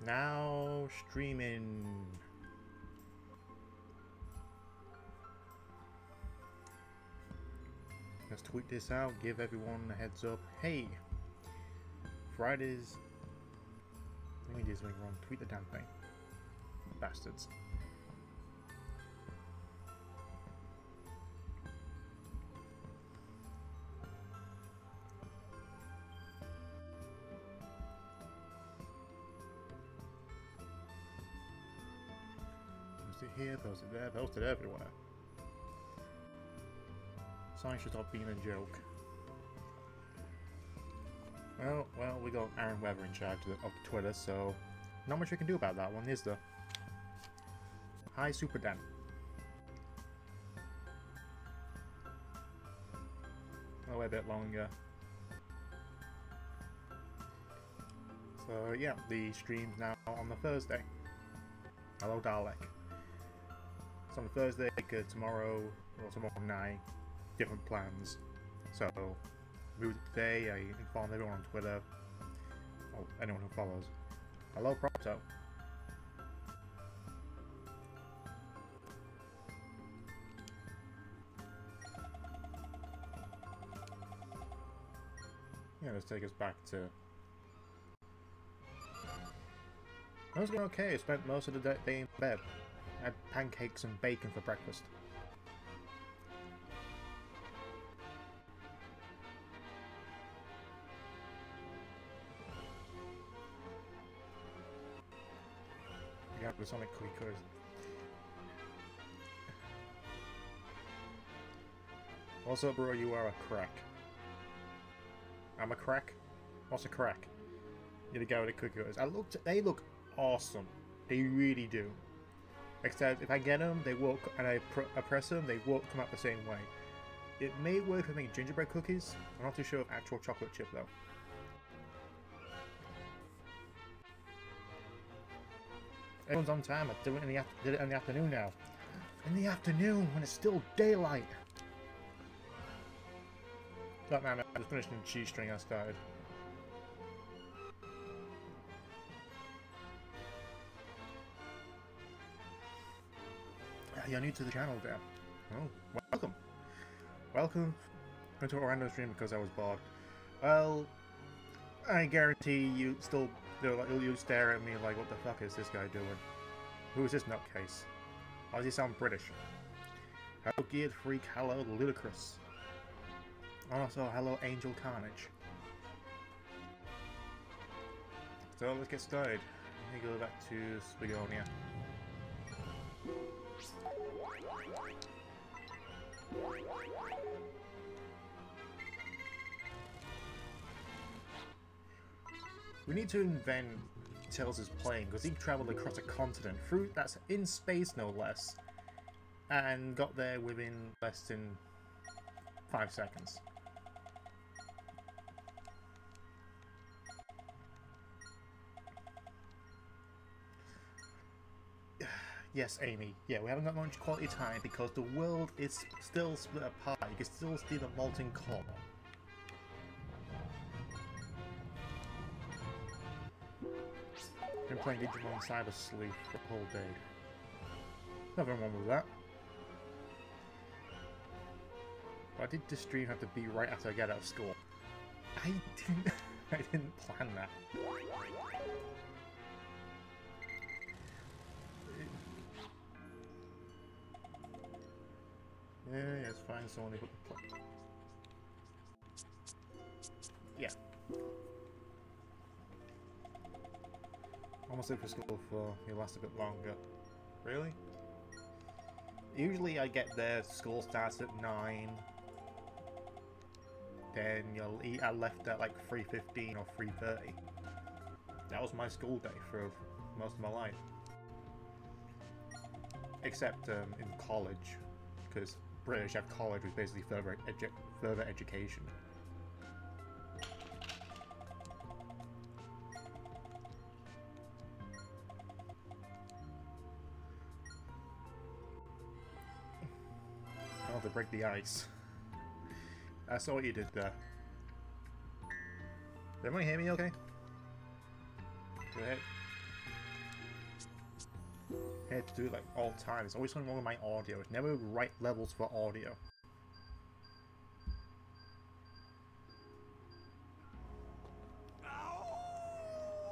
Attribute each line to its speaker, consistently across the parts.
Speaker 1: Now streaming. Let's tweet this out, give everyone a heads up. Hey, Fridays. Let me do something wrong. Tweet the damn thing. Bastards. Post it here, post it there, post it everywhere. Sonic should stop being a joke. Well, we got Aaron Weather in charge of Twitter, so not much we can do about that one, is there? Hi, Super Dan. I'll wait a bit longer. So yeah, the stream's now on the Thursday. Hello, Dalek. It's on the Thursday, tomorrow or tomorrow night. Different plans. So, moved it today. I informed everyone on Twitter. Or anyone who follows. Hello, Proto. Yeah, let's take us back to. I was going okay. I spent most of the day in bed. I had pancakes and bacon for breakfast. The Sonic Quickers. Also, bro, you are a crack. I'm a crack? What's a crack? You're the guy with the quickers. They look awesome. They really do. Except if I get them, they won't, and I press them, they won't come out the same way. It may work if I make gingerbread cookies. I'm not too sure of actual chocolate chip though. Everyone's on time. I did it in the afternoon now. In the afternoon, when it's still daylight. That man, I was finishing the cheese string I started. You're new to the channel, Dan. Oh, welcome. Welcome to a random stream because I was bored. Well, I guarantee you still. You'll stare at me like, what the fuck is this guy doing? Who is this nutcase? Why does he sound British? Hello, Geared Freak. Hello, Ludicrous. Also, hello, Angel Carnage. So, let's get started. Let me go back to Spigonia. We need to invent Tails' plane because he travelled across a continent through that's in space no less, and got there within less than 5 seconds. Yes, Amy. Yeah, we haven't got much quality time because the world is still split apart. You can still see the molten core. Been playing Digimon Cyber Sleuth for the whole day. Nothing wrong with that. Why did this stream have to be right after I get out of school? I didn't plan that. Yeah, it's fine. Someone put the play. Yeah. Almost late for school for it lasts a bit longer. Really? Usually I get there, school starts at 9. Then you'll eat. I left at like 3:15 or 3:30. That was my school day for most of my life. Except in college, because British have college was basically further education. Oh, to break the ice. I saw what you did there. Did everyone hear me okay? Go ahead. had to do it like all the time. There's always something wrong with my audio. It's never right levels for audio.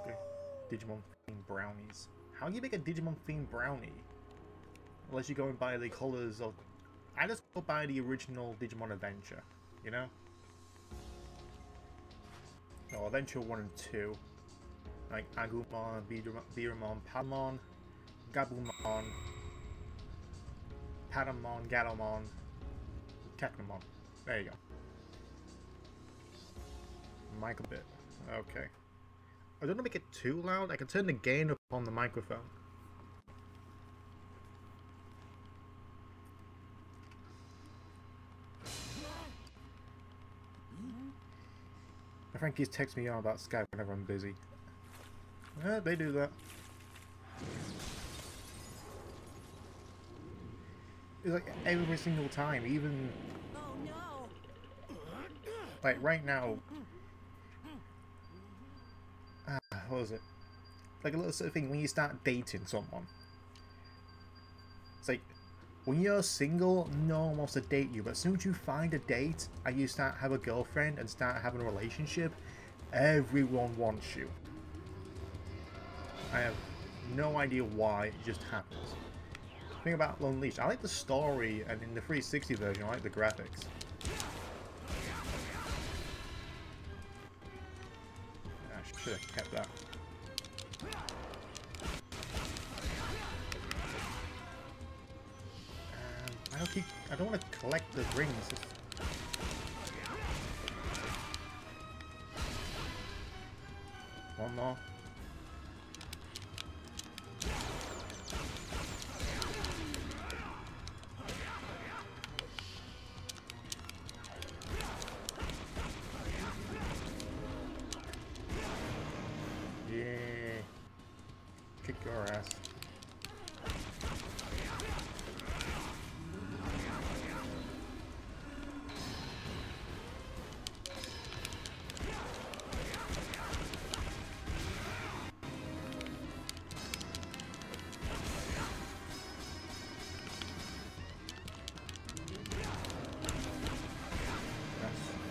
Speaker 1: Okay. Digimon themed brownies. How do you make a Digimon themed brownie? Unless you go and buy the colors of... I just go buy the original Digimon Adventure, you know? No, Adventure 1 and 2. Like Agumon, Beerumon, Palmon, Gabumon, Patamon, Gatomon, Technomon. There you go. Mic a bit. Okay. I don't want to make it too loud. I can turn the gain up on the microphone. My friend keeps texting me on about Skype whenever I'm busy. Yeah, they do that. It's like every single time, even...
Speaker 2: Oh no!
Speaker 1: Like right now... what was it? Like a little sort of thing when you start dating someone. It's like, when you're single, no one wants to date you, but as soon as you find a date and you start have a girlfriend and start having a relationship, everyone wants you. I have no idea why, it just happens. The thing about Unleashed, I like the story, and in the 360 version, I like the graphics. I should have kept that. I don't want to collect the rings. One more. Yeah. Kick your ass.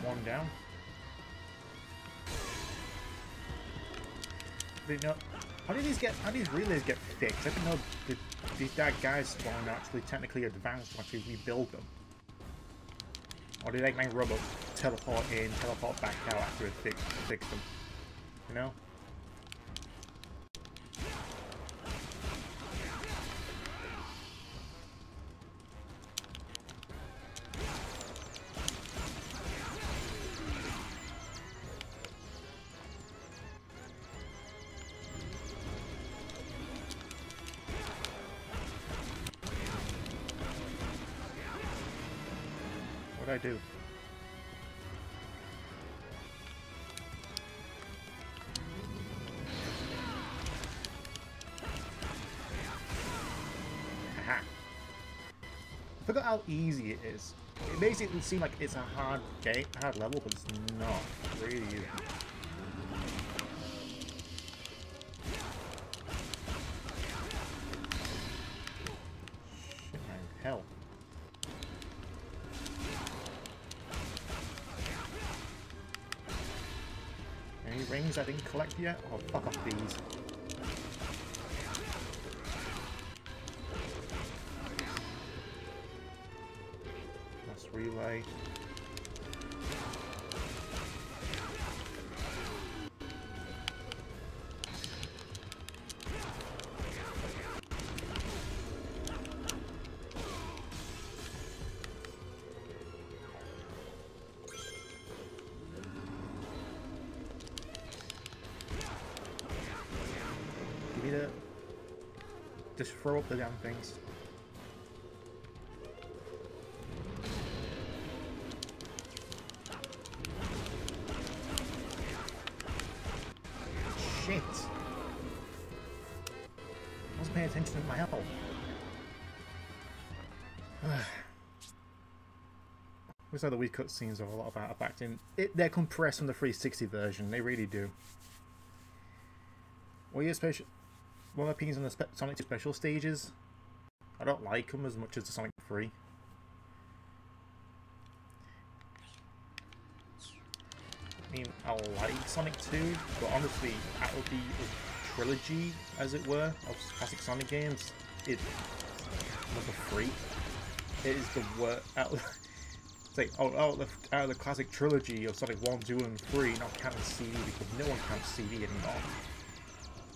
Speaker 1: One down. They know. How do these relays get fixed? I didn't know these bad guys spawn actually technically advanced to actually rebuild them. Or do they like my robot teleport in, teleport back out after it fix them? You know? What'd I do? Haha. I forgot how easy it is. It makes it seem like it's a hard level, but it's not. It's really easy. Shit, man. Hell. Any rings I didn't collect yet? Oh, fuck off these. Last relay. Just throw up the damn things. Shit! I wasn't paying attention to my health. Looks like the wee cutscenes are a lot of out of acting. They're compressed from the 360 version, they really do. Well, one of my opinions on the Sonic 2 special stages. I don't like them as much as the Sonic 3. I mean, I like Sonic 2, but honestly, out of the trilogy, as it were, of classic Sonic games, it number 3. It is the worst. It's like, out of the classic trilogy of Sonic 1, 2, and 3, not counting CD, because no one counts CD anymore.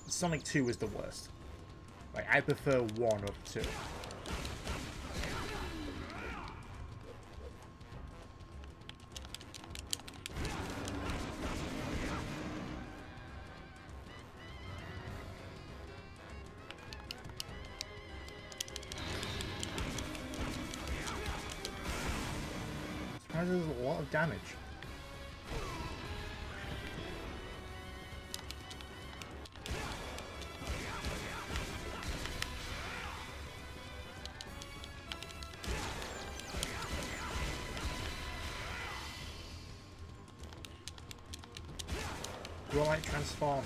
Speaker 1: Sonic 2 is the worst. Like, I prefer 1 over 2. There's a lot of damage. Do I like Transformers?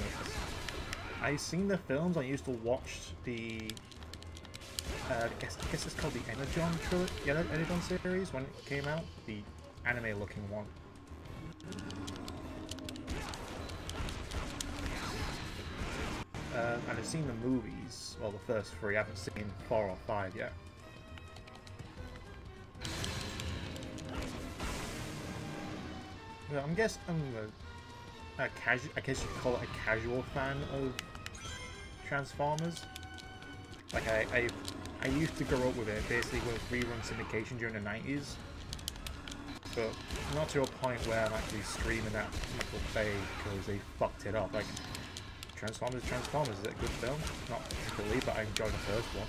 Speaker 1: I've seen the films. I used to watch the I guess it's called the Energon series when it came out, the anime-looking one. And I've seen the movies, well, the first 3. I haven't seen 4 or 5 yet. Well, I guess I'm I guess you could call it a casual fan of Transformers. Like I used to grow up with it, basically with rerun syndication during the 90s. But not to a point where I'm actually screaming at Michael Bay because they fucked it up. Like, Transformers, is it a good film? Not particularly, but I enjoyed the first one.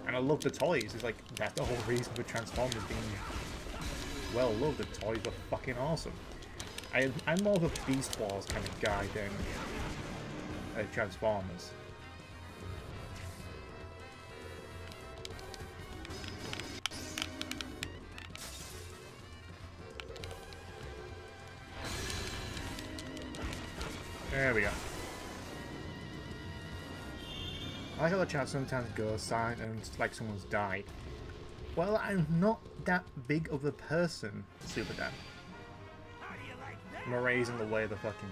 Speaker 1: And I love the toys. It's like, that's the whole reason for Transformers being well loved. The toys are fucking awesome. I'm more of a Beast Wars kind of guy than Transformers. There we go. I like how the chat sometimes goes silent and it's like someone's died. Well, I'm not that big of a person, Super Dan. I'm erasing the way the fucking...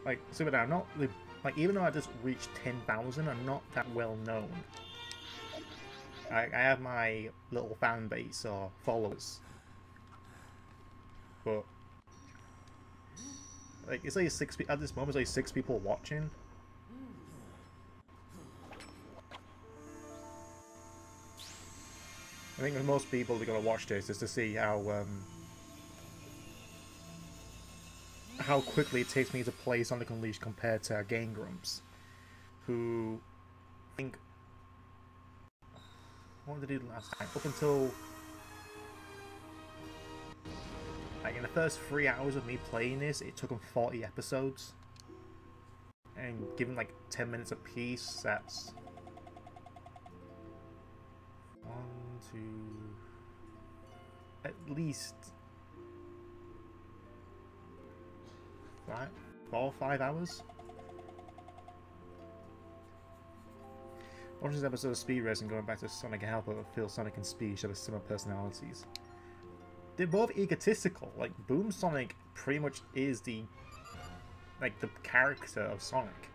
Speaker 1: Like, Super Dan, I'm not... Like, even though I just reached 10,000, I'm not that well known. I have my little fan base or followers, but like it's like at this moment, it's like 6 people watching. I think for most people that are gonna watch this is to see how quickly it takes me to play Sonic Unleashed compared to Game Grumps, who I think. What did I do last time? Up until... Like, in the first 3 hours of me playing this, it took them 40 episodes. And given, like, 10 minutes a piece, that's... 1, 2... At least... 4 or 5 hours? Watching this episode of Speed Racing going back to Sonic and Helper, feel Sonic and Speed share similar personalities. They're both egotistical. Like, Boom Sonic pretty much is the character of Sonic.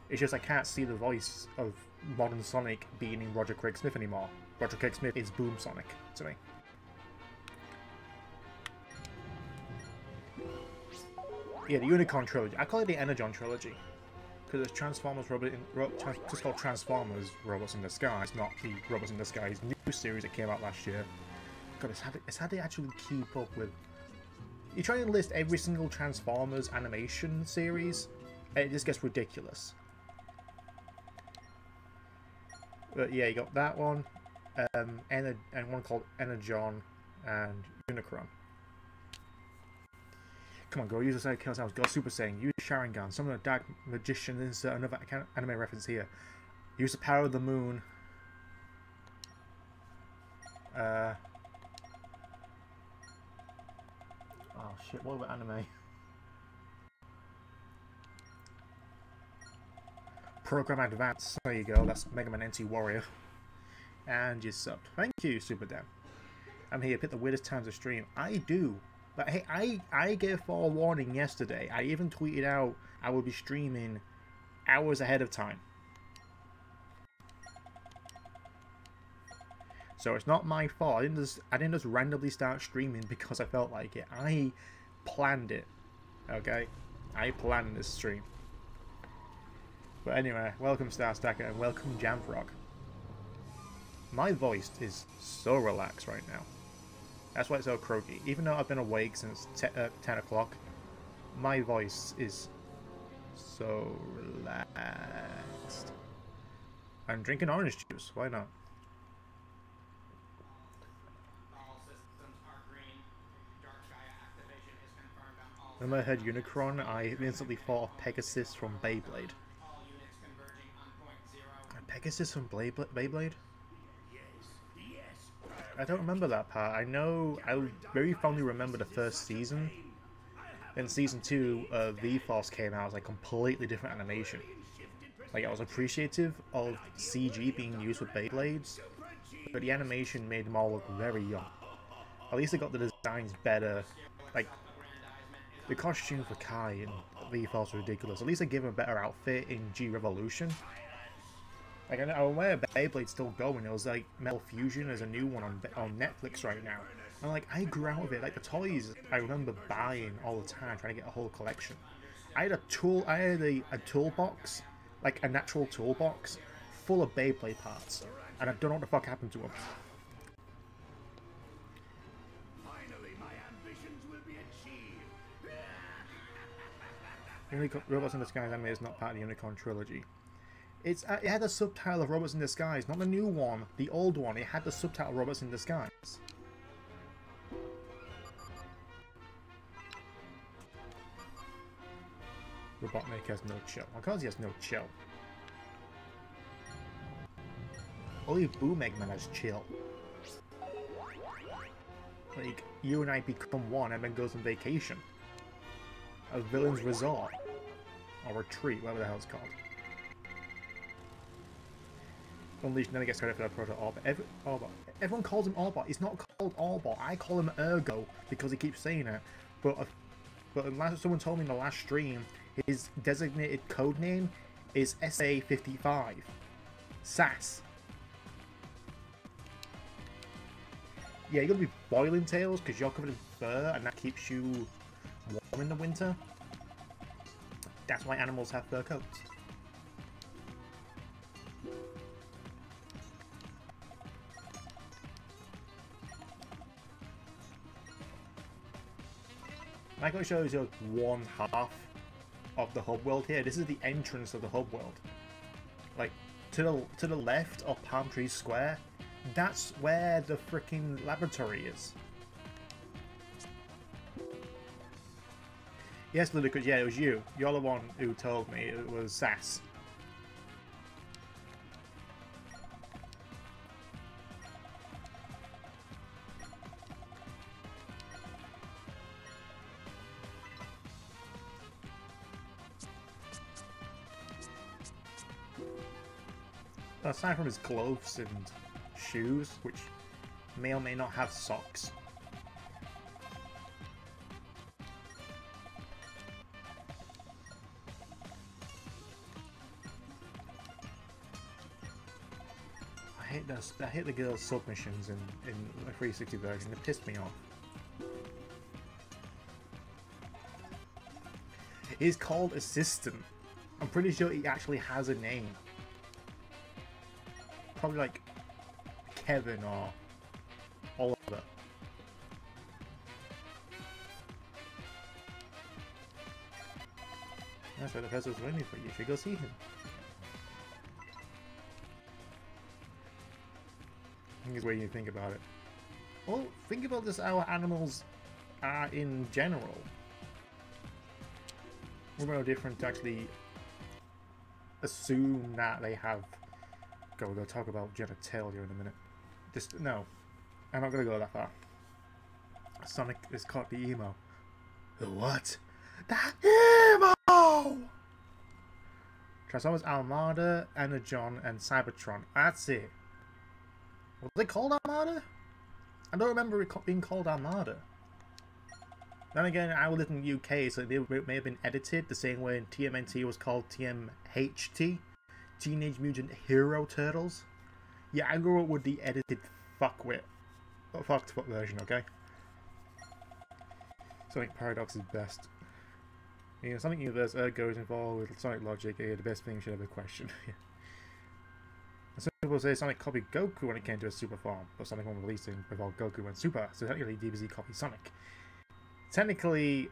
Speaker 1: It's just I can't see the voice of modern Sonic being in Roger Craig Smith anymore. Roger Craig Smith is Boom Sonic to me. Yeah, the Unicorn Trilogy. I call it the Energon Trilogy. Because it's Transformers just called Transformers Robots in Disguise, not the Robots in Disguise new series that came out last year. God, it's hard to actually keep up with. You try and list every single Transformers animation series, and it just gets ridiculous. But yeah, you got that one, and one called Energon and Unicron. Come on, girl, use the side kills out. Go Super Saiyan. Use Sharingan. Summon a Dark Magician. Insert another anime reference here. Use the power of the moon. Oh shit, what about anime? Program Advance. There you go, that's Mega Man NT Warrior. And you subbed. Thank you, Super Dan. I'm here, pick the weirdest times to stream. I do. But hey, I gave forewarning yesterday. I even tweeted out I would be streaming hours ahead of time. So it's not my fault. I didn't just randomly start streaming because I felt like it. I planned it. Okay? I planned this stream. But anyway, welcome Star Stacker and welcome Jamfrog. My voice is so relaxed right now. That's why it's so croaky. Even though I've been awake since 10 o'clock, my voice is so relaxed. I'm drinking orange juice. Why not? When I heard Unicron, I instantly thought of Pegasus from Beyblade. Pegasus from Beyblade? I don't remember that part. I know, I very fondly remember the first season. Then season 2, V-Force came out as like completely different animation. Like I was appreciative of CG being used with Beyblades, but the animation made them all look very young. At least they got the designs better. Like, the costume for Kai and V-Force were ridiculous. At least they gave him a better outfit in G-Revolution. Like, I'm aware Beyblade's still going. It was like Metal Fusion is a new one on Netflix right now. And like, I grew out of it. Like the toys, I remember buying all the time, trying to get a whole collection. I had a toolbox, like a natural toolbox, full of Beyblade parts, and I don't know what the fuck happened to them.
Speaker 3: Finally, my ambitions will be achieved.
Speaker 1: Robots in Disguise anime is not part of the Unicron trilogy. It had a subtitle of Robots in Disguise, not the new one, the old one. It had the subtitle Robots in Disguise. Robotnik has no chill. Of course he has no chill. Only Boom Eggman has chill. Like, you and I become one and then goes on vacation. A villain's resort. Or retreat, whatever the hell it's called. Unleash never gets credit for that Proto Orbot. Everyone calls him Orbot. He's not called Orbot. I call him Ergo because he keeps saying it. But someone told me in the last stream, his designated code name is SA55. SAS. Yeah, you're gonna be boiling tails because you're covered in fur and that keeps you warm in the winter. That's why animals have fur coats. Michael shows you one half of the hub world here. This is the entrance of the hub world. Like, to the left of Palm Tree Square, that's where the freaking laboratory is. Yes, Ludicrous, yeah, it was you. You're the one who told me it was SAS. Aside from his gloves and shoes, which may or may not have socks. I hate the girls' submissions in the 360 version. It pissed me off. He's called Assistant. I'm pretty sure he actually has a name. Probably like Kevin or Oliver. That's why the person's waiting for you. You should go see him. I think it's where you think about it. Well, think about this how animals are in general. We're no different to actually assume that they have. We're going to talk about genitalia in a minute. No, I'm not going to go that far. Sonic is caught the emo. The what? That Evo! Transformers Armada, Energon, and Cybertron. That's it. Was they called Armada? I don't remember it being called Armada. Then again, I lived in the UK, so it may have been edited the same way TMNT was called TMHT, Teenage Mutant Hero Turtles. Yeah, I grew up with the edited fucked version, okay? Sonic Paradox is best. Yeah, Sonic Universe Ergo is involved with Sonic Logic, the best thing you should ever question. Some people say Sonic copied Goku when it came to a Super form, but Sonic 1 releasing before Goku went Super, so technically DBZ copied Sonic. Technically,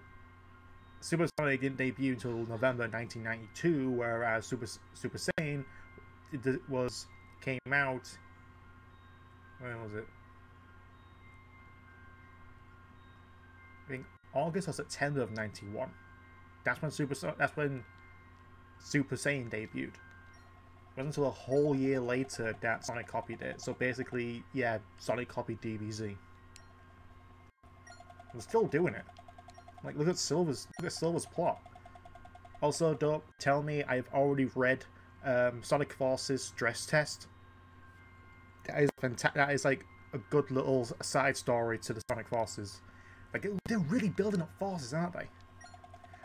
Speaker 1: Super Sonic didn't debut until November 1992, whereas Super Saiyan came out. When was it? I think August or September of '91. That's when Super Saiyan debuted. It wasn't until a whole year later that Sonic copied it. So basically, yeah, Sonic copied DBZ. We're still doing it. Like, look at Silver's plot. Also, don't tell me I've already read Sonic Force's stress test. That is fantastic. That is like a good little side story to the Sonic Forces. Like, they're really building up forces, aren't they?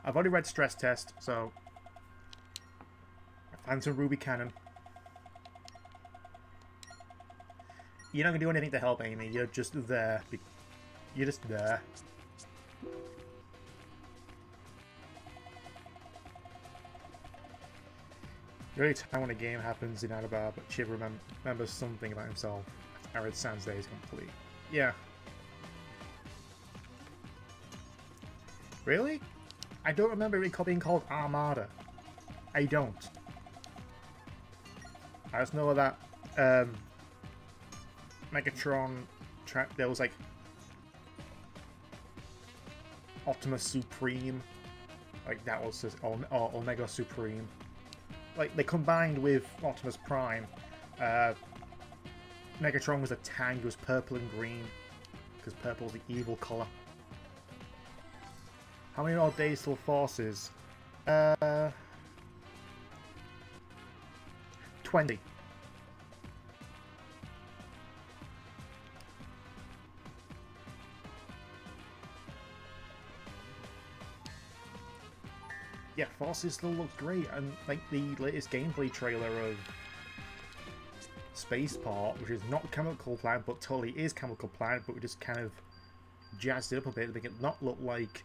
Speaker 1: I've already read stress test, so Phantom Ruby Cannon. You're not gonna do anything to help Amy. You're just there. You're just there. The only time when a game happens in Adabar, but Chiv remembers something about himself. Arid Sans Day is complete. Yeah. Really? I don't remember it being called Armada. I don't. I just know that Megatron there was like Optimus Supreme, like that was just, or Omega Supreme. Like they combined with Optimus Prime. Megatron was a tank. It was purple and green because purple is the evil color. How many more days till Forces? 20. Yeah, Forces still looks great, and like the latest gameplay trailer of Spaceport, which is not Chemical Plant, but totally is Chemical Plant, but we just kind of jazzed it up a bit to make it not look like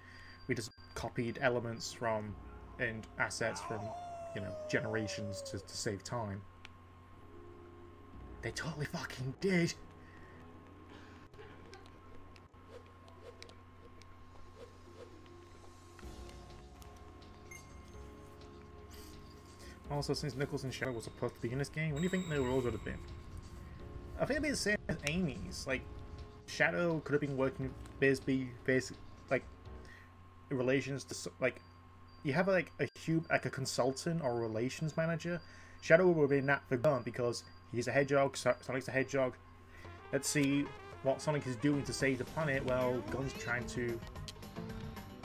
Speaker 1: we just copied elements from and assets from, you know, generations to save time. They totally fucking did. Also, since Knuckles and Shadow was supposed to be in this game, what do you think their roles would have been? I think it'd be the same as Amy's. Like, Shadow could have been working basically like in relations to, like, you have like a consultant or a relations manager. Shadow would have been that for Gun because he's a hedgehog, Sonic's a hedgehog. Let's see what Sonic is doing to save the planet. Well, Gun's trying to,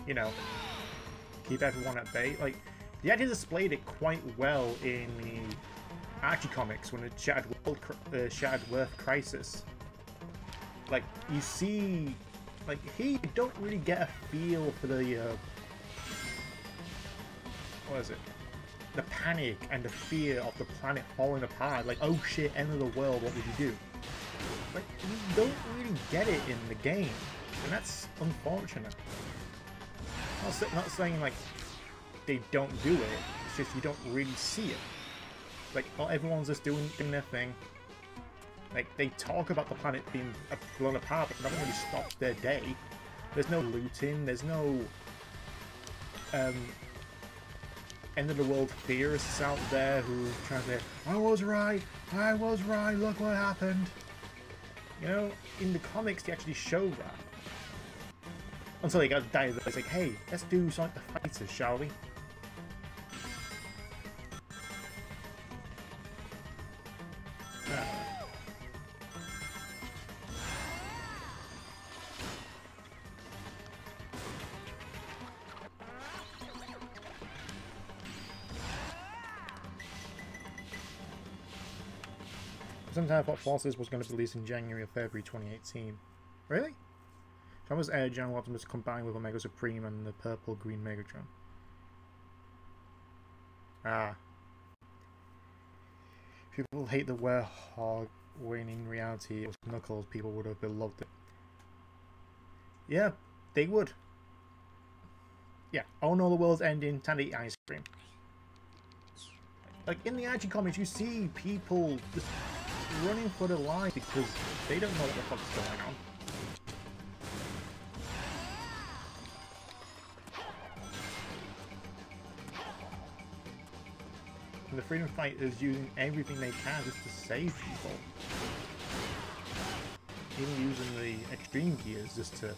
Speaker 1: you know, keep everyone at bay. Like, they actually displayed it quite well in the Archie comics when it Shattered World Crisis. Like, you see, like, he don't really get a feel for the, what is it? The panic and the fear of the planet falling apart. Like, oh shit, end of the world, what would you do? Like, you don't really get it in the game, and that's unfortunate. Not saying, like, they don't do it, it's just you don't really see it. Like, not everyone's just doing their thing. Like, they talk about the planet being blown apart, but nothing really stops their day. There's no looting, there's no end of the world theorists out there who try to say, I was right, look what happened. You know, in the comics they actually show that. Until they got died, it's like, hey, let's do Sonic the Fighters, shall we? some time I thought Forces was going to be released in January or February 2018. Really? Thomas Air General Optimus combined with Omega Supreme and the purple-green Megatron. Ah. People hate the Werehog when in reality it was Knuckles, people would have beloved it. Yeah, they would. Yeah, oh no, the world's ending, time to eat ice cream. Like, in the action comics, you see people just running for their life because they don't know what the fuck's going on. And the freedom fighters using everything they can just to save people. Even using the extreme gears just to...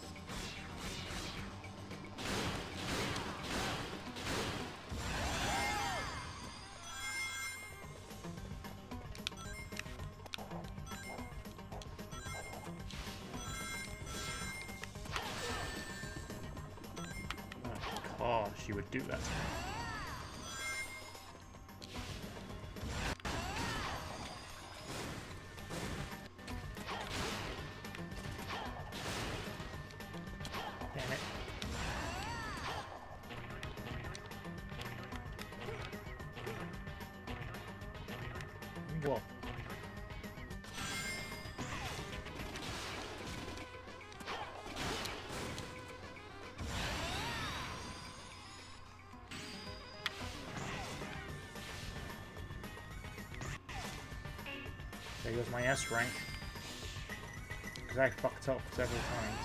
Speaker 1: Of course you would do that. Damn it. Go up. There goes my S rank. Because I fucked up several times.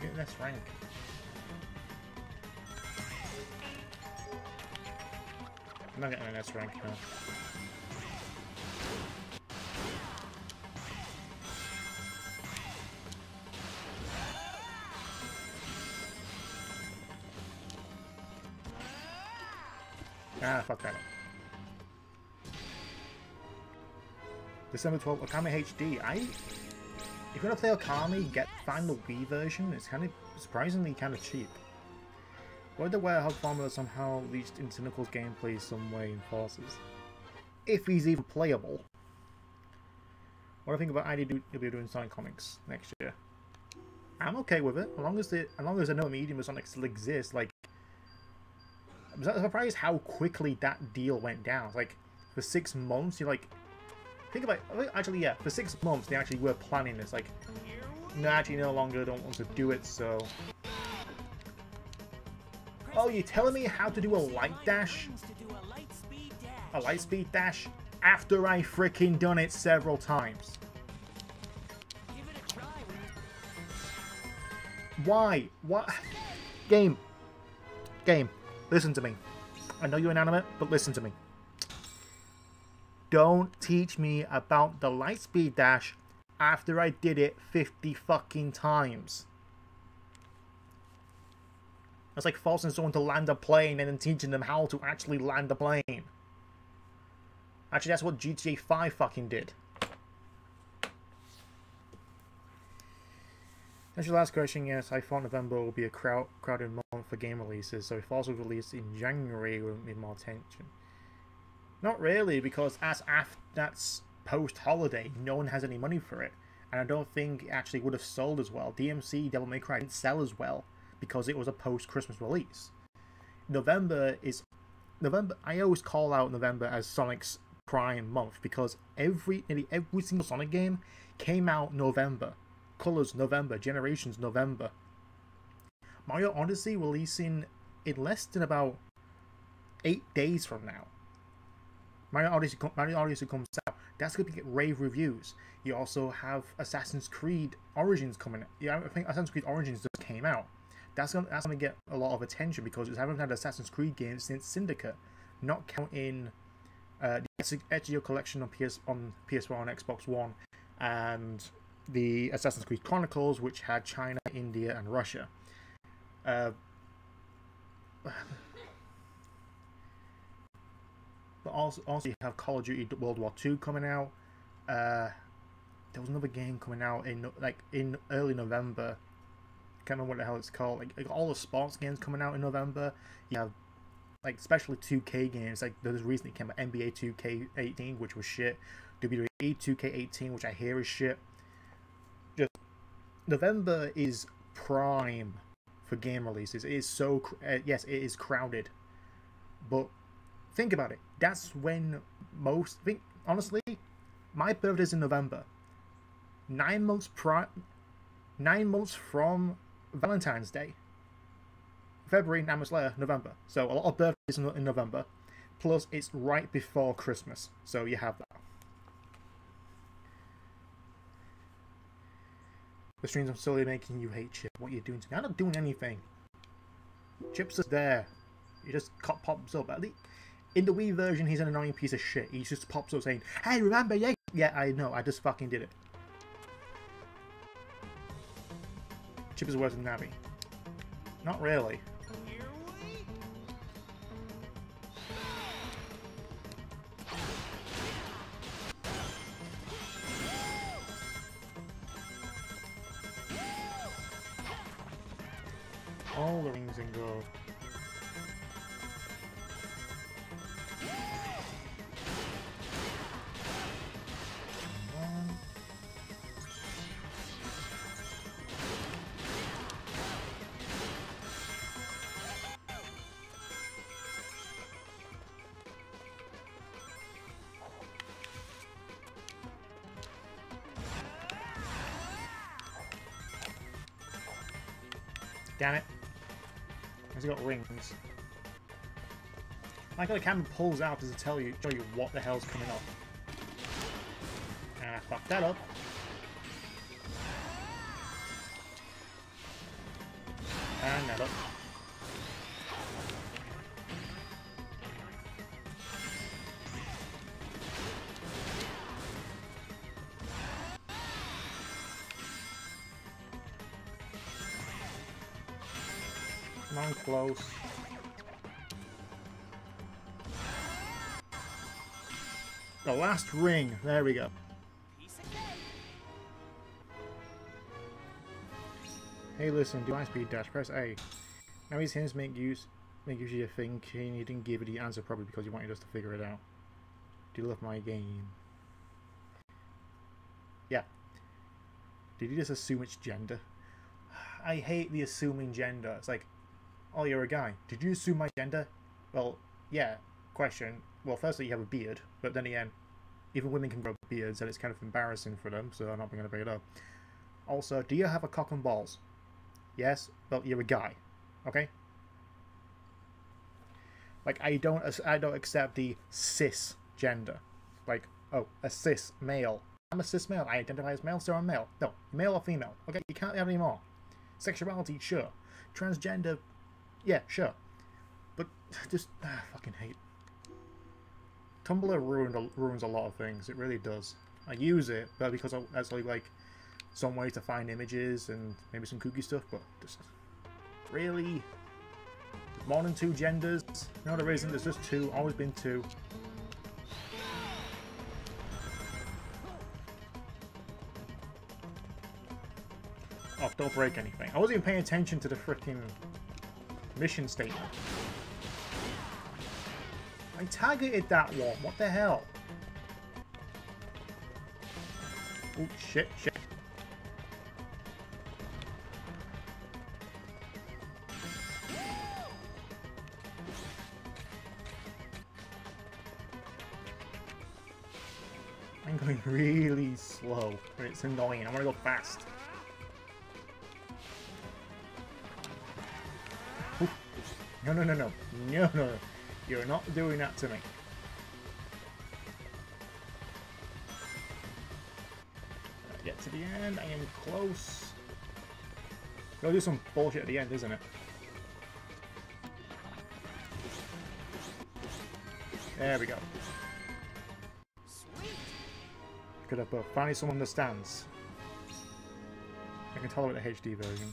Speaker 1: Get this rank. I'm not getting an S rank now. Ah, fuck that up. December 12th, Okami HD. If you're gonna play Okami, find the Wii version. It's kind of surprisingly kind of cheap. Why did the Werehog formula somehow leached into Knuckles' gameplay some way in Forces? If he's even playable. What do I think about IDW doing Sonic comics next year? I'm okay with it, as long as I know Medium of Sonic still exists. Like, I'm surprised how quickly that deal went down. Like, for 6 months, you're like, think about it. Actually, yeah, for 6 months they actually were planning this. Like, no, actually, no longer don't want to do it. So, oh, you're telling me how to do a light dash? A light speed dash after I freaking done it several times. Why? What? Game, listen to me. I know you're inanimate, but listen to me. Don't teach me about the light speed dash after I did it 50 fucking times. That's like forcing someone to land a plane and then teaching them how to actually land a plane. Actually, that's what GTA 5 fucking did. That's your last question. Yes, I thought November will be a crowded month for game releases, so if Forza was released in January, it would need more attention. Not really, because that's post-holiday. No one has any money for it. And I don't think it actually would have sold as well. DMC Devil May Cry didn't sell as well because it was a post-Christmas release. November, I always call out November as Sonic's prime month because nearly every single Sonic game came out November. Colors November, Generations November. Mario Odyssey releasing in less than about 8 days from now. Mario Odyssey comes out. That's going to get rave reviews. You also have Assassin's Creed Origins coming out. Yeah, I think Assassin's Creed Origins just came out. That's going to get a lot of attention because we haven't had Assassin's Creed games since Syndicate. Not counting the Ezio collection on PS4 and Xbox One, and the Assassin's Creed Chronicles, which had China, India, and Russia. But also you have Call of Duty World War II coming out. There was another game coming out in early November. Can't remember what the hell it's called. Like all the sports games coming out in November. You have like especially 2K games. Like there's recently came out NBA 2K18, which was shit. WWE 2K18, which I hear is shit. Just November is prime for game releases. It is so yes, it is crowded, but think about it. That's when honestly, my birthday's in November. 9 months from Valentine's Day. February, 9 months later, November. So a lot of birthdays in November. Plus, it's right before Christmas. So you have that. The streams I'm slowly making you hate Chip. What are you doing to me? I'm not doing anything. Chip's just there. He just pops up. In the Wii version, he's an annoying piece of shit. He just pops up saying, "Hey, remember? Yeah, yeah, I know. I just fucking did it." Chip is worse than Navi. Not really. All the rings and go. Damn it. He's got rings. Like the camera pulls out to show you what the hell's coming up. And I fucked that up. And that up. Come on, close. The last ring. There we go. Hey, listen. Do I speed dash? Press A. Now his hints make use of your thinking. You didn't give it the answer probably because you wanted us to figure it out. Do you love my game? Yeah. Did you just assume it's gender? I hate the assuming gender. It's like, oh, you're a guy. Did you assume my gender? Well, yeah. Question. Well, firstly, you have a beard, but then again, even women can grow beards, and it's kind of embarrassing for them, so I'm not going to bring it up. Also, do you have a cock and balls? Yes, well, you're a guy. Okay? Like, I don't accept the cis gender. Like, oh, a cis male. I'm a cis male. I identify as male, so I'm male. No, male or female. Okay, you can't have any more. Sexuality, sure. Transgender, yeah, sure. But just fucking hate. Tumblr ruins a lot of things. It really does. I use it, but because that's like some way to find images and maybe some kooky stuff. But just really, more than 2 genders? No, there isn't. There's just 2. Always been 2. Oh, don't break anything. I wasn't even paying attention to the freaking mission statement. I targeted that one. What the hell? Oh, shit, shit. I'm going really slow, but it's annoying. I want to go fast. Oof. No, no, no, no. No, no. You're not doing that to me. Get to the end. I am close. Gotta do some bullshit at the end, isn't it? There we go. Good up, finally someone understands. I can tolerate the HD version.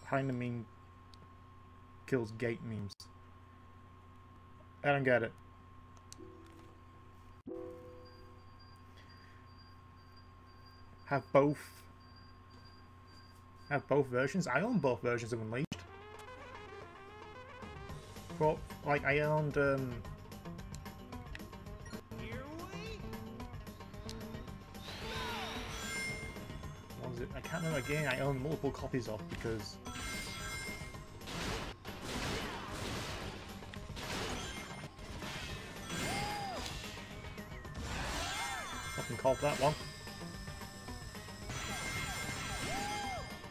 Speaker 1: Behind the meme kills gate memes. I don't get it. have both versions. I own both versions of Unleashed. But like I owned
Speaker 2: Here we
Speaker 1: what was it? I can't remember again. I own multiple copies of because fucking called that one.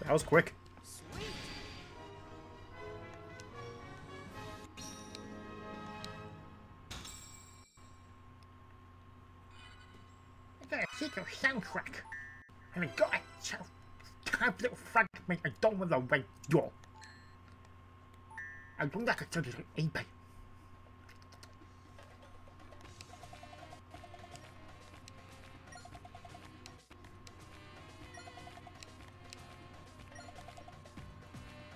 Speaker 1: That was quick.
Speaker 2: sweet.
Speaker 1: I got a secret soundtrack, and I got a kind of little fragment I don't want to wait door. I don't like to tell you eBay.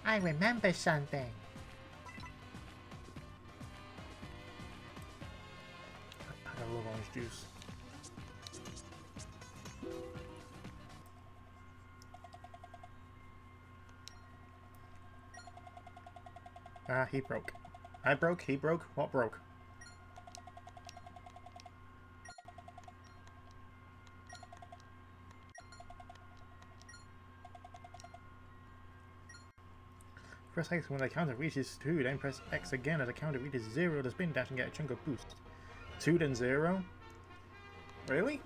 Speaker 1: I remember something. I love orange juice. Ah, he broke. I broke, he broke. What broke? Press X when the counter reaches 2, then press X again as the counter reaches 0 to spin dash and get a chunk of boost. 2 then 0? Really?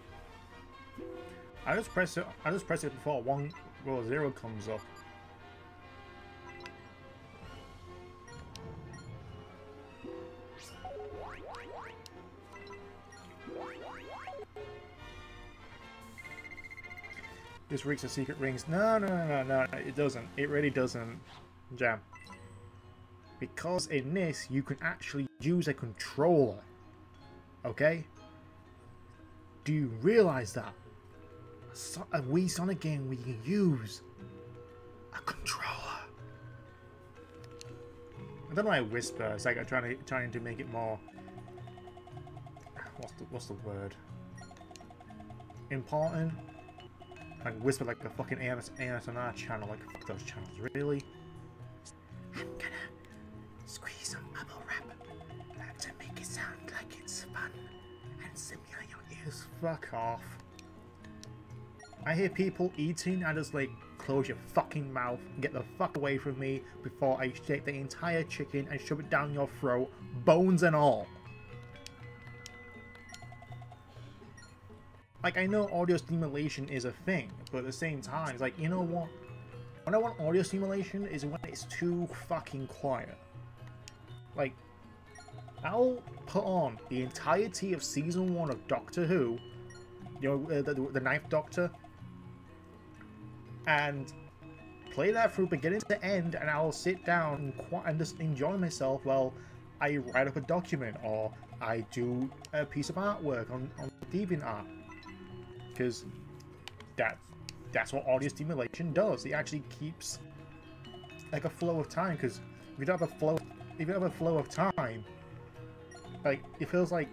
Speaker 1: I just press it before 1 or 0 comes up. This reeks of secret rings. No, it doesn't. It really doesn't, Jam. Because in this, you can actually use a controller. Okay? Do you realize that? A Wii Sonic game where you can use a controller. I don't know why I whisper. It's like I'm trying to make it more. What's the word? Important. I whisper like a fucking ASMR channel. Like fuck those channels, really. I'm gonna squeeze some bubble wrap to make it sound like it's fun and simulate your ears. Fuck off. I hear people eating, I just like close your fucking mouth and get the fuck away from me before I shake the entire chicken and shove it down your throat, bones and all. Like, I know audio stimulation is a thing, but at the same time, it's like, you know what? When I want audio stimulation is when it's too fucking quiet. Like, I'll put on the entirety of Season 1 of Doctor Who, you know, the Ninth Doctor, and play that through beginning to end, and I'll sit down and just enjoy myself while I write up a document, or I do a piece of artwork on DeviantArt. Because that's what audio stimulation does. It actually keeps like a flow of time. Because if you don't have a flow of time, like it feels like,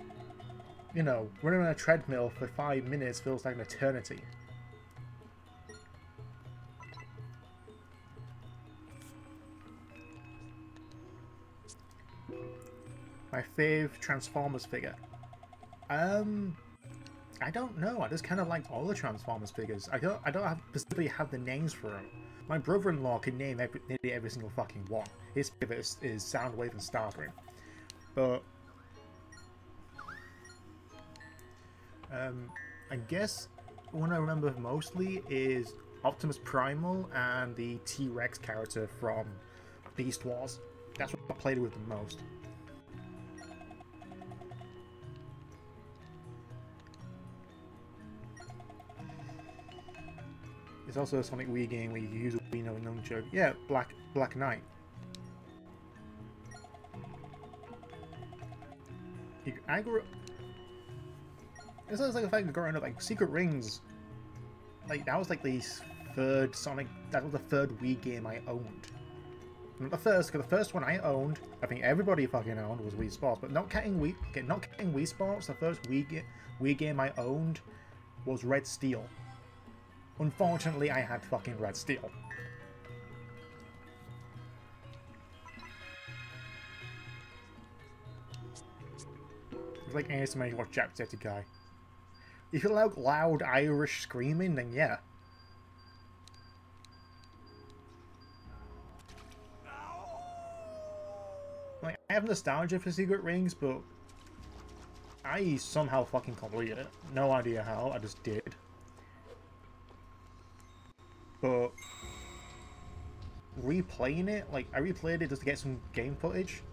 Speaker 1: you know, running on a treadmill for 5 minutes feels like an eternity. My fave Transformers figure. I don't know. I just kind of like all the Transformers figures. I don't specifically have the names for them. My brother-in-law can name nearly every single fucking one. His favorite is Soundwave and Starscream. But I guess one I remember mostly is Optimus Primal and the T-Rex character from Beast Wars. That's what I played with the most. It's also a Sonic Wii game where you use a Wii nunchuk. Yeah, Black Knight. I grew up... It sounds like the fact of growing up, like, Secret Rings... Like, that was like the third Sonic... That was the third Wii game I owned. Not the first, because the first one I owned, I think everybody fucking owned, was Wii Sports. But not counting Wii Sports, the first Wii game I owned was Red Steel. Unfortunately, I had fucking Red Steel. It's like ASMR watch Jacksepticeye guy. If you like loud Irish screaming, then yeah. Like, I have nostalgia for Secret Rings, but I somehow fucking completed it. No idea how, I just did. But replaying it, like, I replayed it just to get some game footage,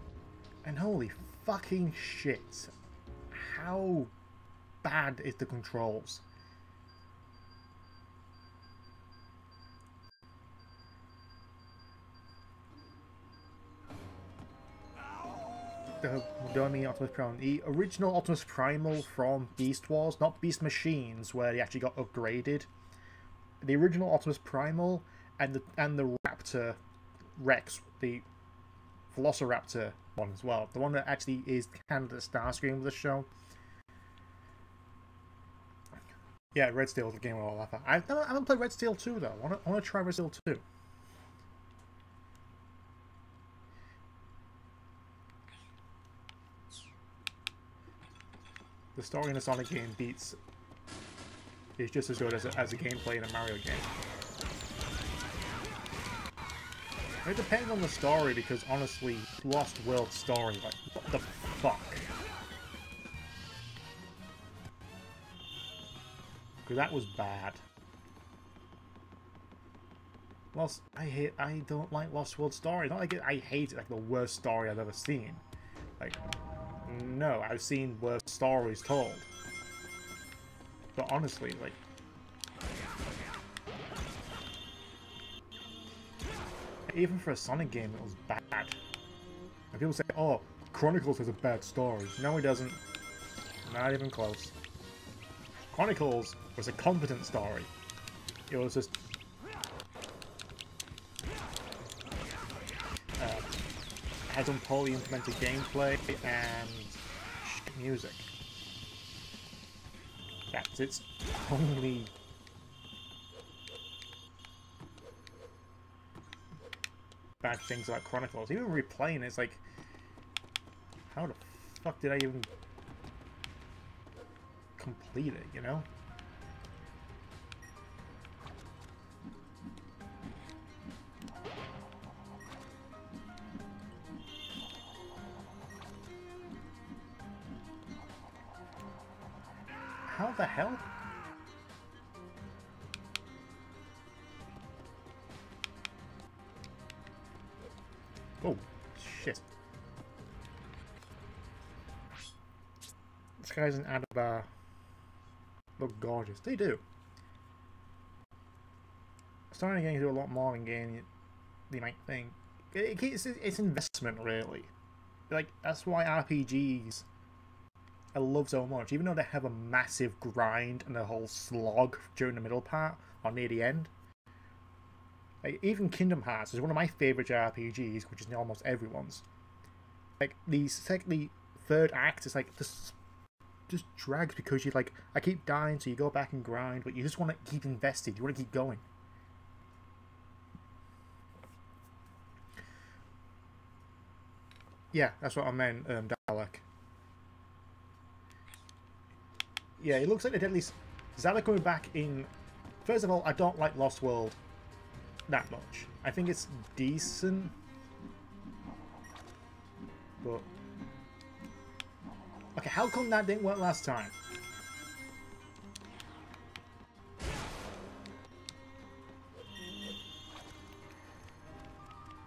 Speaker 1: and holy fucking shit, how bad is the controls? The original Optimus Primal from Beast Wars, not Beast Machines, where he actually got upgraded. The original Optimus Primal and the Raptor Rex, the Velociraptor one as well. The one that actually is kind of the Starscream of the show. Yeah, Red Steel is the game we'll laugh at. I haven't played Red Steel 2 though. I want to try Red Steel 2. The story in a Sonic game is just as good as a gameplay in a Mario game. It depends on the story, because honestly, Lost World story, like, what the fuck? Because that was bad. I don't like Lost World story. Not like I hate it, like the worst story I've ever seen. Like, no, I've seen worse stories told. But honestly, like, even for a Sonic game, it was bad. And people say, oh, Chronicles has a bad story. No, it doesn't. Not even close. Chronicles was a competent story. It was just... had some poorly implemented gameplay and shit music. That's its only... bad things about Chronicles. Even replaying it's like, how the fuck did I even complete it, you know? How the hell? Oh, shit. This guy's an Adabar. Look gorgeous. They do. Starting game to do a lot more in game you might think. It's investment, really. Like, that's why RPGs I love so much. Even though they have a massive grind and a whole slog during the middle part, or near the end. Like, even Kingdom Hearts is one of my favourite RPGs, which is almost everyone's. Like, the third act is like, just drags because you're like, I keep dying, so you go back and grind, but you just want to keep invested, you want to keep going. Yeah, that's what I meant, Dalek. Yeah, it looks like they at least... Zelda coming back in... First of all, I don't like Lost World that much. I think it's decent, but... Okay, how come that didn't work last time?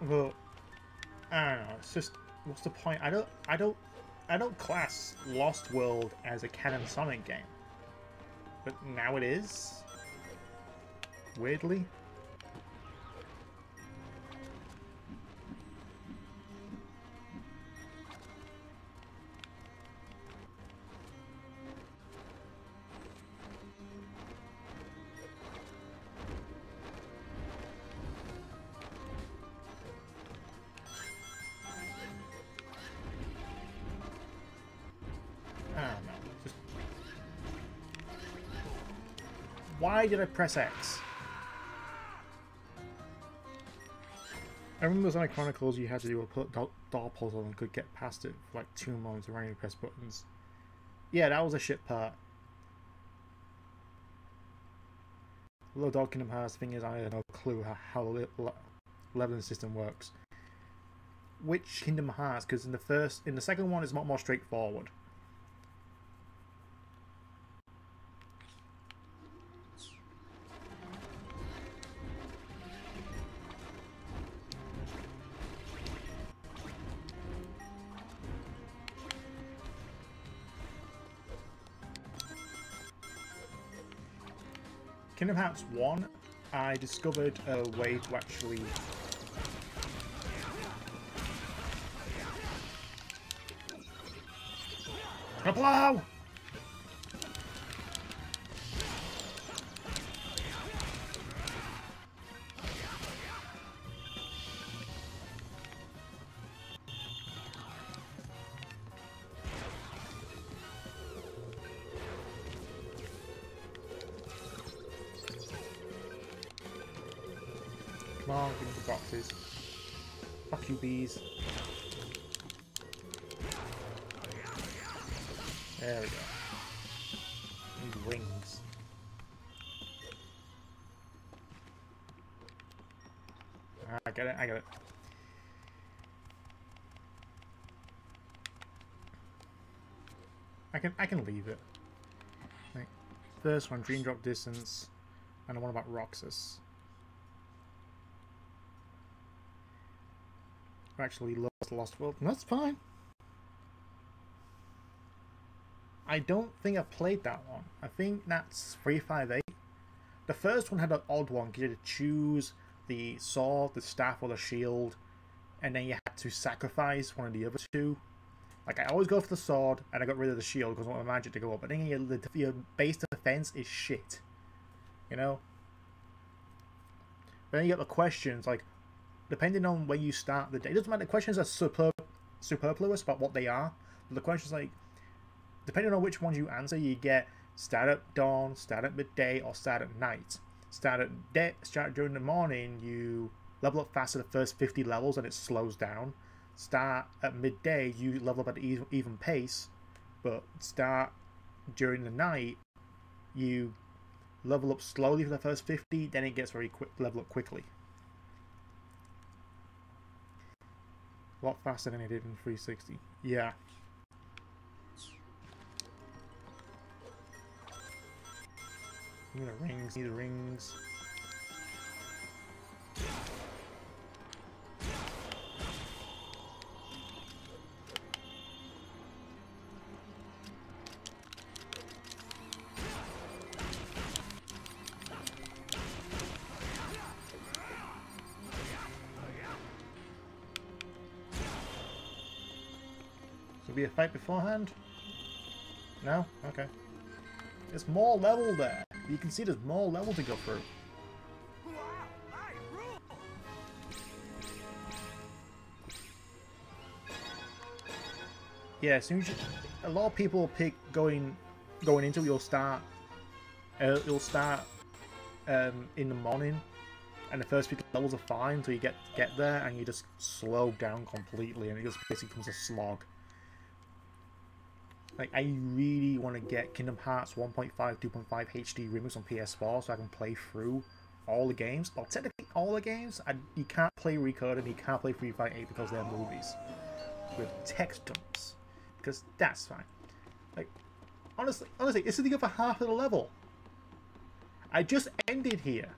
Speaker 1: Well, I don't know, it's just... What's the point? I don't class Lost World as a canon Sonic game. But now it is? Weirdly? Why did I press X? I remember Sonic Chronicles, you had to do a door puzzle and could get past it for like 2 moments around you press buttons. Yeah, that was a shit part. Although Dog Kingdom Hearts, the thing is, I have no clue how the leveling system works. Which Kingdom Hearts? Because in the second one, it's a lot more straightforward. Kingdom Hearts 1, I discovered a way to actually... Blow! Come on, give me the boxes. Fuck you, bees. There we go. Need wings. I get it, I get it. I can leave it. Right. First one, Dream Drop Distance, and the one about Roxas. Actually Lost World. That's fine. I don't think I played that one. I think that's 358. The first one had an odd one. You had to choose the sword, the staff, or the shield, and then you had to sacrifice one of the other two. Like, I always go for the sword, and I got rid of the shield because I want my magic to go up. But then your base defense is shit. You know? But then you get the questions, like, depending on when you start the day. It doesn't matter, the questions are superfluous about what they are. But the questions, like, depending on which ones you answer, you get start at dawn, start at midday, or start at night. Start during the morning, you level up faster the first 50 levels and it slows down. Start at midday, you level up at an even pace, but start during the night, you level up slowly for the first 50, then it gets very quick, level up quickly. A lot faster than it did in 360. Yeah. Need the rings, need the rings. So be a fight beforehand? No? Okay. There's more level there. You can see there's more level to go through. Yeah, as soon as a lot of people pick going into it, you'll start in the morning, and the first few levels are fine until you get there, and you just slow down completely, and it just basically becomes a slog. Like, I really want to get Kingdom Hearts 1.5, 2.5 HD remix on PS4 so I can play through all the games. Well, technically all the games. You can't play Recoded and you can't play 358 because they're movies with text dumps. Because that's fine. Like, honestly, this is the other half of the level. I just ended here.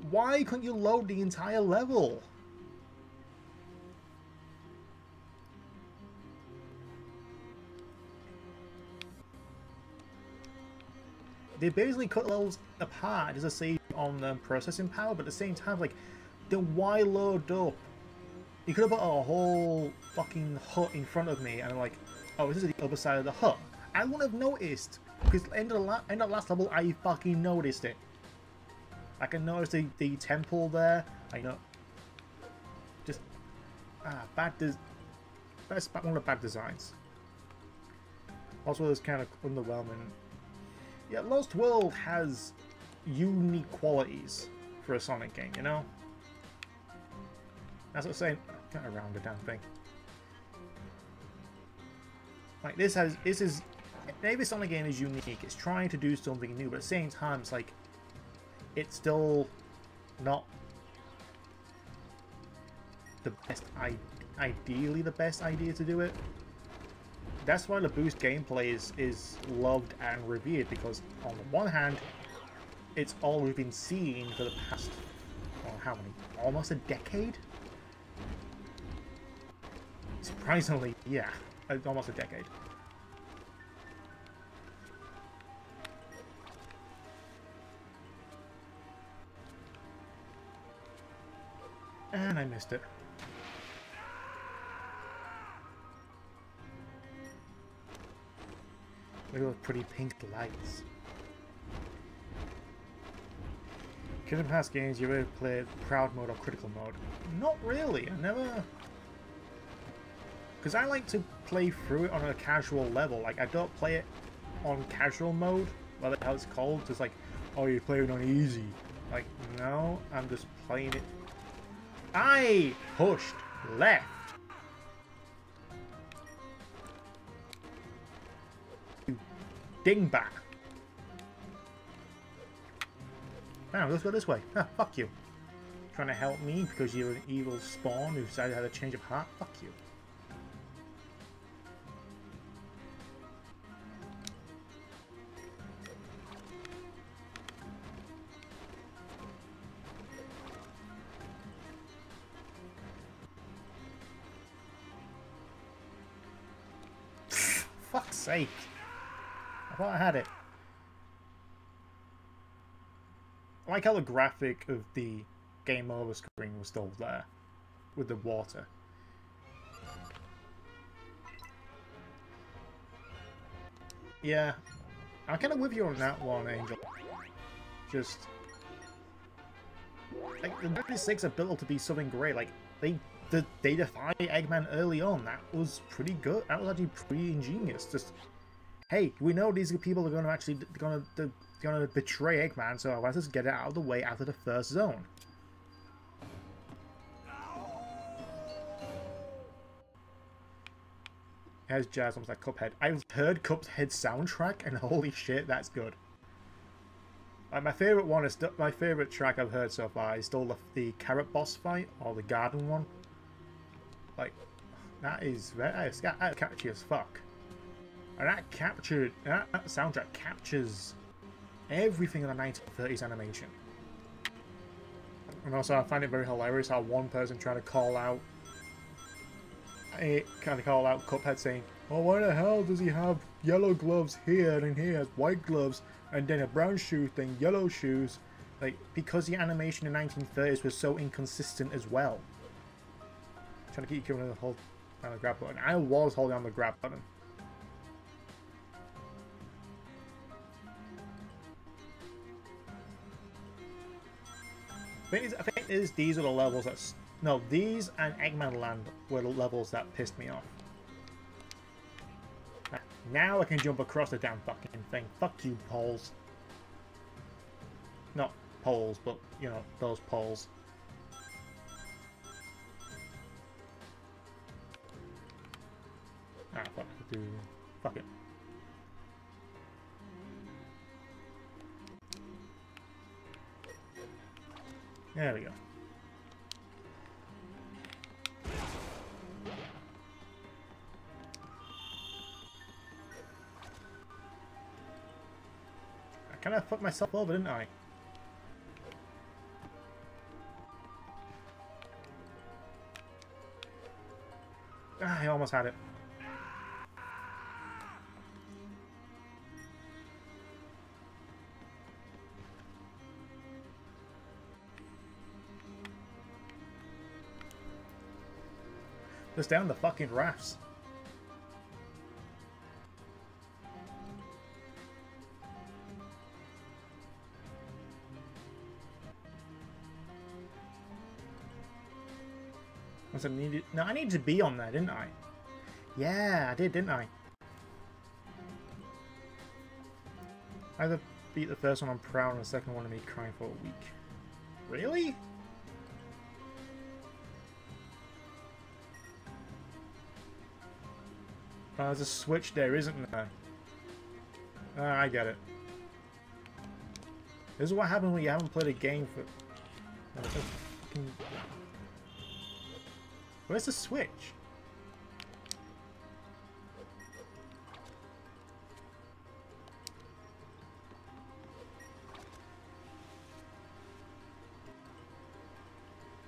Speaker 1: Why couldn't you load the entire level? They basically cut levels apart just to save on processing power, but at the same time, like, then why load up? You could have put a whole fucking hut in front of me, and I'm like, oh, this is the other side of the hut. I wouldn't have noticed, because end of the last level, I fucking noticed it. I can notice the temple there. I know. Just that's one of the bad designs. Also, it's kind of underwhelming. Yeah, Lost World has unique qualities for a Sonic game, you know? That's what I'm saying. Get around the damn thing. Like this is maybe Sonic game is unique. It's trying to do something new, but at the same time, it's like it's still not the best. Ideally, the best idea to do it. That's why the boost gameplay is loved and revered, because on the one hand, it's all we've been seeing for the past, well, how many? Almost a decade? Surprisingly, yeah, almost a decade. And I missed it. Look at those pretty pink lights. Kingdom Hearts games, you ever played Proud Mode or Critical Mode? Not really, I never... Because I like to play through it on a casual level. Like, I don't play it on casual mode, whatever the hell it's called. Just like, oh, you're playing on easy. Like, no, I'm just playing it. I pushed left. You dingbat. Now, let's go this way. Huh, fuck you. Trying to help me because you're an evil spawn who decided to have a change of heart? Fuck you. Fuck's sake. I thought I had it. I like how the graphic of the game over screen was still there with the water. Yeah, I'm kind of with you on that one, Angel. Just like the 96 are built to be something great. Like they defied Eggman early on. That was pretty good. That was actually pretty ingenious. Just hey, we know these people are going to actually going to betray Eggman, so let's just get it out of the way after the first zone. Here's jazz, almost like Cuphead. I've heard Cuphead's soundtrack, and holy shit, that's good. Like my favorite one is my favorite track I've heard so far is still the carrot boss fight or the garden one. Like that is that's catchy as fuck, and that soundtrack captures everything in the 1930s animation. And also, I find it very hilarious how one person trying to call out Cuphead saying, "Oh, why the hell does he have yellow gloves here and he has white gloves and then a brown shoe thing, yellow shoes?" Like, because the animation in the 1930s was so inconsistent as well. Trying to keep you to hold down the grab button. I was holding on the grab button. I think these are the levels that... No, these and Eggman Land were the levels that pissed me off. Now I can jump across the damn fucking thing. Fuck you, poles. Not poles, but, you know, those poles. Ah, fuck. Fuck it. There we go. I kind of fucked myself over, didn't I? Ah, I almost had it. Just down the fucking rafts. I needed... No, I needed to be on there, didn't I? Yeah, I did, didn't I? I either beat the first one on proud and the second one of me crying for a week. Really? Oh, there's a switch there, isn't there? Ah, I get it. This is what happens when you haven't played a game for... Where's the switch?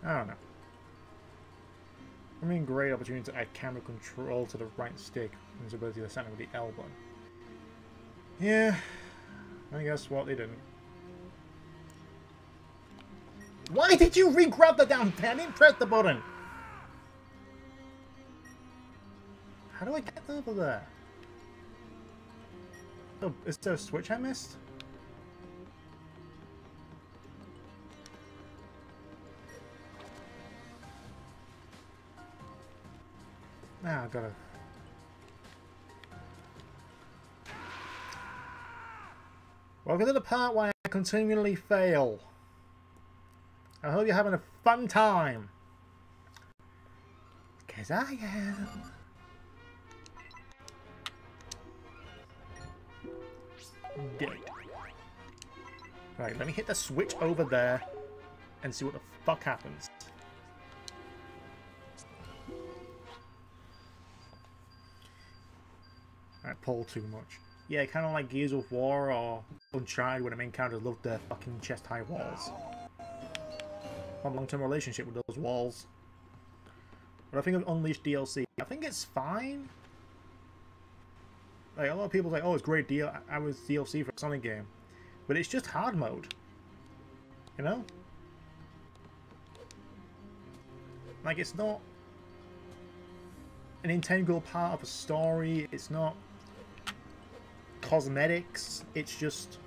Speaker 1: I don't know. I mean, great opportunity to add camera control to the right stick and its ability to center with the L button. Yeah, I guess what they didn't. Why did you re-grab the damn thing? I didn't press the button. How do I get over there? Oh, is there a switch I missed? Now I gotta... Welcome to the part where I continually fail. I hope you're having a fun time. 'Cause I am. Did it. Right, let me hit the switch over there and see what the fuck happens. I pull too much. Yeah, kind of like Gears of War or Uncharted, where the main characters love their fucking chest-high walls. I have a long-term relationship with those walls. But I think of Unleashed DLC. I think it's fine. Like, a lot of people say, oh, it's great deal. I was DLC for a Sonic game. But it's just hard mode. You know? Like, it's not an integral part of a story. It's not cosmetics. It's just,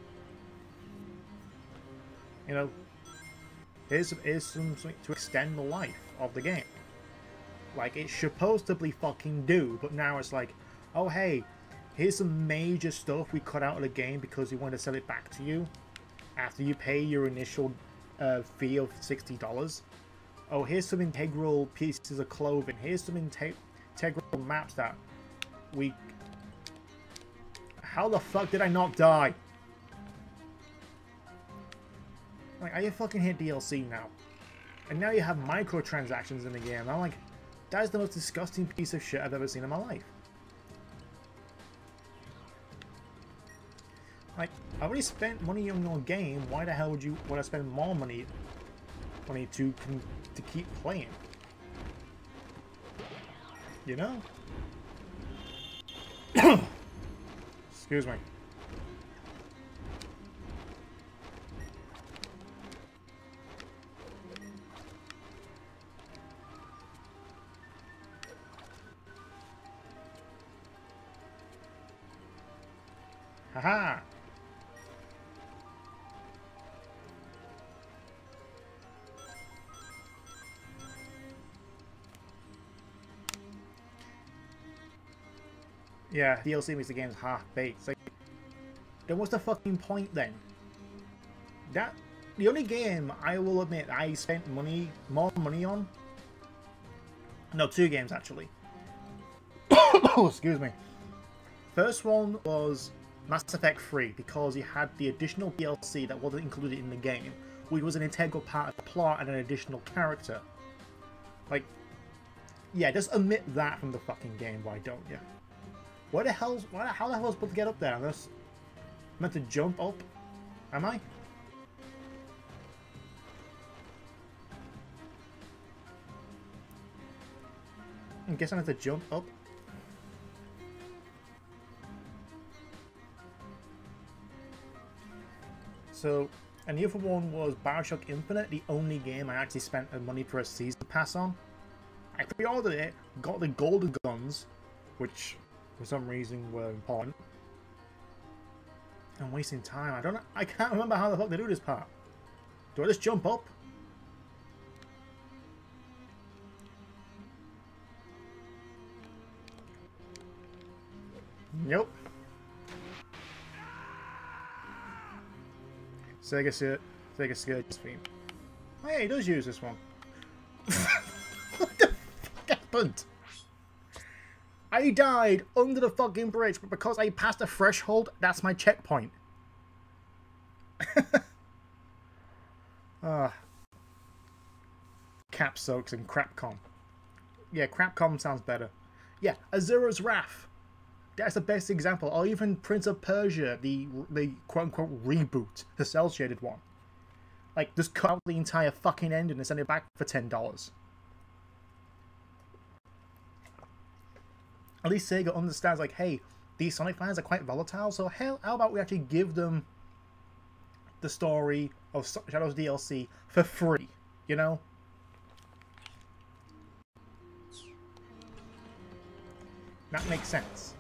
Speaker 1: you know, here's something to extend the life of the game. Like, it's supposed to be fucking do, but now it's like, oh hey, here's some major stuff we cut out of the game because we want to sell it back to you after you pay your initial fee of $60. Oh, here's some integral pieces of clothing. Here's some integral maps that we... How the fuck did I not die? Like, I fucking hit DLC now. And now you have microtransactions in the game. I'm like, that is the most disgusting piece of shit I've ever seen in my life. Like, I already spent money on your game. Why the hell would I spend more money to keep playing? You know? Excuse me. Haha! Yeah, DLC makes the games half-baked. It's like, then what's the fucking point then? The only game I will admit I spent more money on... No, 2 games actually. Excuse me. First one was Mass Effect 3 because you had the additional DLC that wasn't included in the game, which was an integral part of the plot and an additional character. Like, yeah, just omit that from the fucking game, why don't you? How the hell am I supposed to get up there? I'm just meant to jump up? Am I? I guess I have to jump up. So, and the other one was Bioshock Infinite, the only game I actually spent money for a season pass on. I pre-ordered it, got the golden guns, which for some reason were important. I'm wasting time. I can't remember how the fuck they do this part. Do I just jump up? Nope. Sega Scourge theme. Oh yeah, he does use this one. What the fuck happened? I died under the fucking bridge, but because I passed the threshold, that's my checkpoint. Cap soaks and Crapcom. Yeah, Crapcom sounds better. Yeah, Azura's Wrath. That's the best example. Or even Prince of Persia, the quote-unquote reboot, the cel-shaded one. Like, just cut out the entire fucking ending and send it back for $10. At least Sega understands, like, hey, these Sonic fans are quite volatile, so how about we actually give them the story of Shadows DLC for free, you know? That makes sense.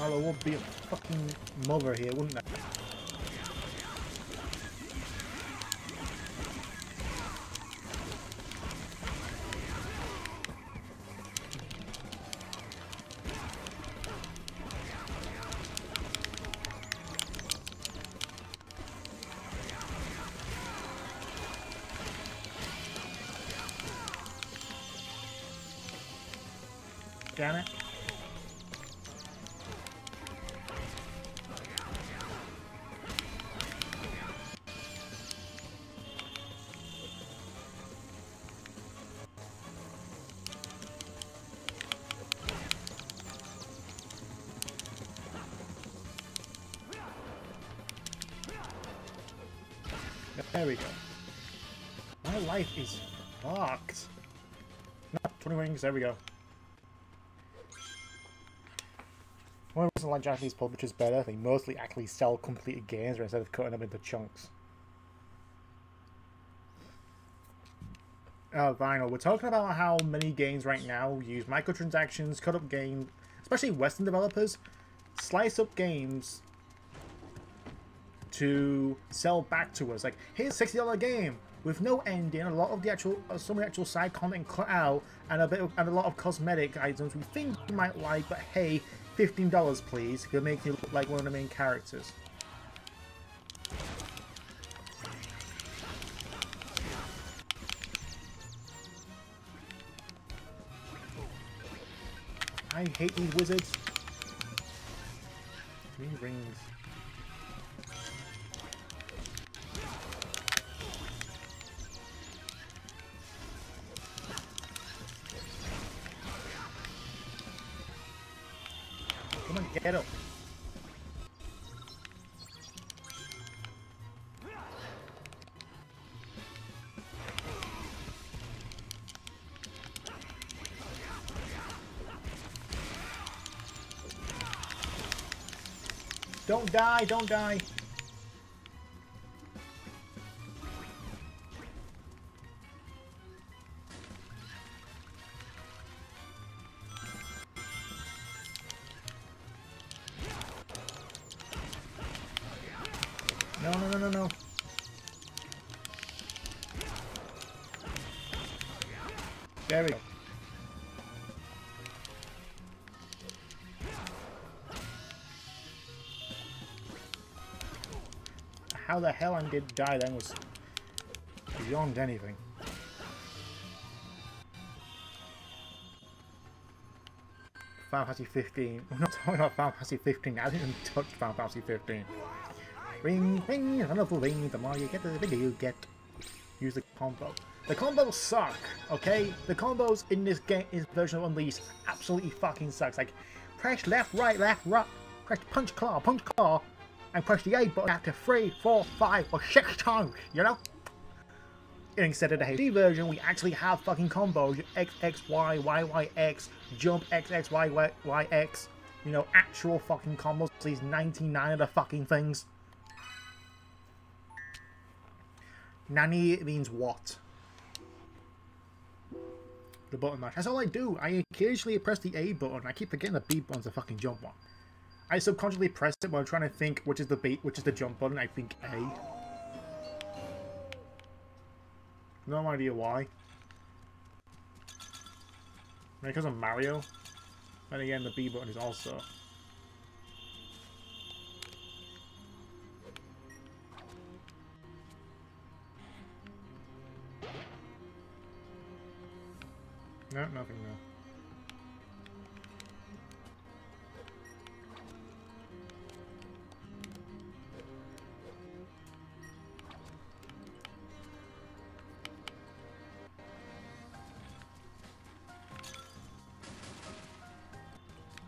Speaker 1: Oh, there would be a fucking mother here, wouldn't there? Damn it. There we go. My life is fucked. No, 20 rings, there we go. One reason like Japanese publishers better, they mostly actually sell completed games instead of cutting them into chunks. Vinyl, we're talking about how many games right now use microtransactions, cut up games, especially Western developers, slice up games to sell back to us. Like, here's a $60 game with no ending, a lot of the actual, some of the actual side content cut out, and a lot of cosmetic items we think you might like, but hey, $15 please, it'll make you look like one of the main characters. I hate these wizards. 3 rings. Come on, get up. Don't die, don't die. No, no, no, no, no. There we go. How the hell I did die then was beyond anything. Final Fantasy 15. We're not talking about Final Fantasy 15. I didn't even touch Final Fantasy 15. Ring, ring, another ring. The more you get, the bigger you get. Use the combo. The combos suck, okay? The combos in this game, this version of Unleashed, absolutely fucking sucks. Like, press left, right, press punch claw, and press the A button after 3, 4, 5, or 6 times, you know? And instead of the HD version, we actually have fucking combos. X, X, Y, Y, Y, X, jump, X, X, Y, Y, Y, X. You know, actual fucking combos. These 99 of the fucking things. Nani means what? The button mash. That's all I do. I occasionally press the A button. I keep forgetting the B button's the fucking jump one. I subconsciously press it when I'm trying to think which is the B, which is the jump button. I think A. No idea why. Because of Mario. And again, the B button is also. No, nothing, no.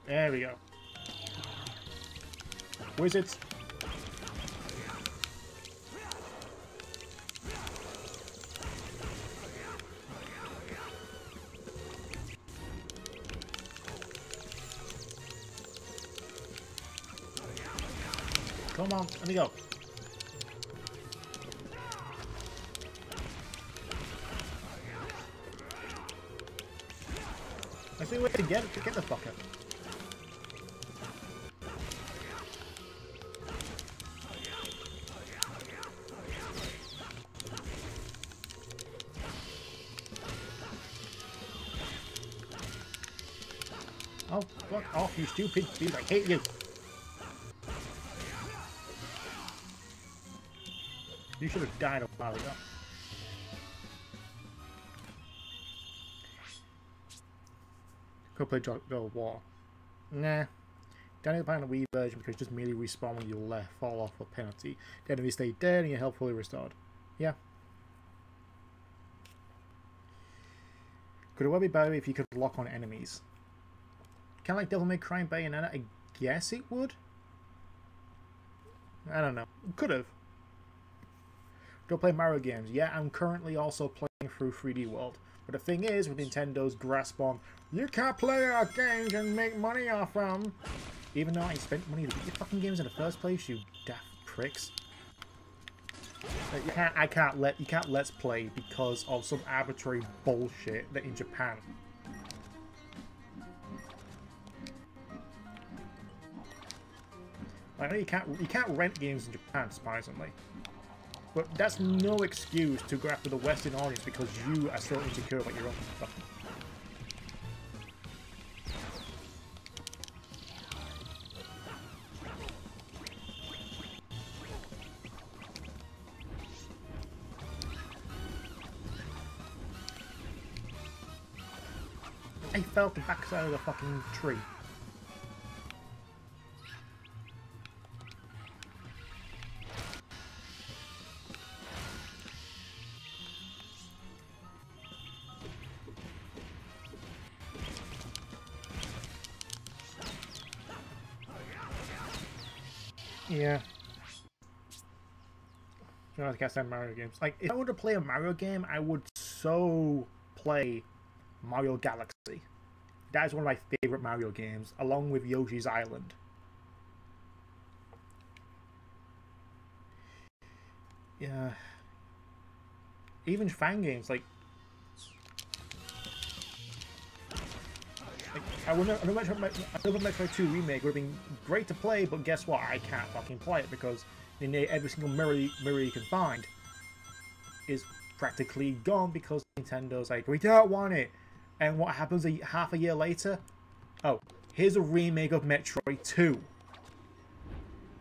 Speaker 1: There we go. Wizards. Come on, let me go. I see a way to get the fucker. Oh, fuck off, you stupid dude, I hate you. You should have died a while ago. Go play God of War. Nah. Download the Wii version because just merely respawn when you left, fall off for penalty. The enemy stay dead and your health fully restored. Yeah. Could it well be better if you could lock on enemies? Kind of like Devil May Cry and Bayonetta? I guess it would? I don't know. Could have. Don't play Mario games. Yeah, I'm currently also playing through 3D World. But the thing is, with Nintendo's grasp on, you can't play our games and make money off them. Even though I spent money to get your fucking games in the first place, you daft pricks. You can't let's play because of some arbitrary bullshit that in Japan. I know you can't rent games in Japan, surprisingly. But that's no excuse to go after the Western audience because you are so insecure about your own stuff. I fell off the backside of the fucking tree. Yeah. You know, I can't stand Mario games. Like, if I were to play a Mario game, I would so play Mario Galaxy. That is one of my favorite Mario games, along with Yoshi's Island. Yeah. Even fan games, like I know Metroid 2 Remake would have been great to play, but guess what? I can't fucking play it because every single mirror you can find is practically gone because Nintendo's like, we don't want it. And what happens half a year later? Oh, here's a remake of Metroid 2.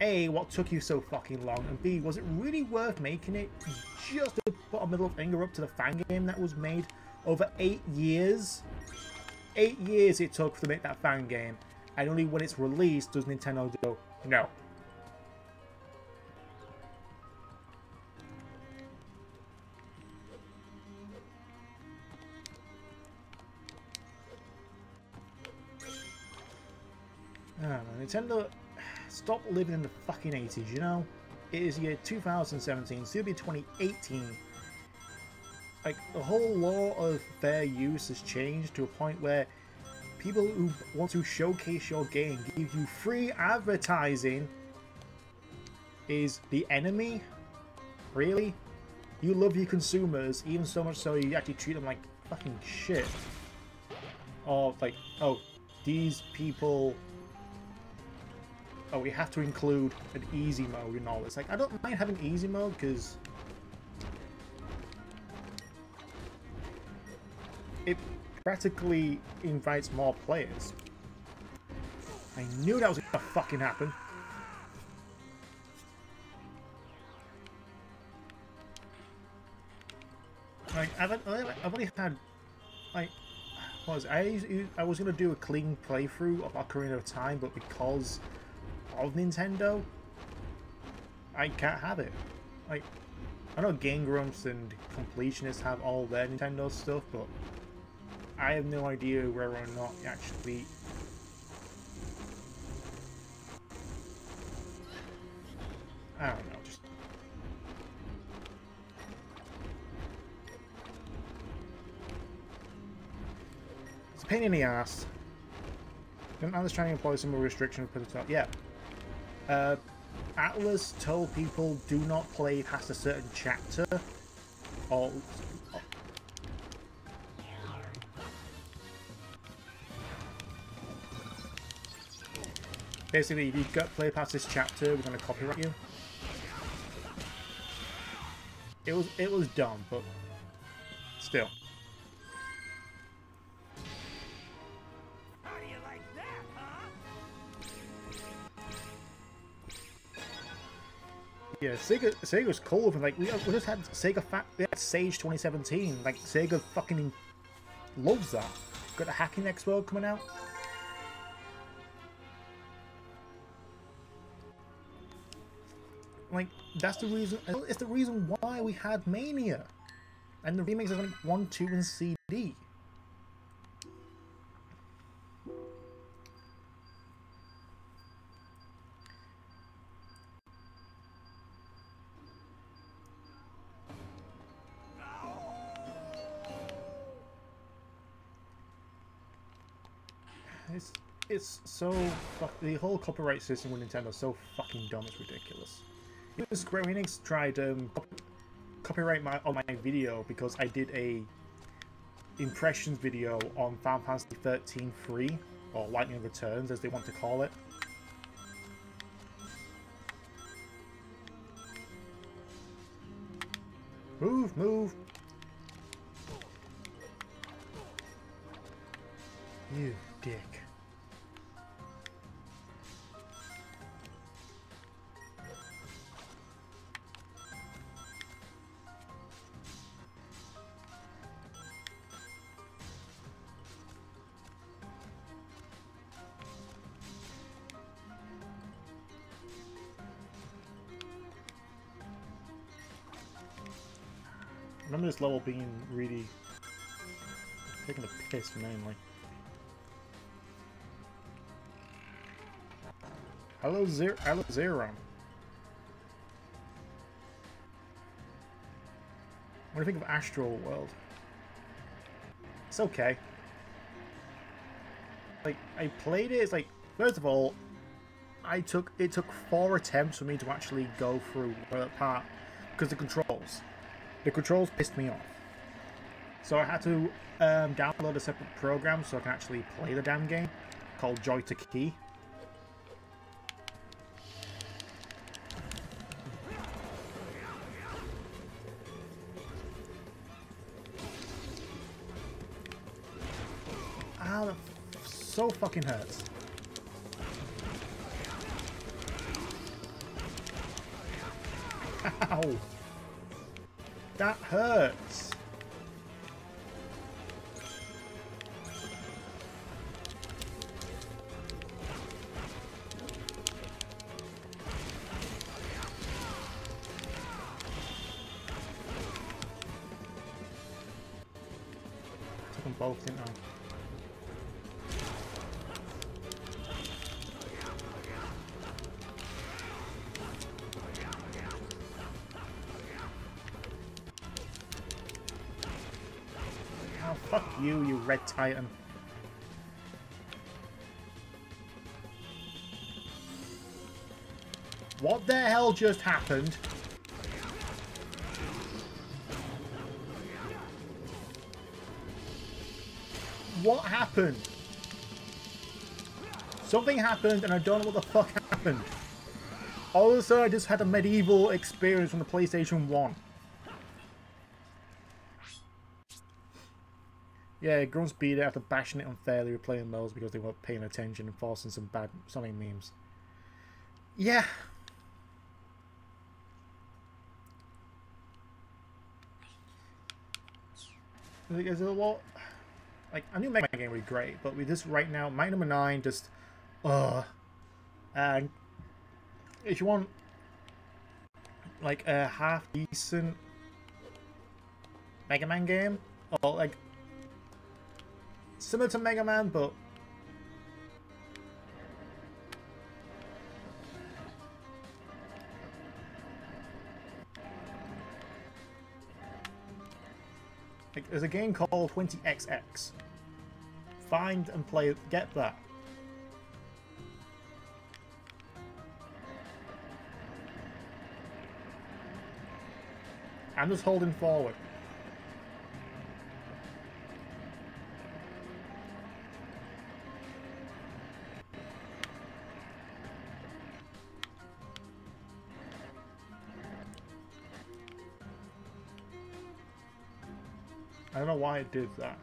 Speaker 1: A, what took you so fucking long? And B, was it really worth making it just to put a middle finger up to the fan game that was made over 8 years? 8 years it took to make that fan game, and only when it's released does Nintendo go, no. I don't know, Nintendo, stop living in the fucking 80s, you know? It is year 2017, soon be 2018. Like, the whole law of fair use has changed to a point where people who want to showcase your game, give you free advertising, is the enemy? Really? You love your consumers, even so much so you actually treat them like fucking shit. Or, like, oh, these people... Oh, we have to include an easy mode and all this. Like, I don't mind having easy mode, because... practically invites more players. I knew that was gonna fucking happen. Like, I've only had, like, what was it? I was gonna do a clean playthrough of Ocarina of Time, but because of Nintendo, I can't have it. Like, I know Game Grumps and Completionists have all their Nintendo stuff, but I have no idea whether or not actually. I don't know, just. It's a pain in the ass. Didn't Atlas trying to employ some restriction for the top? Yeah. Atlas told people do not play past a certain chapter, or basically, if you play past this chapter, we're going to copyright you. It was dumb, but still.
Speaker 3: How do you like that, huh?
Speaker 1: Yeah, Sega's cool. Like we just had we had Sage 2017. Like Sega fucking loves that. Got the Hacking Expo coming out. Like that's the reason. It's the reason why we had Mania, and the remakes are like 1, 2, and CD. It's so the whole copyright system with Nintendo is so fucking dumb. It's ridiculous. Even Square Enix tried copyright on my video because I did a impressions video on Final Fantasy 13 free, or Lightning Returns as they want to call it. Move, move. You dick. I remember this level being really taking a piss mainly. Hello, Zeron. What do you think of Astral World? It's okay. Like, I played it, it's like, first of all, it took 4 attempts for me to actually go through that part, because the controls pissed me off. So I had to download a separate program so I can actually play the damn game, called Joy to Key. Ow, that so fucking hurts. Ow! That hurts! Took them both, didn't I? Fuck you, you Red Titan. What the hell just happened? What happened? Something happened and I don't know what the fuck happened. All of a sudden I just had a medieval experience from the PlayStation 1. Yeah, grunts beat it after bashing it unfairly, replaying those because they weren't paying attention and forcing some bad Sonic memes. Yeah. There's a lot. Like, I knew Mega Man game would be great, but with this right now, my number 9 just, and if you want like a half decent Mega Man game, or like similar to Mega Man, but like, there's a game called 20XX. Find and play it, get that. I'm just holding forward. I don't know why it did that.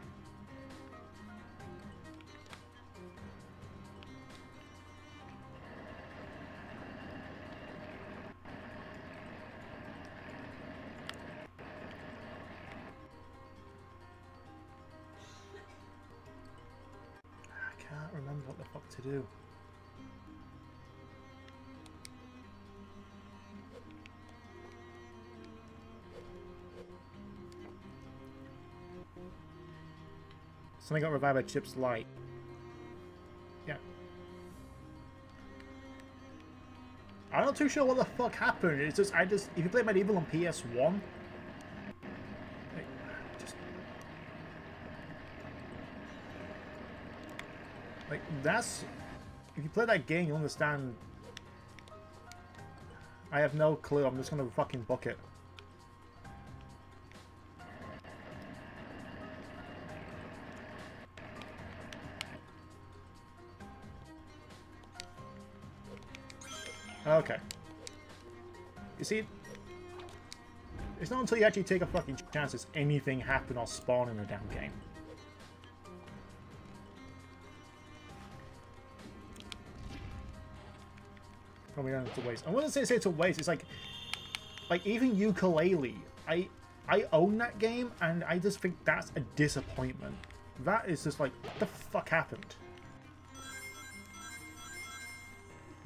Speaker 1: I can't remember what the fuck to do. Something got revived by Chip's Light. Yeah. I'm not too sure what the fuck happened. It's just, if you play Medieval on PS1, like, that's, if you play that game, you'll understand. I have no clue. I'm just gonna fucking book it. Okay. You see, it's not until you actually take a fucking chance does anything happen or spawn in the damn game. Probably going to waste. I wouldn't say it's a waste. It's like even Ukulele. I own that game, and I just think that's a disappointment. That is just like, what the fuck happened?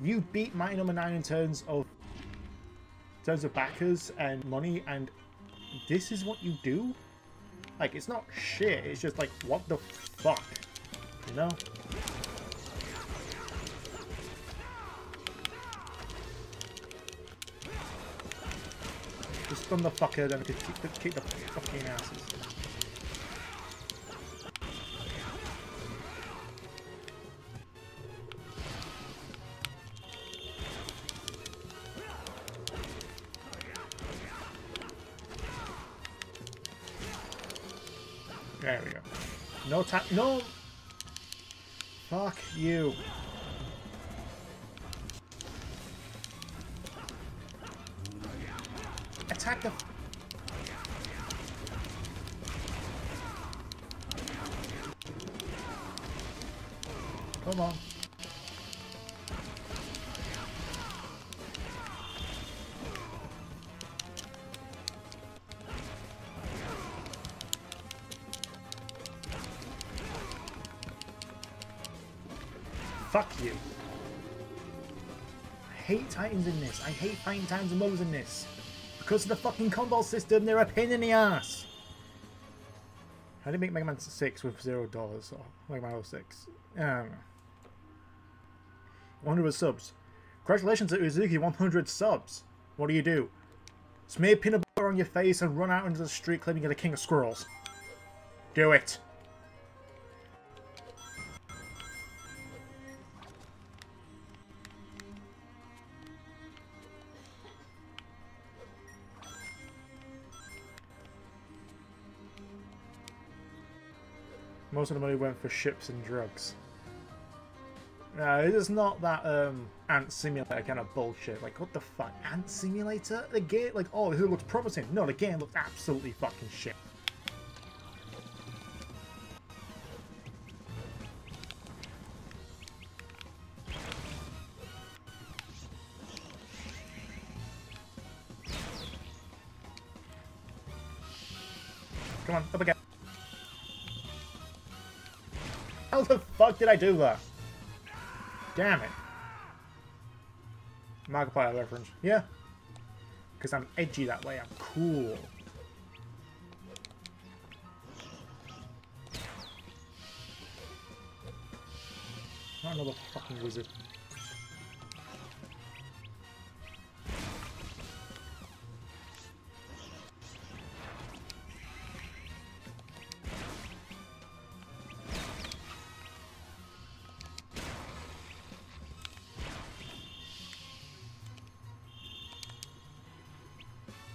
Speaker 1: You beat Mighty Number 9 in terms of backers and money, and this is what you do? Like, it's not shit, it's just like, what the fuck? You know? Just stun the fucker, then kick the fucking asses. There we go. No tap. No! Fuck you. Attack the... Come on. Fuck you. I hate Titans in this. I hate fighting Titans and Mothers in this. Because of the fucking combo system, they're a pain in the ass. How did you make Mega Man 6 with $0 or Mega Man 06? I don't know. 100 subs. Congratulations to Uzuki, 100 subs. What do? Smear peanut butter on your face and run out into the street claiming you're the king of squirrels. Do it. Most of the money went for ships and drugs. It is not that Ant Simulator kind of bullshit. Like, what the fuck? Ant Simulator? The game, like, oh, it looks promising. No, the game looks absolutely fucking shit. Come on, up again. How the fuck did I do that? Damn it. Markiplier reference. Yeah. Because I'm edgy that way. I'm cool. Not another fucking wizard.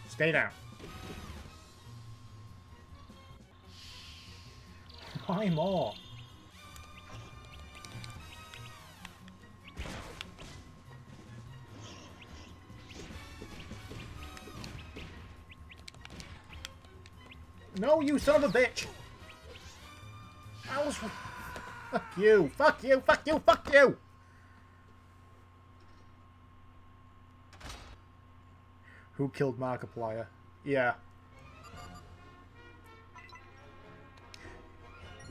Speaker 1: Stay down. Why more? No, you son of a bitch! I was... Fuck you! Fuck you! Fuck you! Fuck you! Who killed Markiplier? Yeah.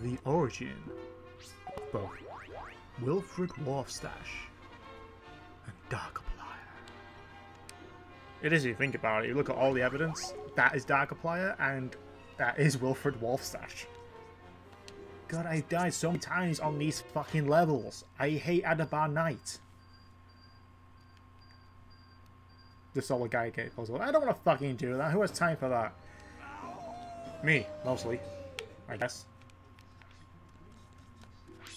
Speaker 1: The origin of both Wilfred Warfstache and Darkiplier. It is if you think about it. You look at all the evidence. That is Darkiplier, and that is Wilfred Warfstache. God, I died so many times on these fucking levels. I hate Adabar Knight. The solo guy gate puzzle. I don't want to fucking do that. Who has time for that? Me, mostly. I guess.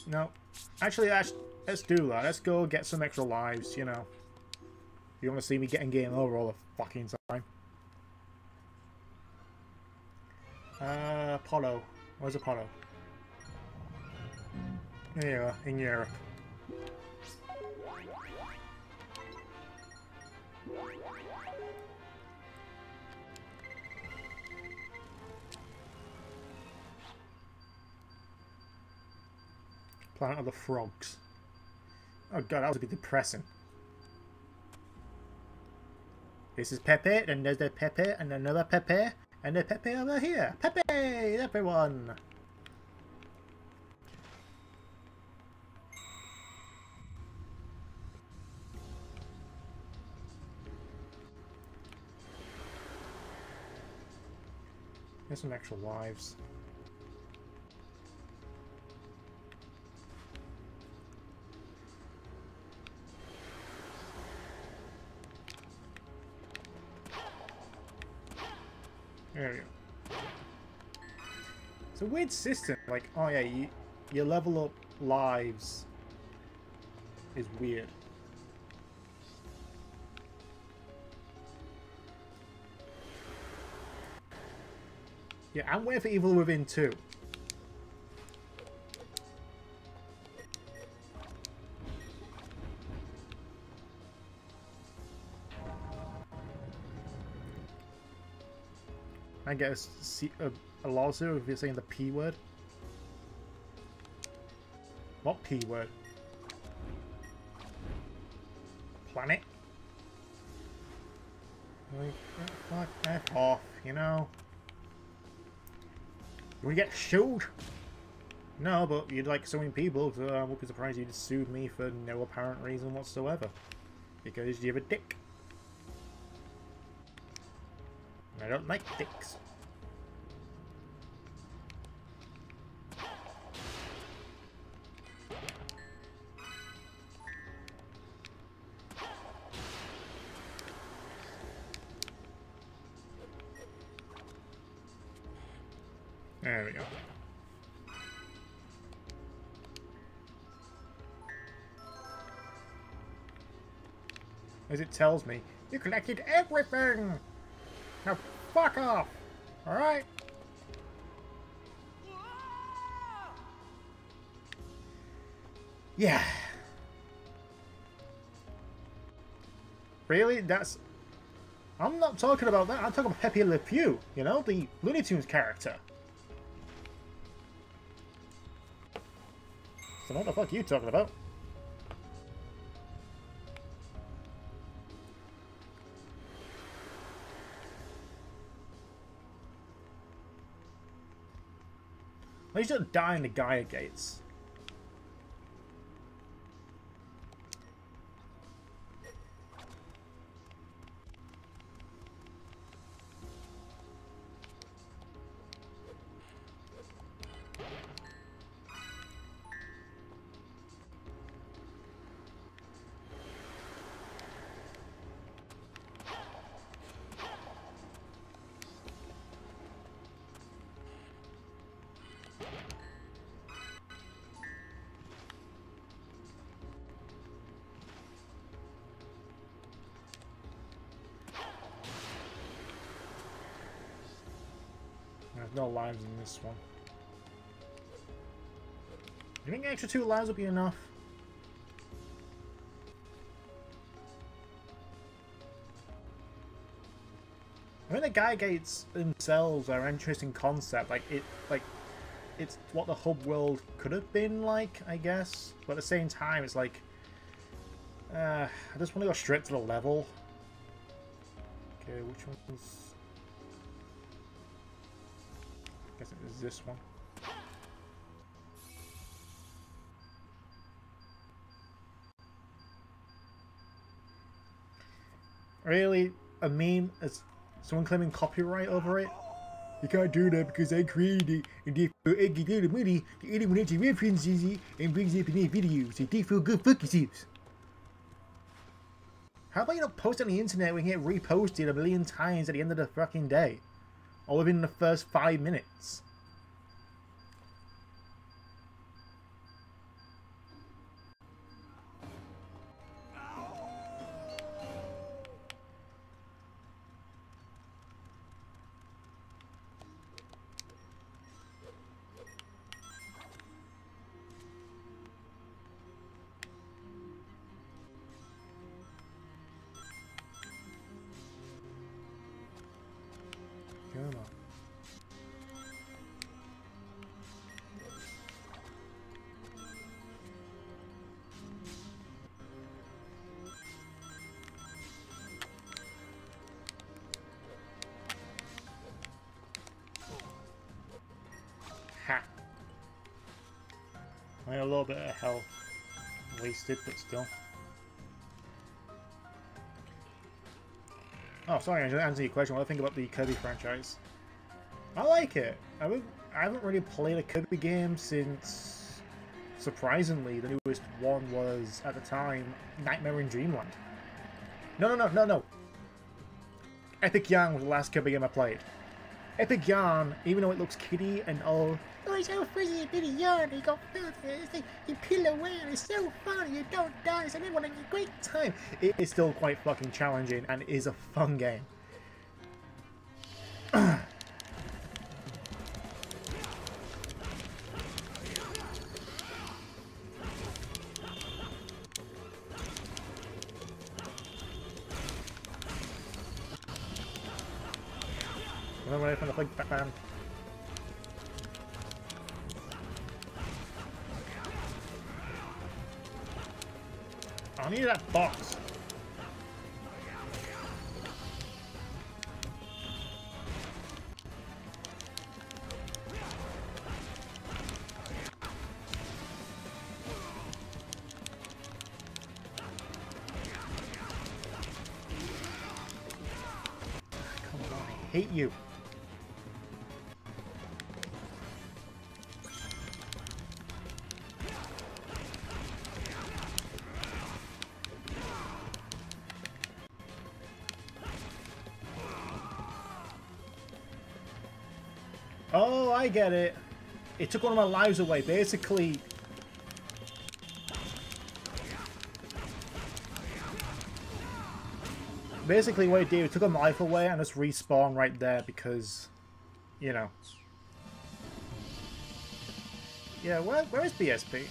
Speaker 1: No. Actually, let's do that. Let's go get some extra lives, you know. You want to see me getting game over all the fucking time. Apollo. Where's Apollo? There you are, in Europe. Planet of the Frogs. Oh god, that was a bit depressing. This is Pepe, and there's the Pepe, and another Pepe, and the Pepe over here. Pepe, everyone! Here's some extra lives. There we go. It's a weird system. Like, oh yeah, you level up lives is weird. Yeah, I'm waiting for Evil Within 2. I guess a lawsuit if you're saying the P word. What P word? Planet? Like, fuck F off, you know? We get sued? No, but you'd like suing people, so I won't be surprised you'd sue me for no apparent reason whatsoever. Because you're a dick. I don't like dicks. There we go. As it tells me, you collected everything! Now fuck off! Alright? Yeah. Really? That's... I'm not talking about that. I'm talking about Pepe Le Pew, you know? The Looney Tunes character. So what the fuck are you talking about? least don't die in the Gaia gates. There's no lives in this one. You think an extra 2 lives will be enough? I mean, the Gaia gates themselves are an interesting concept. It's what the hub world could have been like, I guess. But at the same time, it's like, I just want to go straight to the level. Okay, which one's? I guess it is this one. Really? A meme? Is someone claiming copyright over it? You can't do that because I created it and therefore I get all the money to anyone else who references it and brings it up in their videos, so therefore go fuck yourselves. How about you not post on the internet when you get reposted a million times at the end of the fucking day? Or within the first 5 minutes? Come on. Ha! I had a little bit of health wasted, but still. Oh, sorry, I didn't answer your question. What do I think about the Kirby franchise? I like it. I haven't really played a Kirby game since, surprisingly, the newest one was, at the time, Nightmare in Dreamland. No. Epic Yarn was the last Kirby game I played. Epic Yarn, even though it looks kiddie and oh, it's so frizzy, a bit of yarn, you got it's like you peel away and it's so fun, you don't die, so everyone has a great time. It is still quite fucking challenging and is a fun game. Run away from the flag, Batman. I need that box. Come on, I hate you. Oh, I get it. It took one of my lives away. Basically, what it did, it took a life away and just respawn right there because, you know. Yeah, where is BSP?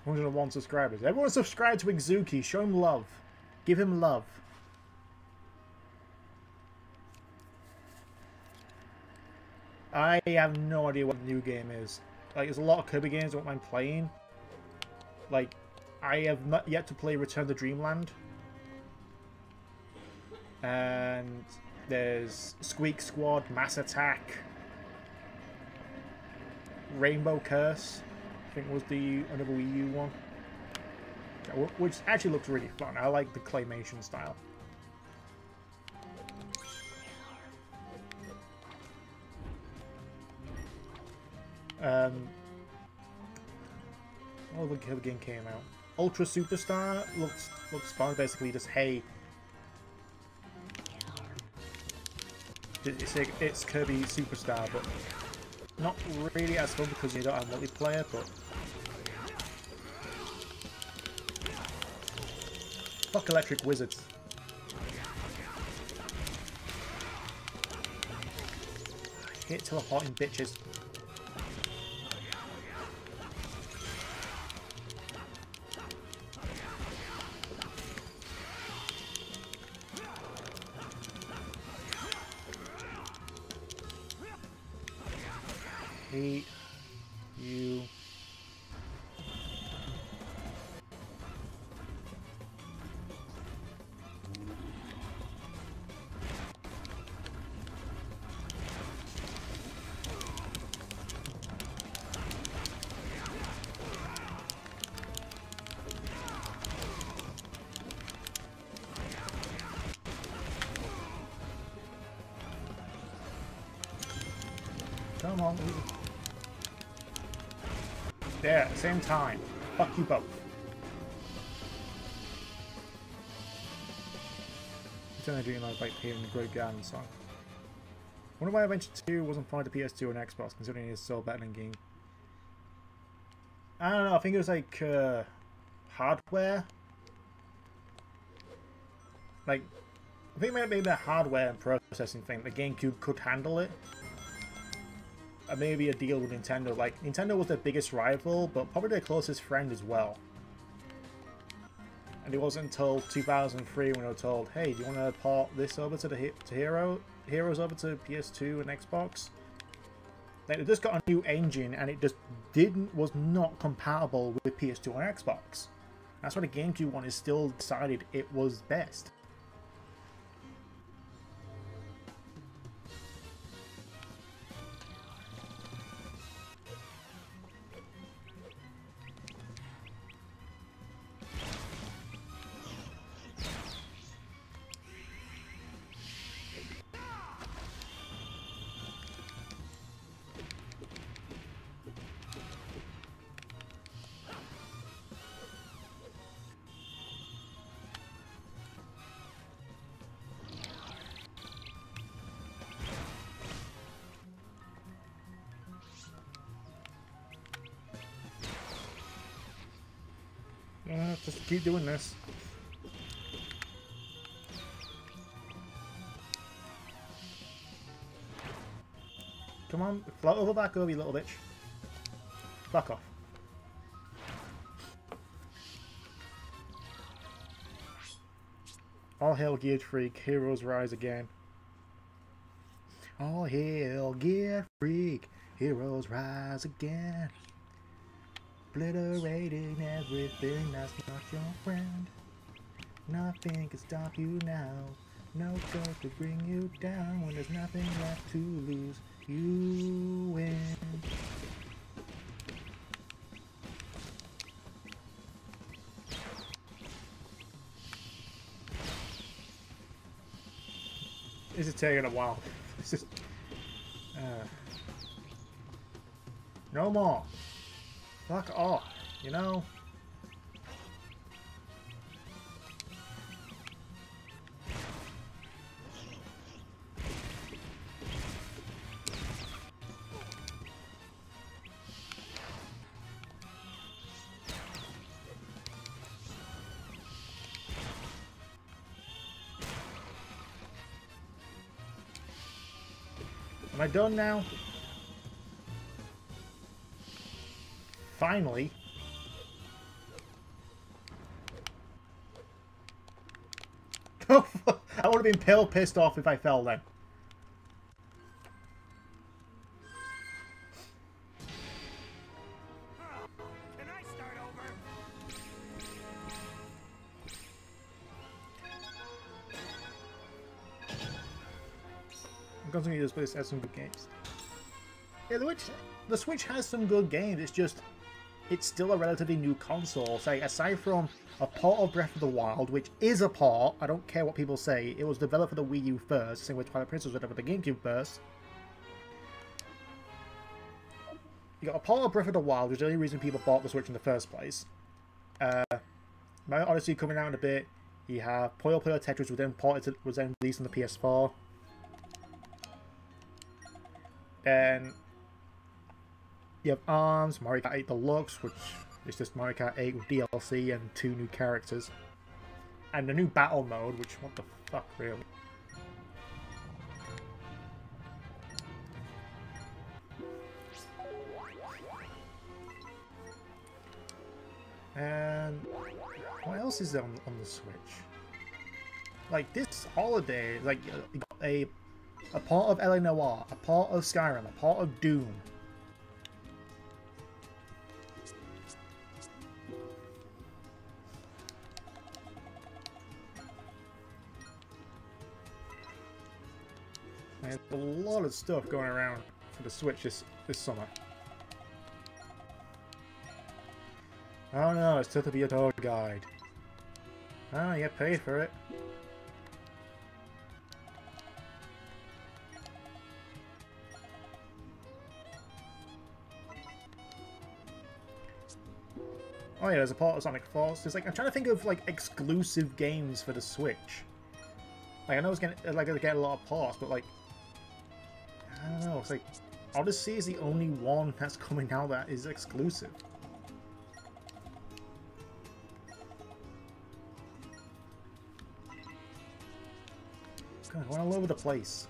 Speaker 1: 101 subscribers. Everyone subscribe to Izuki. Show him love. Give him love. I have no idea what the new game is. Like, there's a lot of Kirby games I don't mind playing. Like, I have not yet to play Return to Dreamland. And There's Squeak Squad, Mass Attack, Rainbow Curse, I think was the another Wii U one, which actually looks really fun. I like the claymation style. Oh, the game came out. Ultra Superstar looks fun. Basically, just hey, it's Kirby Superstar, but not really as fun because you don't have multiplayer. But fuck Electric Wizards. I hate teleporting bitches. Hate you. Come on. There, at the same time. Fuck you both. Eternally Dream I like hearing the Great Garden song. Wonder why Adventure 2 wasn't fun to PS2 and Xbox, considering it's so better than game. I don't know, I think it was like hardware. Like, I think maybe the hardware and processing thing, the GameCube could handle it. Maybe a deal with Nintendo. Like, Nintendo was their biggest rival, but probably their closest friend as well. And it wasn't until 2003 when they were told, hey, do you want to port this over to the Heroes over to PS2 and Xbox? Like, they just got a new engine, and it just was not compatible with PS2 and Xbox. That's why the GameCube one is still decided it was best. Just keep doing this. Come on, float over back over, you little bitch. Fuck off. All hail Geared Freak, heroes rise again. All hail Geared Freak, heroes rise again. Obliterating everything that's not your friend. Nothing can stop you now. No ghost to bring you down. When there's nothing left to lose, you win. This is taking a while. This is no more. Fuck off, you know? Am I done now? Finally. I would have been pissed off if I fell then.
Speaker 3: Can I start over?
Speaker 1: constantly this place has some good games. Yeah, the Switch has some good games. It's just, it's still a relatively new console. So aside from a port of Breath of the Wild, which is a port, I don't care what people say, it was developed for the Wii U first, same with Twilight Princess was developed for the GameCube first. You got a port of Breath of the Wild, which is the only reason people bought the Switch in the first place. Mario Odyssey coming out in a bit. You have Puyo Puyo Tetris was then released on the PS4. Then you have ARMS, Mario Kart 8 Deluxe, which is just Mario Kart 8 with DLC and 2 new characters. And the new battle mode, which, what the fuck, really? And what else is there on the Switch? Like, this holiday, like, you got a part of L.A. Noire, a part of Skyrim, a part of Doom. There's a lot of stuff going around for the Switch this summer. Oh no, it's still to be a tour guide. Oh, you get paid for it. Oh yeah, there's a part of Sonic Force. It's like, I'm trying to think of like exclusive games for the Switch. Like, I know it's gonna get a lot of parts, but like, I don't know. It's like Odyssey is the only one that's coming out that is exclusive. God, we're all over the place.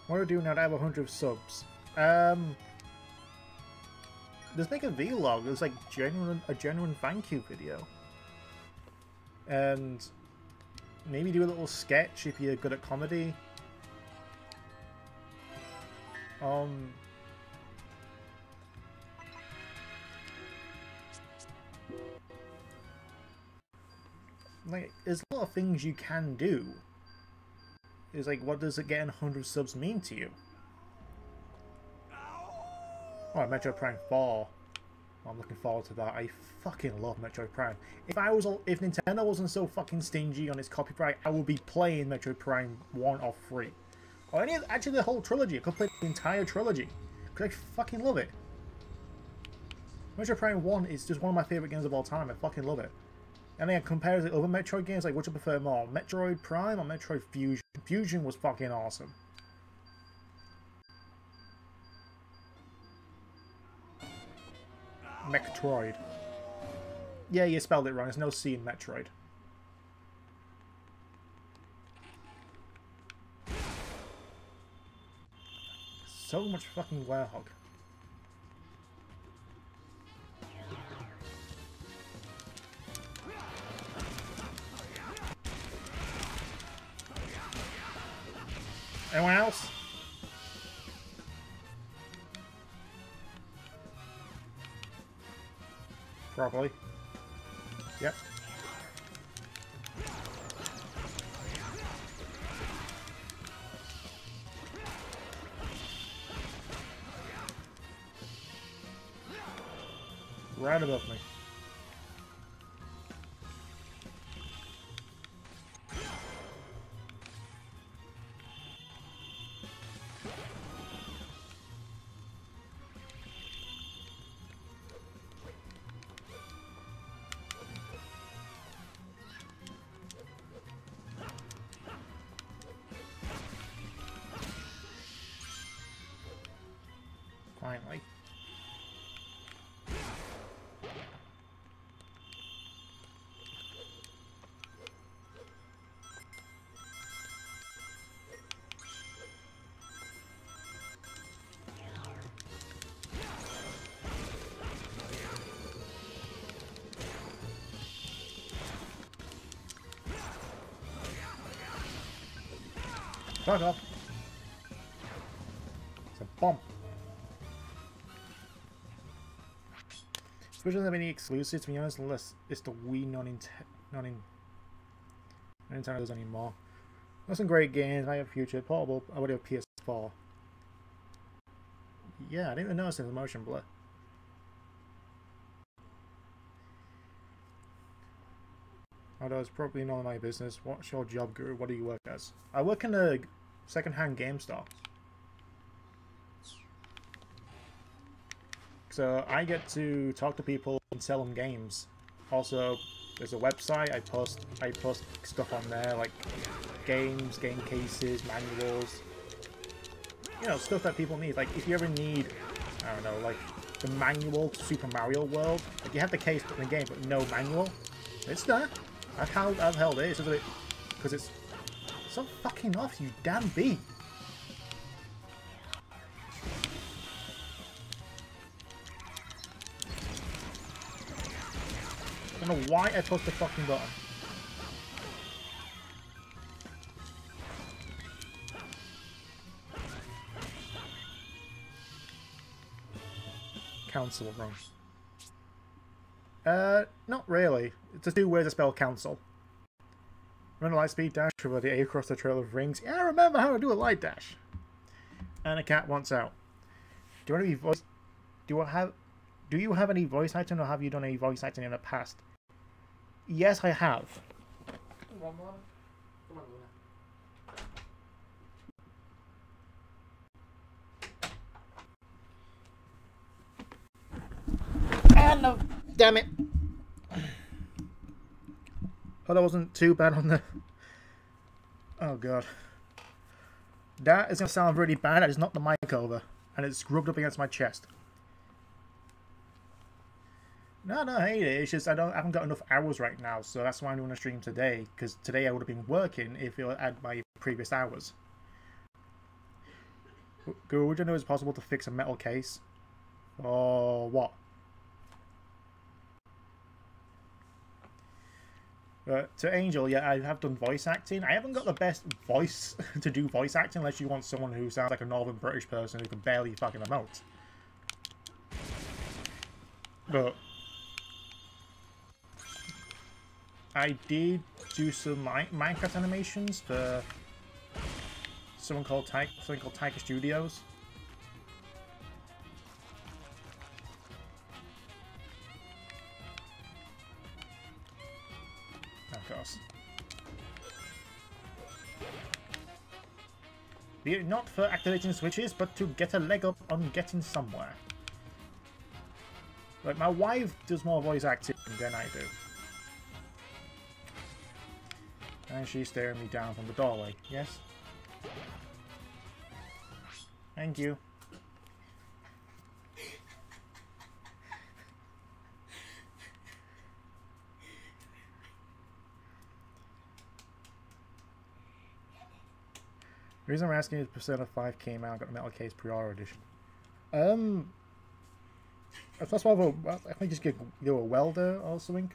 Speaker 1: What do I do now that I have 100 subs? Just make a vlog. It was like a genuine thank you video. And maybe do a little sketch if you're good at comedy. Like, there's a lot of things you can do. It's like, what does it getting 100 subs mean to you? Oh, Metroid Prime 4. I'm looking forward to that. I fucking love Metroid Prime. If Nintendo wasn't so fucking stingy on its copyright, I would be playing Metroid Prime 1 or 3. Or actually the whole trilogy. I could play the entire trilogy. Because I fucking love it. Metroid Prime 1 is just one of my favourite games of all time. I fucking love it. And then compared to other Metroid games, like, which I prefer more? Metroid Prime or Metroid Fusion? Fusion was fucking awesome. Metroid. Yeah, you spelled it wrong. There's no C in Metroid. So much fucking Werehog. Anyone else? Probably. Yep. Right above me. Finally. Fuck off. It's a bomb. Switch doesn't have any exclusives, to be honest, unless it's the Wii Nintendo's anymore. There's some great games. I have Future Portable. I would have PS4. Yeah, I didn't even notice the motion blur. Although it's probably none of my business. What's your job, Guru? What do you work as? I work in a second-hand game store. So I get to talk to people and sell them games. Also, there's a website. I post stuff on there like games, game cases, manuals. You know, stuff that people need. Like if you ever need, I don't know, like the manual to Super Mario World. Like you have the case in the game, but no manual. It's there. I've held it. Because it's so fucking off, you damn bee. I don't know why I pushed the fucking button. Council wrong. Not really. It's two ways to spell council. Run a light speed dash with the A across the Trail of Rings. Yeah, I remember how to do a light dash. And a cat wants out. Do you want any voice? Do you have any voice acting, or have you done any voice acting in the past? Yes, I have. Come on, Luna. Ah, no. Damn it. Oh, that wasn't too bad on the... Oh, God. That is going to sound really bad. I just knocked the mic over, and it's rubbed up against my chest. No, I hate it. It's just I haven't got enough hours right now, so that's why I'm doing a stream today. Because today I would have been working if I had my previous hours. Guru, would you know it's possible to fix a metal case? Or what? To Angel, yeah, I have done voice acting. I haven't got the best voice to do voice acting unless you want someone who sounds like a northern British person who can barely fucking emote. But I did do some Minecraft animations for something called Taika Studios. Of course. Not for activating switches, but to get a leg up on getting somewhere. Like, my wife does more voice acting than I do. And she's staring me down from the doorway. Yes? Thank you. The reason I'm asking is Persona 5 came out, got the Metal Case Pre-Order Edition. That's why I think just get a welder or something.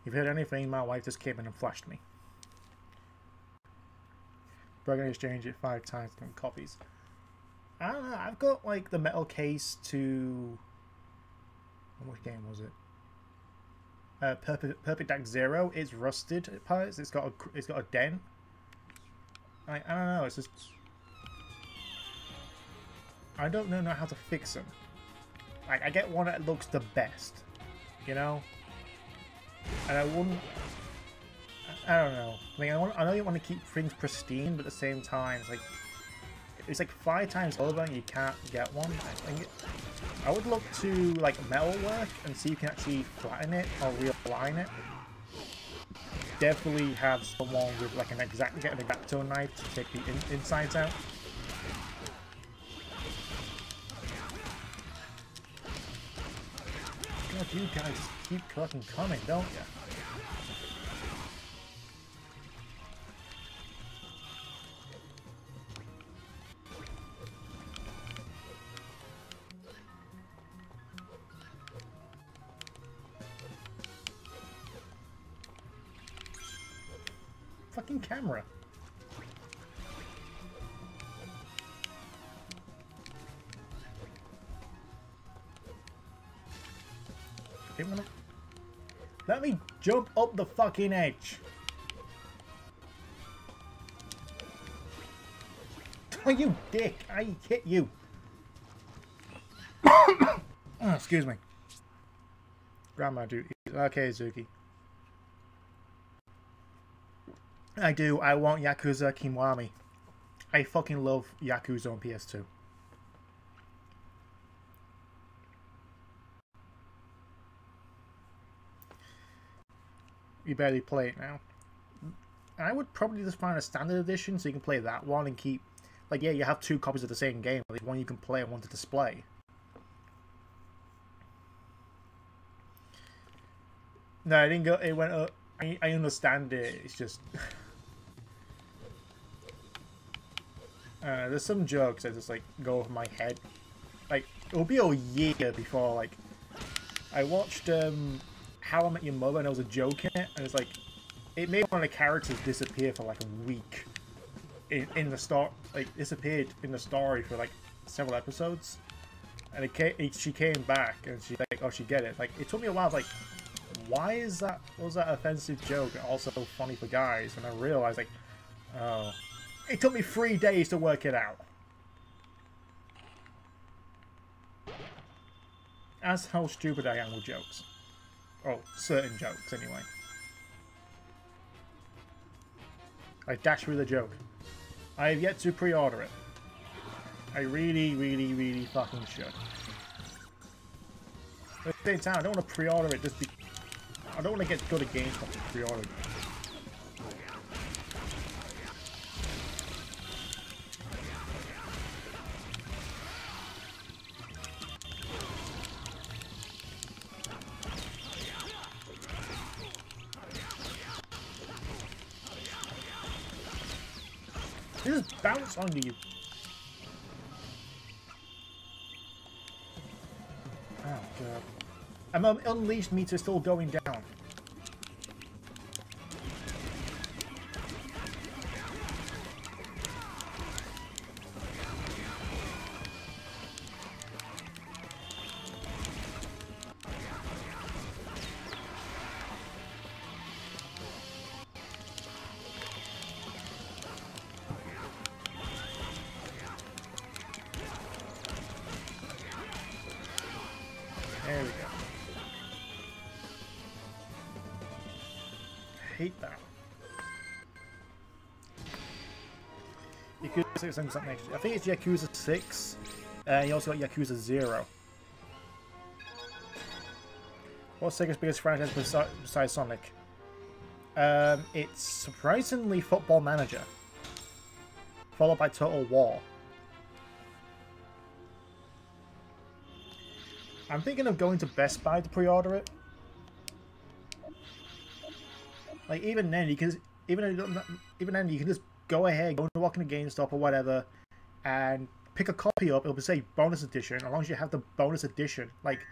Speaker 1: If you heard anything, my wife just came in and flashed me. But I'm going to exchange it 5 times on copies. I don't know, I've got like the Metal Case to... What game was it? Perfect Dark Zero. It's rusted at parts. It's got a dent. I don't know. It's just I don't know how to fix them. Like I get one that looks the best, you know. And I wouldn't. I don't know. I mean, I know you want to keep things pristine, but at the same time, it's like 5 times over and you can't get one. I would look to like metalwork and see if you can actually flatten it or realign it. Definitely have someone with like get an X-Acto knife to take the insides out. God, you guys keep fucking coming, don't you? Fucking camera. Didn't wanna... Let me jump up the fucking edge. Oh, you dick! I hit you. Oh, excuse me. Grandma duties. Okay, Zuki. I do. I want Yakuza Kiwami. I fucking love Yakuza on PS2. You barely play it now. I would probably just find a standard edition so you can play that one and keep... Like, yeah, you have 2 copies of the same game. Like, one you can play and one to display. No, I didn't go... It went up... I understand it. It's just... there's some jokes that just, like, go over my head. Like, it'll be a year before, like... I watched, How I Met Your Mother, and there was a joke in it, and it's like... It made one of the characters disappear for, like, a week. In the start, like, disappeared in the story for, like, several episodes. And she came back, and she's like, oh, she get it. Like, it took me a while, like... Why is that? Was that offensive joke also funny for guys? And I realized, like, oh, it took me 3 days to work it out. That's how stupid I am with jokes. Oh, certain jokes, anyway. I dash through the joke. I have yet to pre-order it. I really, really, really fucking should. But at the same time, I don't want to pre-order it just because. I don't want to go to GameStop to pre-order it. They just bounce onto you. Oh god. And my unleashed meter still going down. There we go. Hate that. Yakuza 6 and something next. I think it's Yakuza 6. You also got Yakuza 0. What's Sega's biggest franchise besides Sonic? It's surprisingly Football Manager. Followed by Total War. I'm thinking of going to Best Buy to pre-order it. Like, even then, you can just go ahead, go to walk in the GameStop or whatever, and pick a copy up. It'll say bonus edition, as long as you have the bonus edition. Like,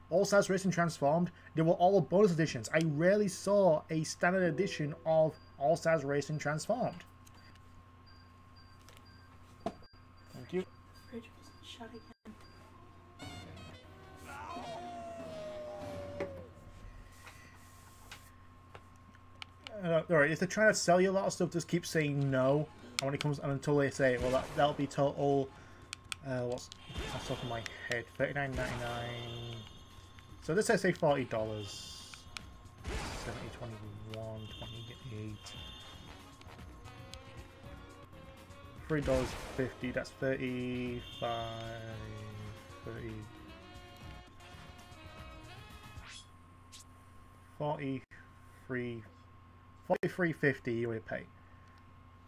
Speaker 1: All Stars Racing Transformed, they were all bonus editions. I rarely saw a standard edition of All Stars Racing Transformed. Thank you.
Speaker 2: Fridge was shut again.
Speaker 1: Alright, if they're trying to sell you a lot of stuff, just keep saying no. And when it comes, and until they say, well, that'll be total. What's off the top of my head? $39.99. So this I say $40. 70, 21, 28. $3.50. That's 35. 30. 43. $43.50 you would pay.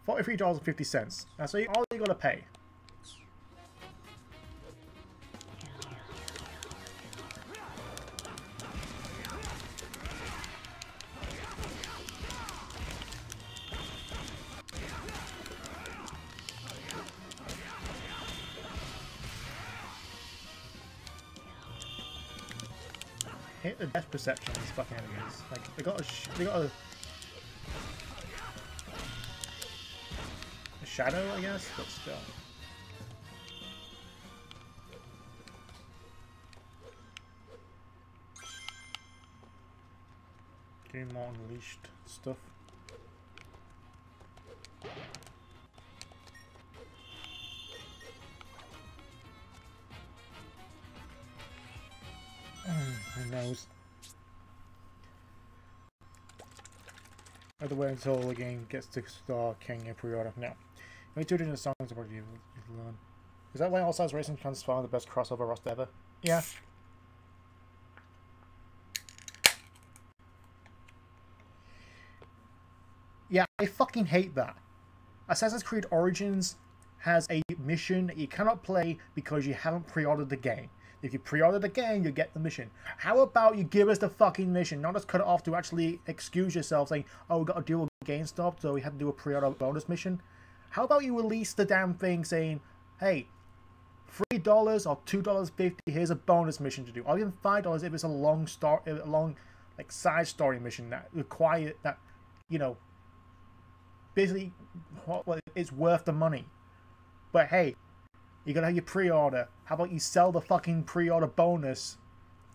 Speaker 1: $43.50. That's all you gotta pay. Hit the death perception of these fucking enemies. Like they got a shadow, I guess, but still. Getting more unleashed stuff. Who knows? Either way until the game gets to start King pre-order. No. Only 2 different songs about you learn. Is that why All Stars Racing transformed the best crossover roster ever? Yeah. Yeah, I fucking hate that. Assassin's Creed Origins has a mission that you cannot play because you haven't pre-ordered the game. If you pre-order the game, you get the mission. How about you give us the fucking mission, not just cut it off to actually excuse yourself, saying, oh, we got to deal with GameStop, so we had to do a pre-order bonus mission. How about you release the damn thing saying, hey, $3 or $2.50, here's a bonus mission to do. Or even $5 if it's a long like side story mission that require that, you know, basically well, it's worth the money. But hey, you're gonna have your pre-order. How about you sell the fucking pre-order bonus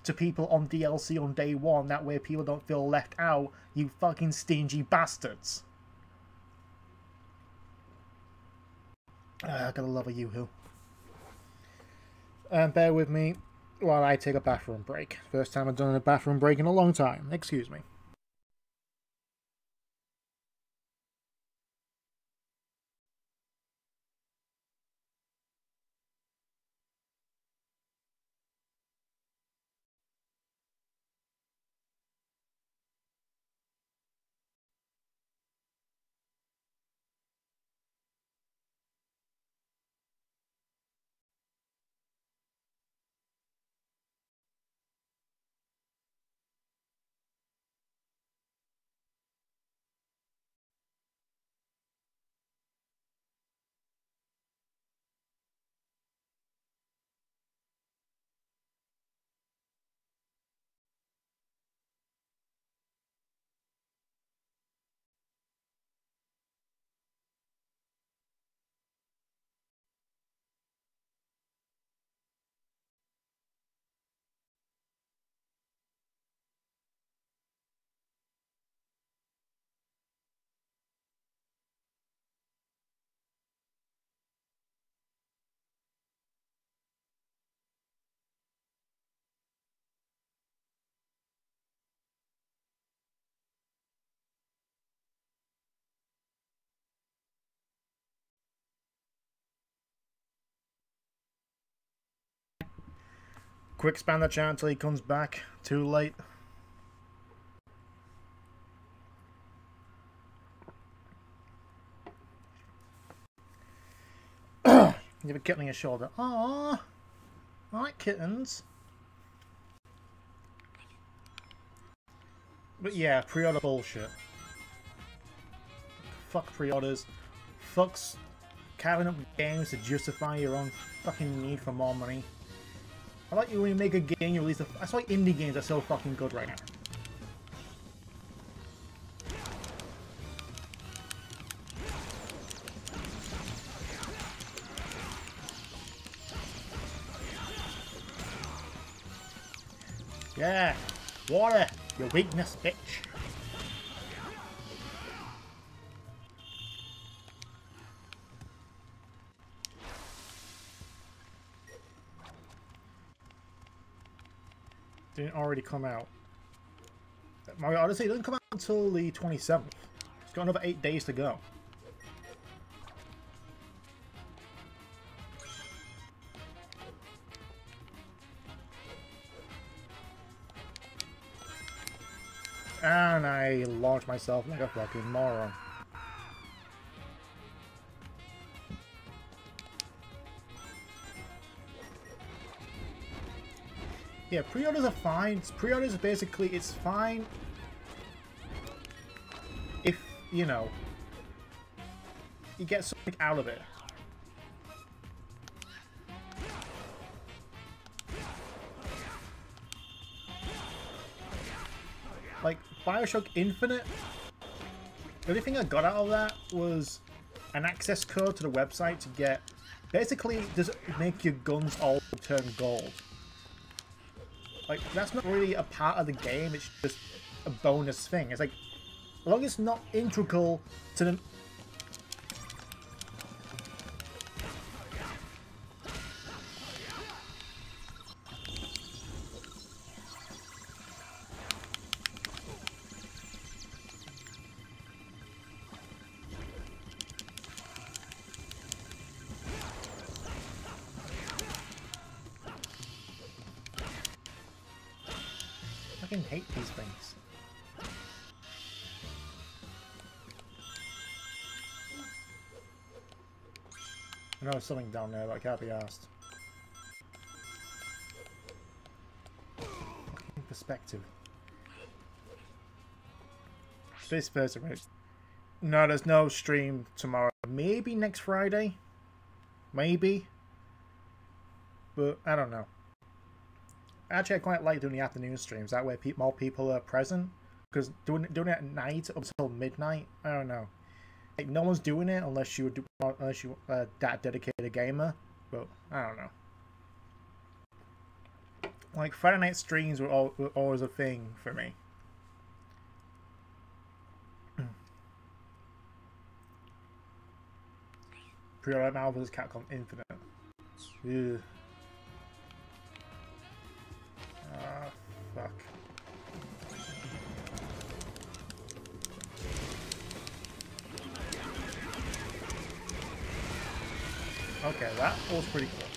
Speaker 1: to people on DLC on day one? That way people don't feel left out, you fucking stingy bastards. I gotta love a Yoo-hoo. Bear with me while I take a bathroom break. First time I've done a bathroom break in a long time. Excuse me. Quick spam the chat until he comes back. Too late. You have a kitten on your shoulder. Aww. I like kittens. But yeah, pre-order bullshit. Fuck pre-orders. Fucks carrying up games to justify your own fucking need for more money. I like you when you make a game, you release the... That's why indie games are so fucking good right now. Yeah, water, your weakness, bitch. Didn't already come out. Mario Odyssey doesn't come out until the 27th. It's got another 8 days to go. And I launched myself like a fucking moron. Yeah, pre-orders are fine. Pre-orders basically, it's fine if, you know, you get something out of it. Like, Bioshock Infinite, the only thing I got out of that was an access code to the website to get... Basically, does it make your guns all turn gold? Like, that's not really a part of the game, it's just a bonus thing. It's like, as long as it's not integral to the... I fucking hate these things. I know there's something down there, but I can't be asked. Perspective. This Thursday, right? No, there's no stream tomorrow. Maybe next Friday. Maybe. But I don't know. Actually, I quite like doing the afternoon streams. That way, more people are present. Because doing it at night up until midnight, I don't know. Like, no one's doing it unless you're that dedicated gamer. But I don't know. Like, Friday night streams were always a thing for me. Pre-order now vs. Capcom Infinite. Ugh. Ah, fuck. Okay, that was pretty cool.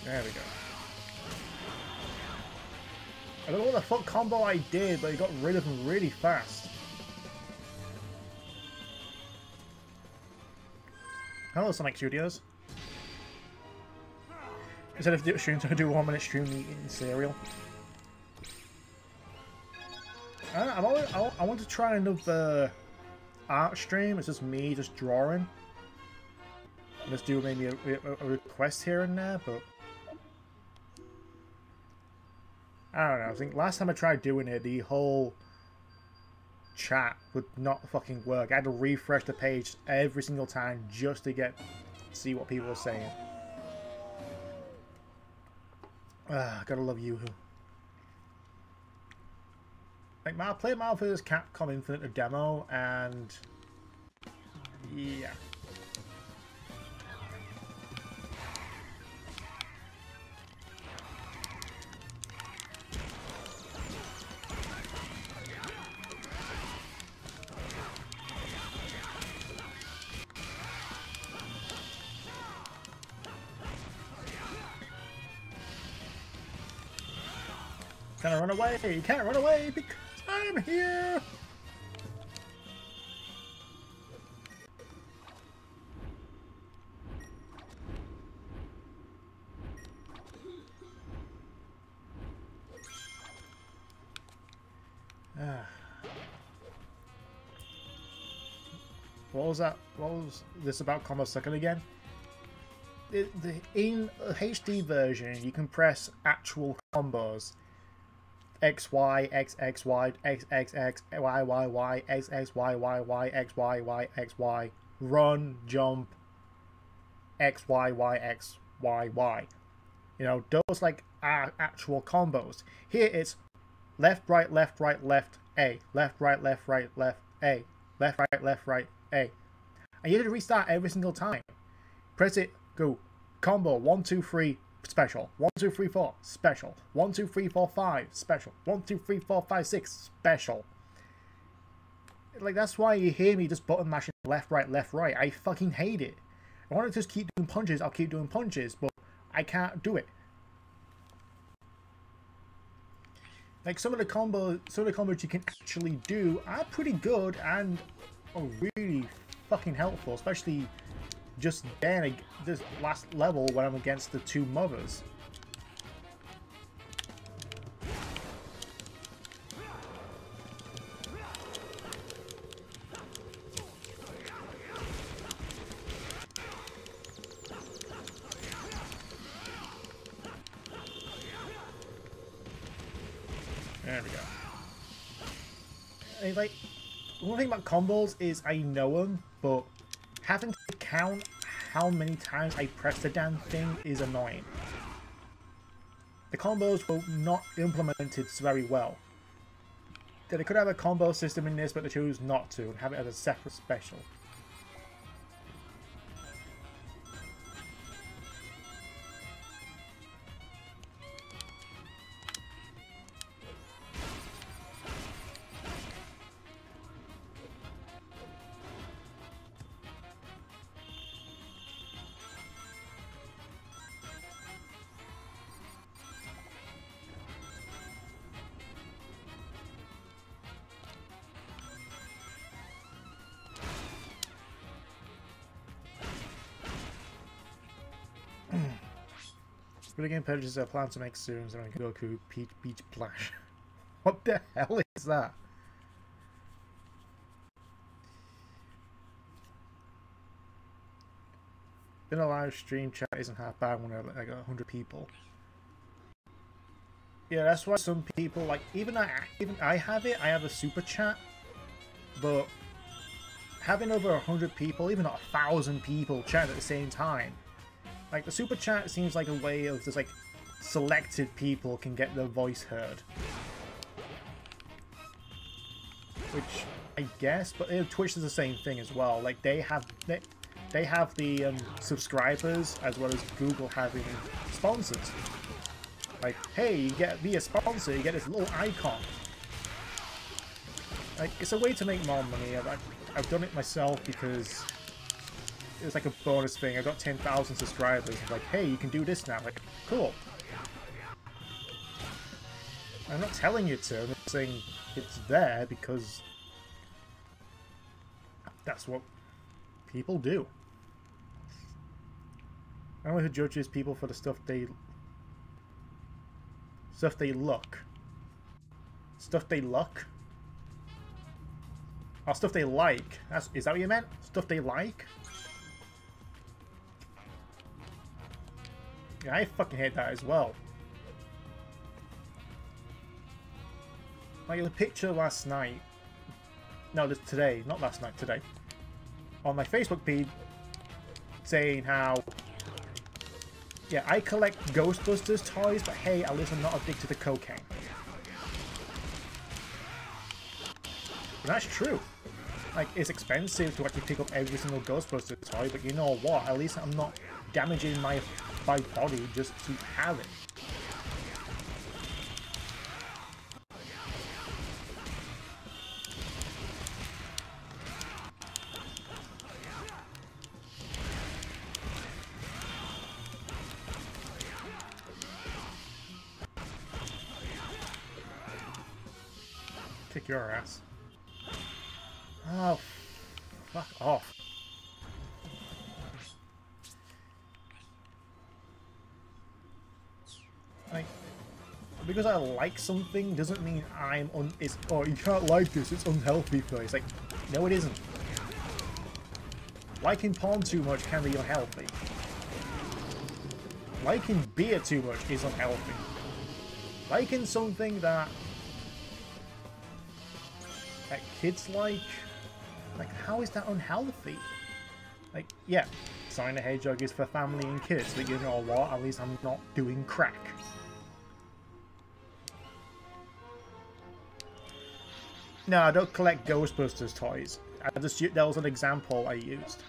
Speaker 1: There we go. I don't know what the fuck combo I did, but he got rid of him really fast. Hello, Sonic Studios. Instead of streams, I do 1 minute stream eating cereal. I want to try another art stream. It's just me just drawing. Just do maybe a request here and there, but I don't know. I think last time I tried doing it, the whole chat would not fucking work. I had to refresh the page every single time just to see what people were saying. Gotta love you. Like, I played Marvel vs. Capcom Infinite, the demo, and yeah. Can't run away! You can't run away because I'm here! What was that? What was this about combo second again? In a HD version, you can press actual combos. X Y X X Y X X X Y Y Y X X Y Y Y X Y Y X Y run jump X Y Y X Y Y. You know, those like are actual combos. Here it's left right left right left A, left right left right left A, left right A. And you have to restart every single time. Press it, go combo 1 2 3 special 1 2 3 4 special 1 2 3 4 5 special 1 2 3 4 5 6 special. Like, that's why you hear me just button mashing left right. I fucking hate it. I want to just keep doing punches, I'll keep doing punches, but I can't do it. Like, some of the combos you can actually do are pretty good and are really fucking helpful, especially just then, this last level when I'm against the two mothers. There we go. And like, one thing about combos is I know them, but having to count how many times I press the damn thing is annoying. The combos were not implemented very well. They could have a combo system in this, but they chose not to and have it as a separate special. Video game purchases are planned to make soon, so I can Goku Beach Splash. What the hell is that? In a live stream, chat isn't half bad when I got 100 people. Yeah, that's why some people like even I have it. I have a super chat, but having over 100 people, even 1,000 people chat at the same time. Like, the super chat seems like a way of just, like, selected people can get their voice heard. Which, I guess, but Twitch is the same thing as well. Like, they have the subscribers as well as Google having sponsors. Like, hey, you get be a sponsor, you get this little icon. Like, it's a way to make more money. I've done it myself because it was like a bonus thing. I got 10,000 subscribers. Like, hey, you can do this now. Like, cool. I'm not telling you to. I'm just saying it's there because that's what people do. I don't know who judges people for the stuff they look. Stuff they look? Oh, stuff they like. Is that what you meant? Stuff they like? Yeah, I fucking hate that as well. Like the picture last night. No, today. Not last night, today. On my Facebook feed saying how... Yeah, I collect Ghostbusters toys, but hey, at least I'm not addicted to cocaine. And that's true. Like, it's expensive to actually pick up every single Ghostbusters toy, but you know what? At least I'm not damaging my body just to have it. Kick your ass. Oh, fuck off. Like, because I like something doesn't mean I'm oh, you can't like this, it's unhealthy for you. It's like, no it isn't. Liking porn too much can be unhealthy. Liking beer too much is unhealthy. Liking something that kids like, how is that unhealthy? Like, yeah, Sonic the Hedgehog is for family and kids, but you know what? At least I'm not doing crack. No, I don't collect Ghostbusters toys. That was an example I used.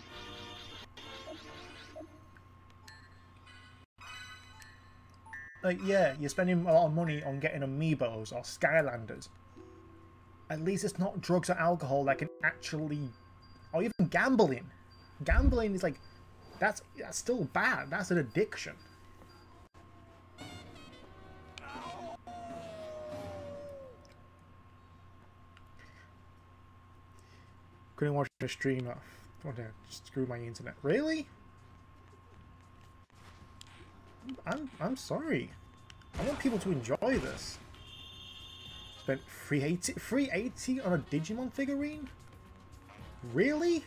Speaker 1: Like, yeah, you're spending a lot of money on getting Amiibos or Skylanders. At least it's not drugs or alcohol that can actually... Or even gambling. Gambling is like... That's still bad. That's an addiction. Couldn't watch the stream. I want to screw my internet. Really? I'm sorry. I want people to enjoy this. Spent $380 on a Digimon figurine? Really?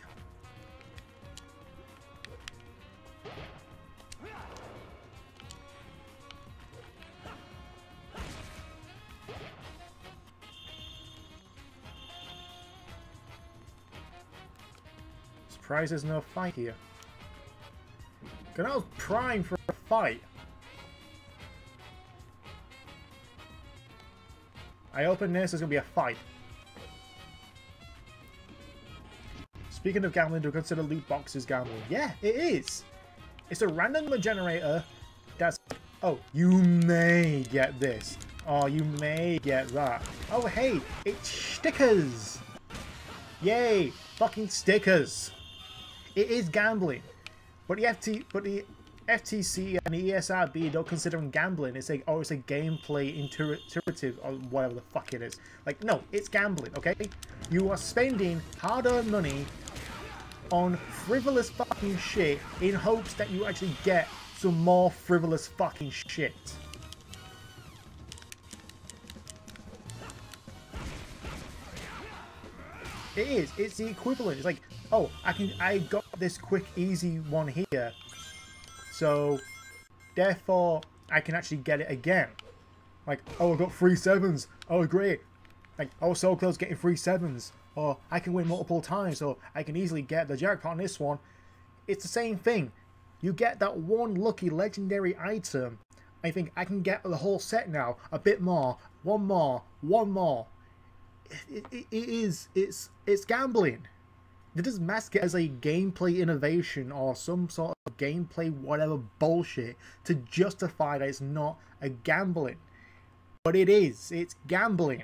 Speaker 1: surprised there's no fight here. Because I was primed for a fight. I open this, there's going to be a fight. Speaking of gambling, do you consider loot boxes gambling? Yeah, it is. It's a random number generator that's... Oh, you may get this. Oh, you may get that. Oh, hey, it's stickers. Yay, fucking stickers. It is gambling. But the FTC and the ESRB don't consider them gambling. It's like, oh, it's a gameplay intuitive or whatever the fuck it is. Like, no, it's gambling, okay? You are spending hard-earned money on frivolous fucking shit in hopes that you actually get some more frivolous fucking shit. It is. It's the equivalent. It's like, oh, I got this quick, easy one here, so therefore I can actually get it again. Like, oh, I got 3 7s. Oh, great. Like, oh, so close getting 3 7s. Or I can win multiple times, so I can easily get the jackpot on this one. It's the same thing. You get that one lucky legendary item. I think I can get the whole set now. A bit more. One more. One more. It's gambling. It doesn't mask it as a gameplay innovation or some sort of gameplay whatever bullshit to justify that it's not a gambling. But it is. It's gambling.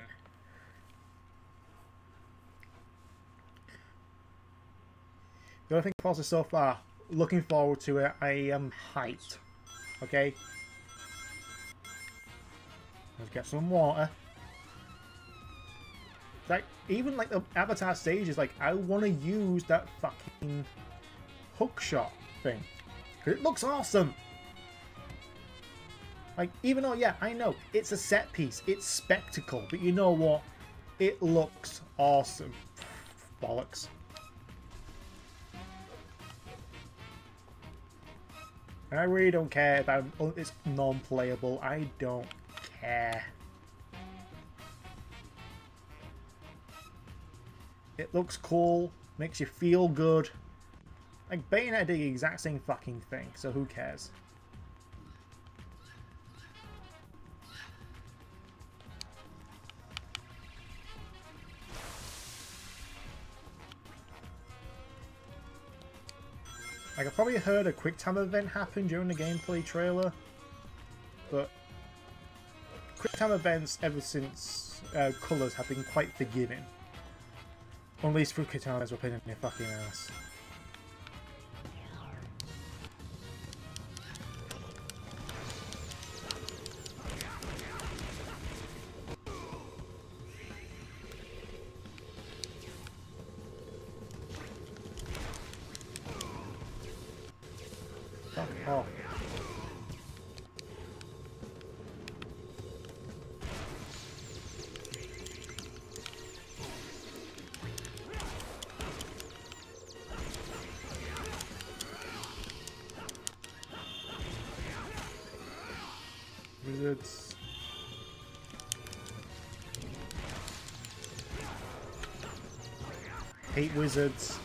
Speaker 1: The other thing process so far, looking forward to it. I am hyped. Okay? Let's get some water. Like, even like the avatar stages, like, I want to use that fucking hook shot thing. Because it looks awesome. Like, even though, yeah, I know, it's a set piece, it's spectacle, but you know what? It looks awesome. Bollocks. And I really don't care if it's non-playable. I don't care. It looks cool, makes you feel good. Like, Bayonetta did the exact same fucking thing, so who cares? Like, I probably heard a quick time event happen during the gameplay trailer, but quick time events ever since Colours have been quite forgiving. At least for katanas were pain in their fucking ass. Fuck off. Wizards. Hate wizards.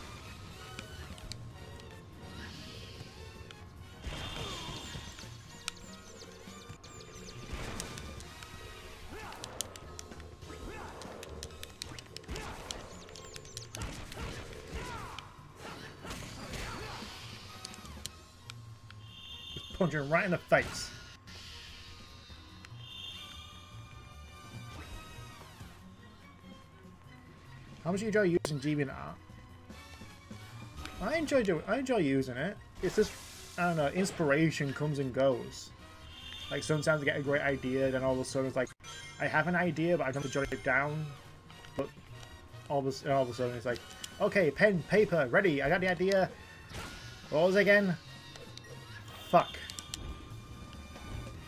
Speaker 1: Just punch her right in the face. How much do you enjoy using DeviantArt? I enjoy using it. It's just, I don't know, inspiration comes and goes. Like, sometimes I get a great idea, then all of a sudden it's like, I have an idea, but I don't have to jot it down. But all of a sudden it's like, okay, pen, paper, ready, I got the idea. What was it again? Fuck.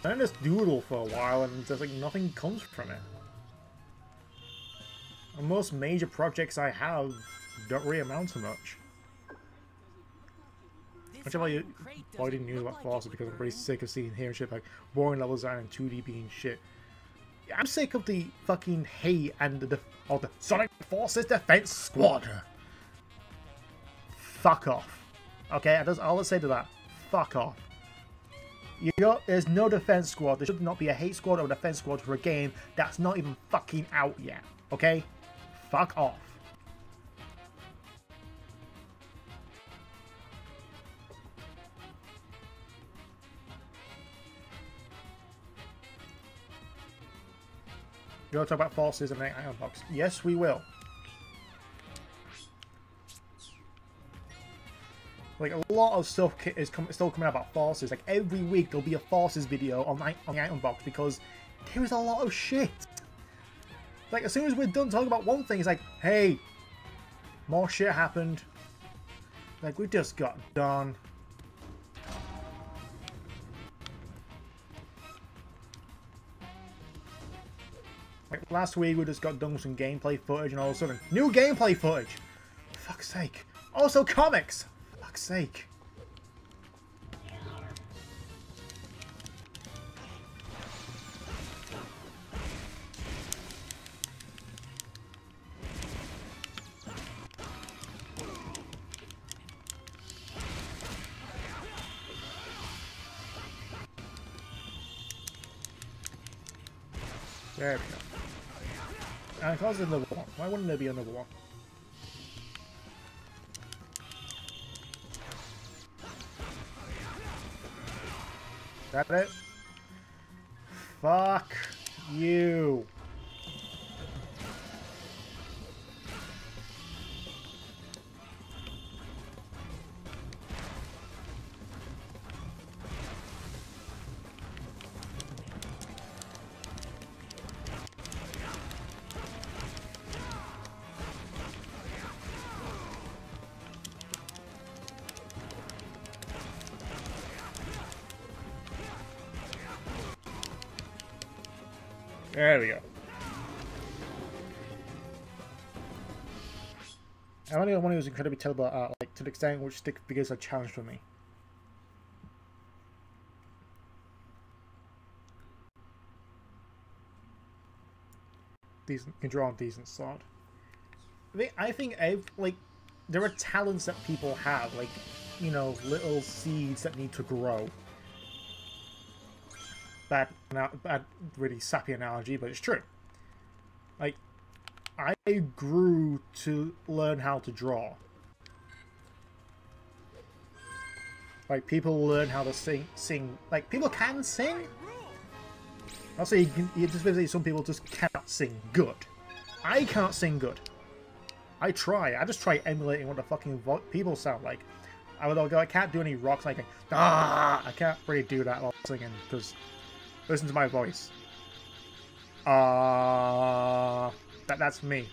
Speaker 1: I just doodle for a while and just like nothing comes from it. And most major projects I have don't really amount to much. Which I already knew about Forza because I'm pretty sick of seeing hearing shit like boring level design and 2D being shit. I'm sick of the fucking hate and the Sonic Forces Defense Squad. fuck off. Okay, that's all I'll say to that. Fuck off. There's no defense squad. There should not be a hate squad or a defense squad for a game that's not even fucking out yet. Okay? Fuck off. You'll talk about forces and iron box. Yes, we will. Like, a lot of stuff is still coming out about forces. Like, every week there'll be a forces video on the item box because there is a lot of shit. Like, as soon as we're done talking about one thing, it's like, hey, more shit happened. Like, we just got done. Like, last week we just got done with some gameplay footage and all of a sudden, new gameplay footage! For fuck's sake. Also comics! For fuck's sake. There we go. And because there's another one. Why wouldn't there be another one? That it? Fuck you. There we go. I'm only the one who was incredibly terrible at art, like to the extent which stick figures are challenged for me. Decent, can draw a decent sword. I think like there are talents that people have, like, you know, little seeds that need to grow. Bad, really sappy analogy, but it's true. Like, I grew to learn how to draw. Like, people learn how to sing. Like, people can sing. I'll say you just basically some people just cannot sing good. I can't sing good. I try. I just try emulating what the fucking people sound like. I can't do any rocks. Like, I can't really do that while singing because. Listen to my voice. That's me.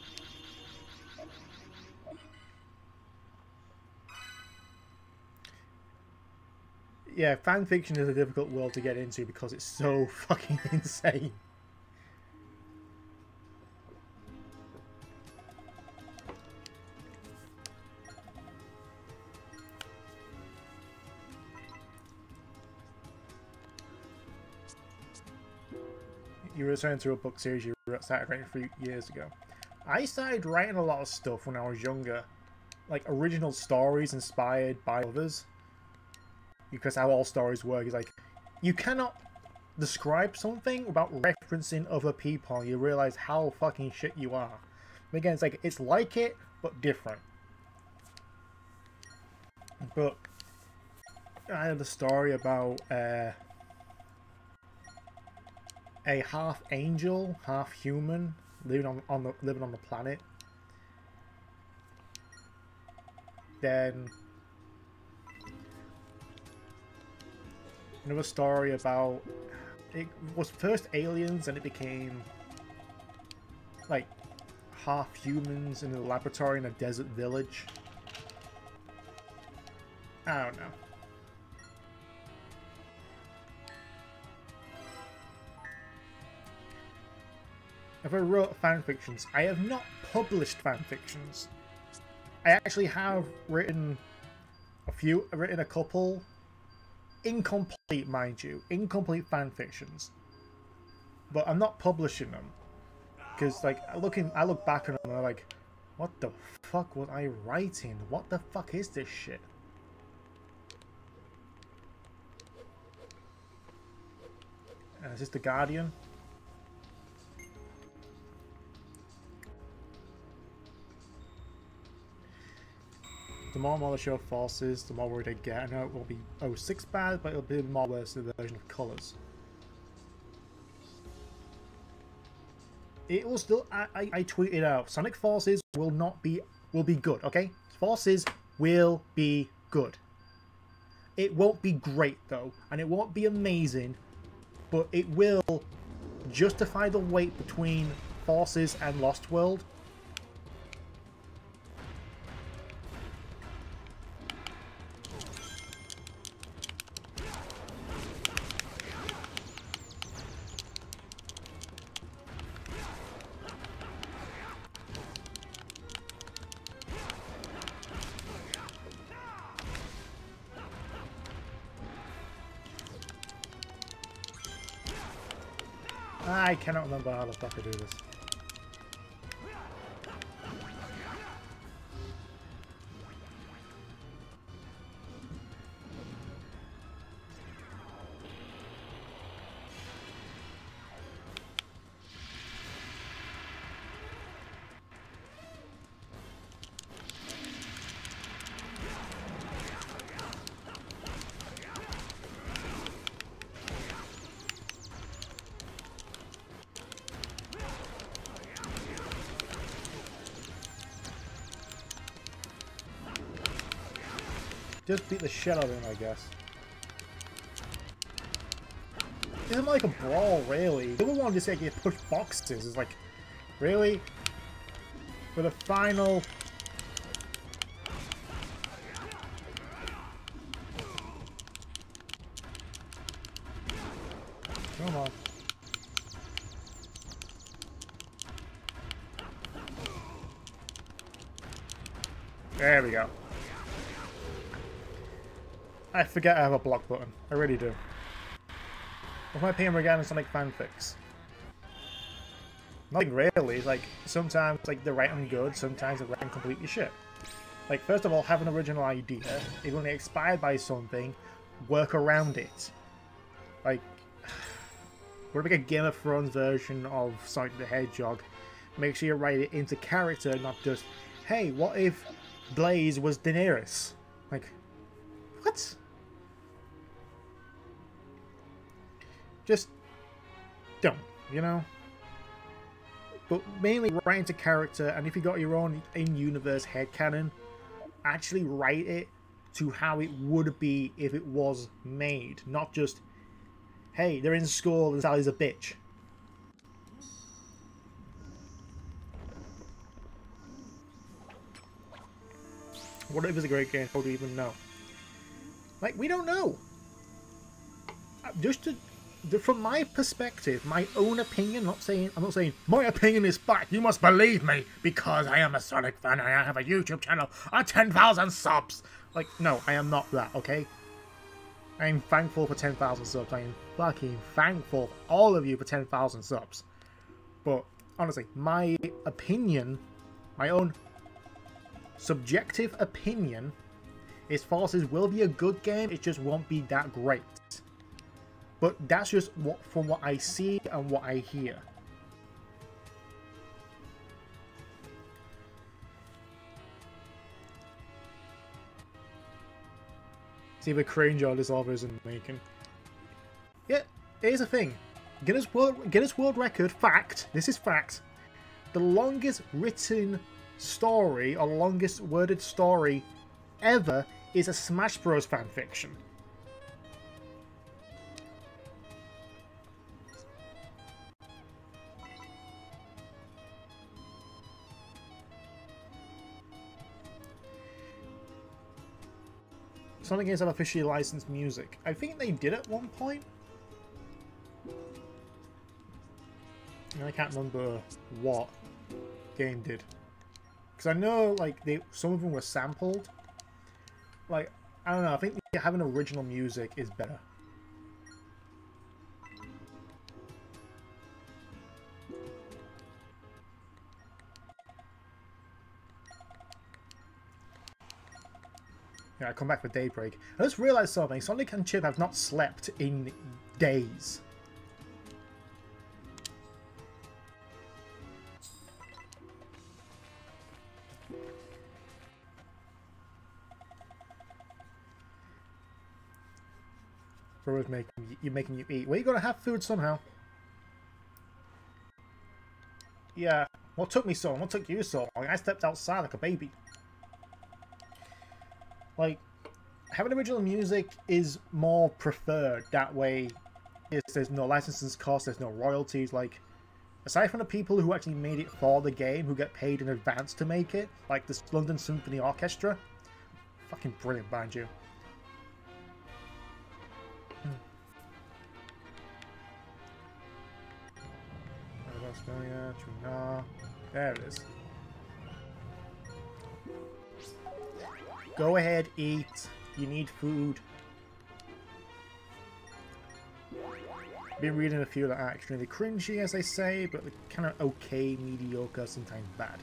Speaker 1: Yeah, fanfiction is a difficult world to get into because it's so fucking insane. You were referring to a book series you started writing 3 years ago. I started writing a lot of stuff when I was younger. Like, original stories inspired by others. Because how all stories work is like, you cannot describe something without referencing other people. You realize how fucking shit you are. But again, it's like it, but different. But I had a story about a half angel, half human, living on the planet. Then another story about it was first aliens, and it became like half humans in a laboratory in a desert village. I don't know. If I wrote fanfictions, I have not published fanfictions. I actually have written a couple, incomplete, mind you, incomplete fanfictions. But I'm not publishing them because, like, I look back on them and I'm like, What the fuck was I writing? What the fuck is this shit? Is this the Guardian? The more and more they show forces, the more worried I get. I know it will be 06 bad, but it'll be more worse than the version of colours. It will still. I tweeted out. Sonic Forces will be good. Okay, Forces will be good. It won't be great though, and it won't be amazing, but it will justify the wait between Forces and Lost World. I cannot remember how the fuck I do this. Just beat the shit out of him, I guess. It isn't like a brawl, really. The other one just like you push boxes. It's like, really? For the final... Come on. There we go. I forget I have a block button. I really do. What's my opinion regarding Sonic fanfics? Nothing really. Like, sometimes like they're writing good, sometimes they're writing completely shit. Like, first of all, have an original idea. If you're inspired by something, work around it. Like, we're make a Game of Thrones version of Sonic the Hedgehog. Make sure you write it into character, not just, hey, what if Blaze was Daenerys? Like, what? Just don't, you know? But mainly write into character, and if you got your own in-universe headcanon, actually write it to how it would be if it was made. Not just, hey, they're in school and Sally's a bitch. What if it's a great game? How do we even know? Like, we don't know. Just to... From my perspective, my own opinion, I'm not saying my opinion is fact, you must believe me because I am a Sonic fan and I have a YouTube channel and 10,000 subs. Like, no, I am not that, okay? I am thankful for 10,000 subs. I am fucking thankful for all of you for 10,000 subs. But honestly, my opinion, my own subjective opinion, is Forces will be a good game, it just won't be that great. But that's just from what I see and what I hear. It's either cringe or this author isn't making. Yeah, here's the thing. Guinness World Record, fact, this is fact. The longest written story or longest worded story ever is a Smash Bros fanfiction. Sonic games have officially licensed music. I think they did at one point. I can't remember what game did. Because I know, like, some of them were sampled. Like, I don't know, I think having original music is better. Yeah, I come back for daybreak. I just realised something. Sonic and Chip have not slept in days. Bro's making you eat. Well, you gotta have food somehow. Yeah. What took me so long? What took you so long? I stepped outside like a baby. Like, having original music is more preferred. That way, there's no licensing costs, there's no royalties. Like, aside from the people who actually made it for the game, who get paid in advance to make it, like the London Symphony Orchestra, fucking brilliant, mind you. There it is. Go ahead, eat. You need food. Been reading a few that are extremely cringy, as they say, but they're kind of okay, mediocre, sometimes bad.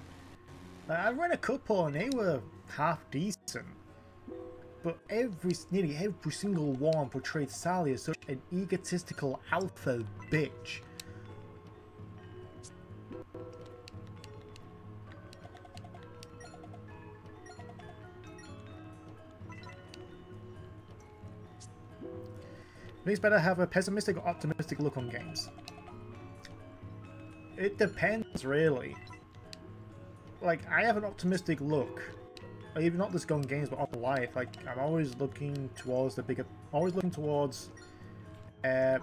Speaker 1: I read a couple and they were half decent, but nearly every single one portrayed Sally as such an egotistical alpha bitch. Makes better have a pessimistic or optimistic look on games. It depends, really. Like, I have an optimistic look, even not just on games, but on life. Like, I'm always looking towards the bigger, always looking towards a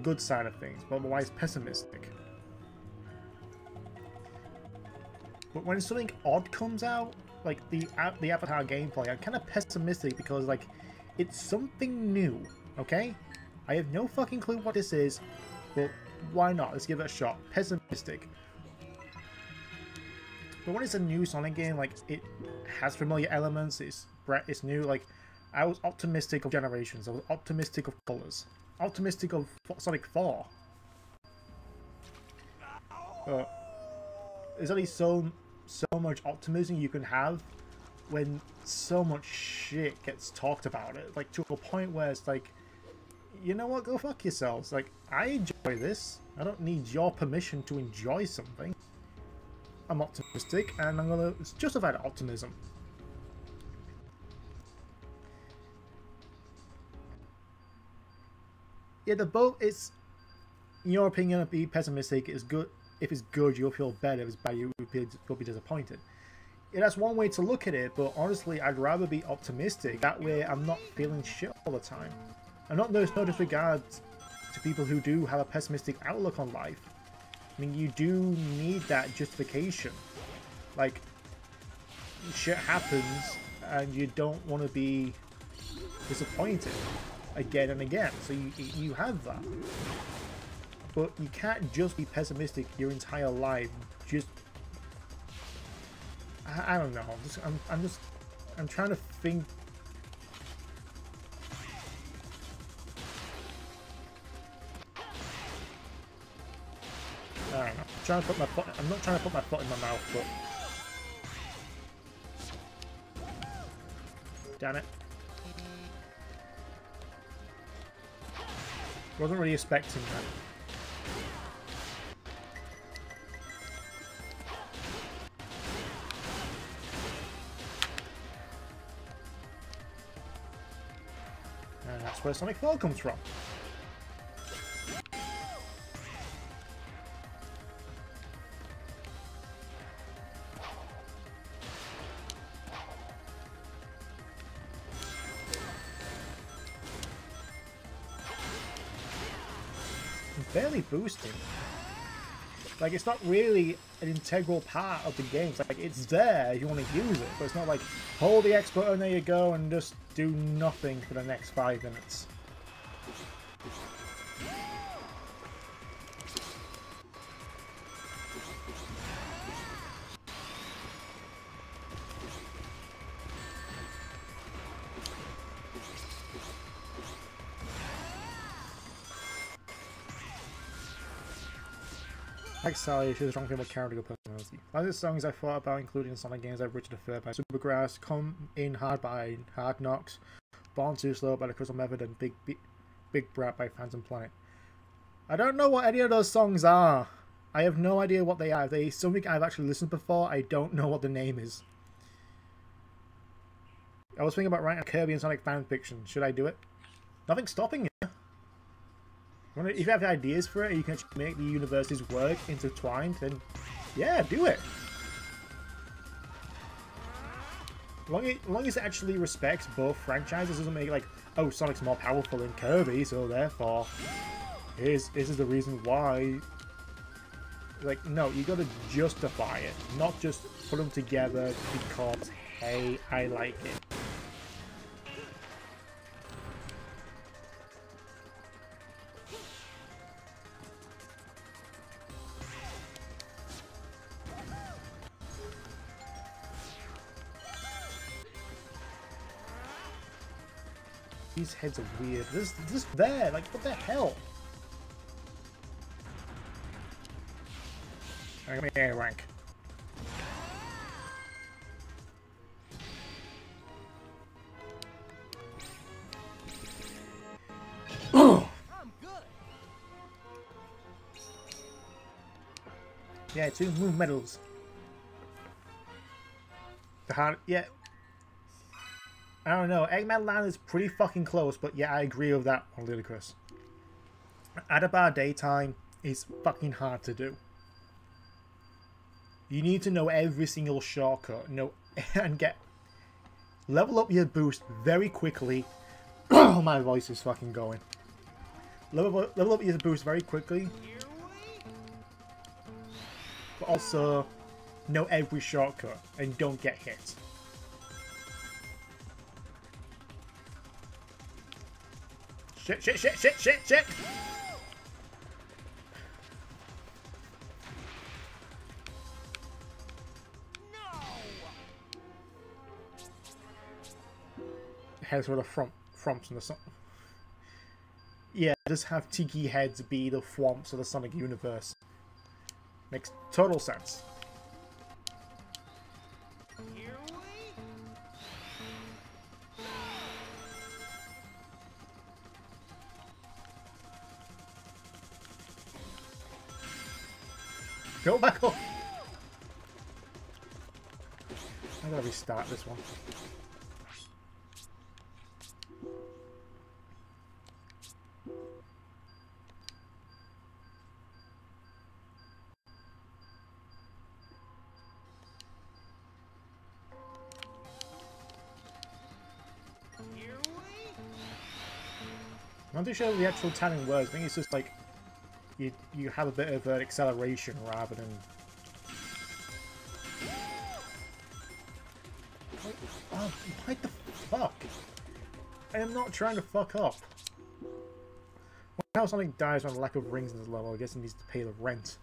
Speaker 1: good side of things, but otherwise pessimistic. But when something odd comes out, like the Avatar gameplay, I'm kind of pessimistic because, like, it's something new. Okay? I have no fucking clue what this is, but why not? Let's give it a shot. Pessimistic. But when it's a new Sonic game, like, it has familiar elements, it's new, like, I was optimistic of Generations, I was optimistic of Colors, optimistic of Sonic 4. But there's only so much optimism you can have when so much shit gets talked about it, like, to a point where it's like, you know what, go fuck yourselves. Like, I enjoy this. I don't need your permission to enjoy something. I'm optimistic, and I'm gonna justify the optimism. Yeah, the boat is, in your opinion, be pessimistic. Is good. If it's good, you'll feel better. If it's bad, you'll be disappointed. Yeah, that's one way to look at it, but honestly, I'd rather be optimistic. That way, I'm not feeling shit all the time. And there's no disregard to people who do have a pessimistic outlook on life. I mean, you do need that justification. Like, shit happens, and you don't want to be disappointed again and again. So you have that. But you can't just be pessimistic your entire life. Just, I don't know. I'm trying to think. I don't know. I'm not trying to put my foot in my mouth, but damn it. Wasn't really expecting that. And that's where Sonic 4 comes from. Barely boosting. Like, it's not really an integral part of the game. It's like, it's there if you want to use it, but it's not like, hold the X button, there you go, and just do nothing for the next 5 minutes. Like Sally, she's a strong female character. personality. Like the songs I thought about including in Sonic games I've written deferred by Supergrass, Come In Hard by Hard Knocks, Born Too Slow by the Crystal Method, and Big Brat by Phantom Planet. I don't know what any of those songs are. I have no idea what they are. If they something I've actually listened before, I don't know what the name is. I was thinking about writing a Kirby and Sonic fan fiction. Should I do it? Nothing's stopping you. If you have ideas for it, and you can actually make the universes work intertwined, then yeah, do it. As long as it actually respects both franchises, doesn't make it like, oh, Sonic's more powerful than Kirby, so therefore, this is the reason why. Like, no, you gotta justify it, not just put them together because, hey, I like it. These heads are weird. This there, like, what the hell? Give me a rank. I'm good. Yeah, 2 move medals. The hard, yeah. I don't know. Eggman Land is pretty fucking close, but yeah, I agree with that one, Ludicrous. Adabar Daytime is fucking hard to do. You need to know every single shortcut, and level up your boost very quickly. Oh, my voice is fucking going. Level up your boost very quickly, but also know every shortcut and don't get hit. Shit! Heads were the fromps in the Sonic. Yeah, just have Tiki heads be the thwomps of the Sonic universe. Makes total sense. Go back up! I gotta restart this one. I'm not too sure the actual telling words. I think it's just like you have a bit of an acceleration rather than. Oh, what the fuck? I am not trying to fuck up. When Sonic dies on lack of rings in this level, I guess he needs to pay the rent.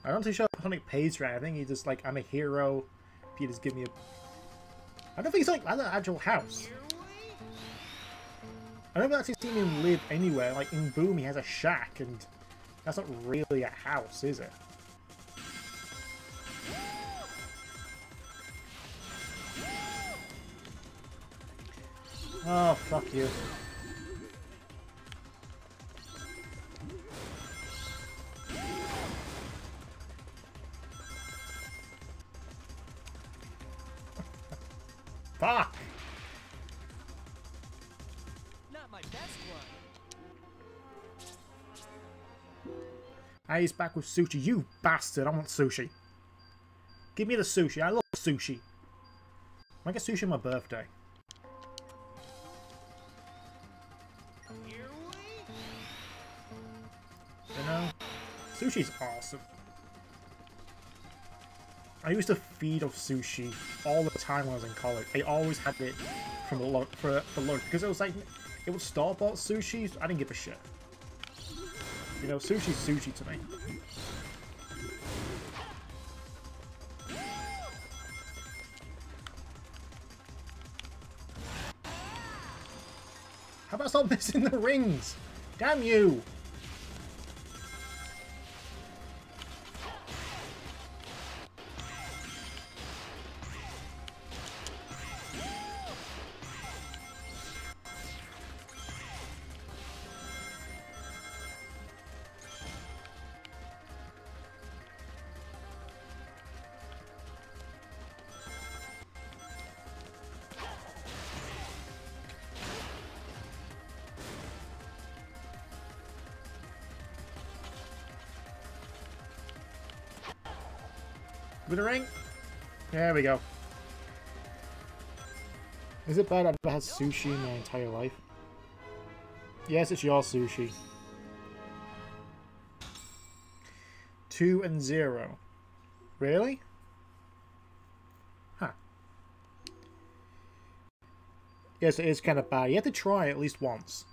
Speaker 1: I'm not too sure if Sonic pays for it. I think he's just like, I'm a hero. If you just give me a. I don't think Sonic has an actual house. I never actually seen him live anywhere. Like in Boom, he has a shack, and that's not really a house, is it? Oh, fuck you. Fuck!
Speaker 2: Not my best one.
Speaker 1: He's back with sushi. You bastard! I want sushi. Give me the sushi. I love sushi. I get sushi on my birthday. You know, sushi's awesome. I used to feed off sushi all the time when I was in college. I always had it from the for lunch because it was like it was store-bought sushi. So I didn't give a shit. You know, sushi's sushi to me. How about stop missing the rings? Damn you! With the ring. There we go. Is it bad I've never had sushi in my entire life? Yes, it's your sushi. 2-0. Really? Huh. Yes, it is kind of bad. You have to try at least once.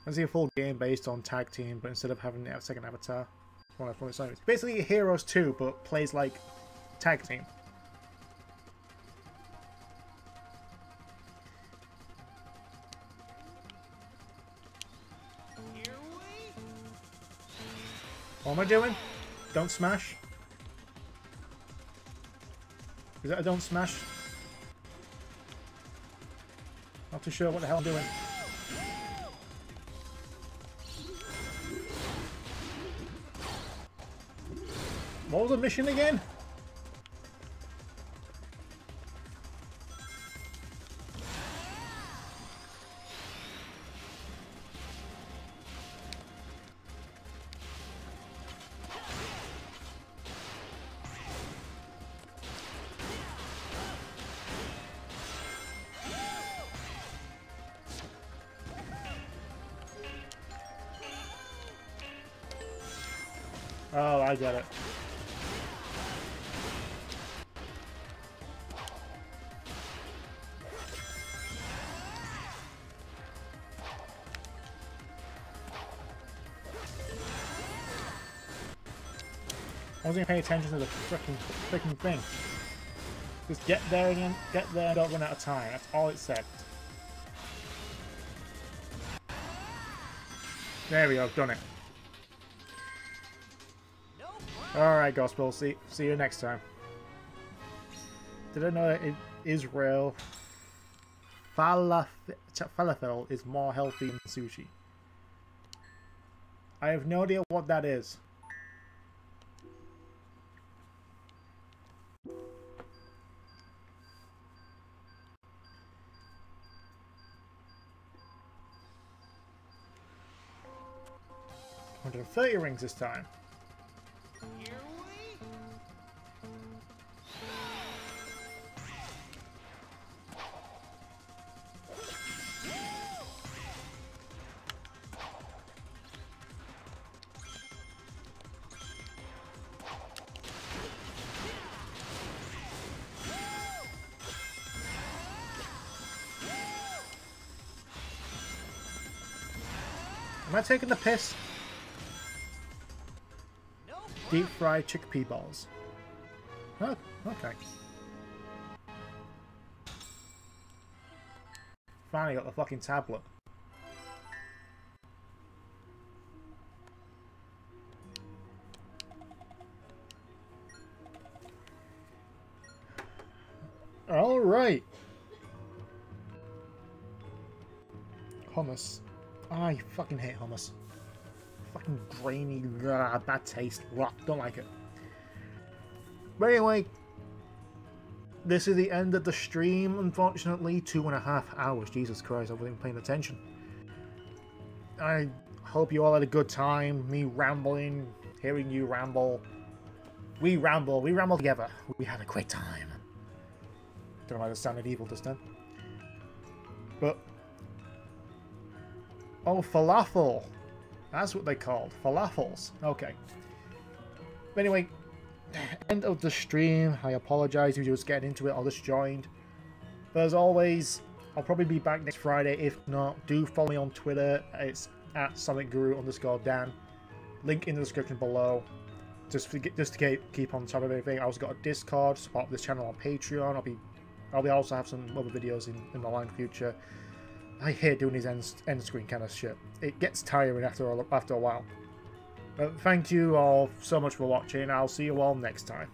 Speaker 1: I see a full game based on tag team, but instead of having a second avatar. It's basically Heroes 2, but plays like tag team. What am I doing? Don't smash? Is that a don't smash? Not too sure what the hell I'm doing. What was the mission again? Oh, I get it. I wasn't even paying attention to the freaking thing. Just get there again, get there, don't run out of time. That's all it said. There we go, done it. Alright, Gospel, see you next time. Did I know that in Israel, falafel is more healthy than sushi? I have no idea what that is. $130 rings this time. Am I taking the piss? Deep fried chickpea balls. Oh, okay. Finally got the fucking tablet. Alright. Hummus. I fucking hate hummus. Fucking grainy, bad taste. Don't like it. But anyway, this is the end of the stream, unfortunately. 2.5 hours. Jesus Christ, I wasn't even paying attention. I hope you all had a good time. Me rambling, hearing you ramble. We ramble together. We had a great time. Don't know why that sounded evil just then. But oh, falafel. That's what they called. Falafels. Okay. But anyway, end of the stream. I apologize if you just getting into it or just joined. But as always, I'll probably be back next Friday. If not, do follow me on Twitter. It's at Sonicguru_Dan. Link in the description below. Just to keep on top of everything. I also got a Discord. Support this channel on Patreon. I'll also have some other videos in the line future. I hate doing these end screen kind of shit. It gets tiring after a while. But thank you all so much for watching. I'll see you all next time.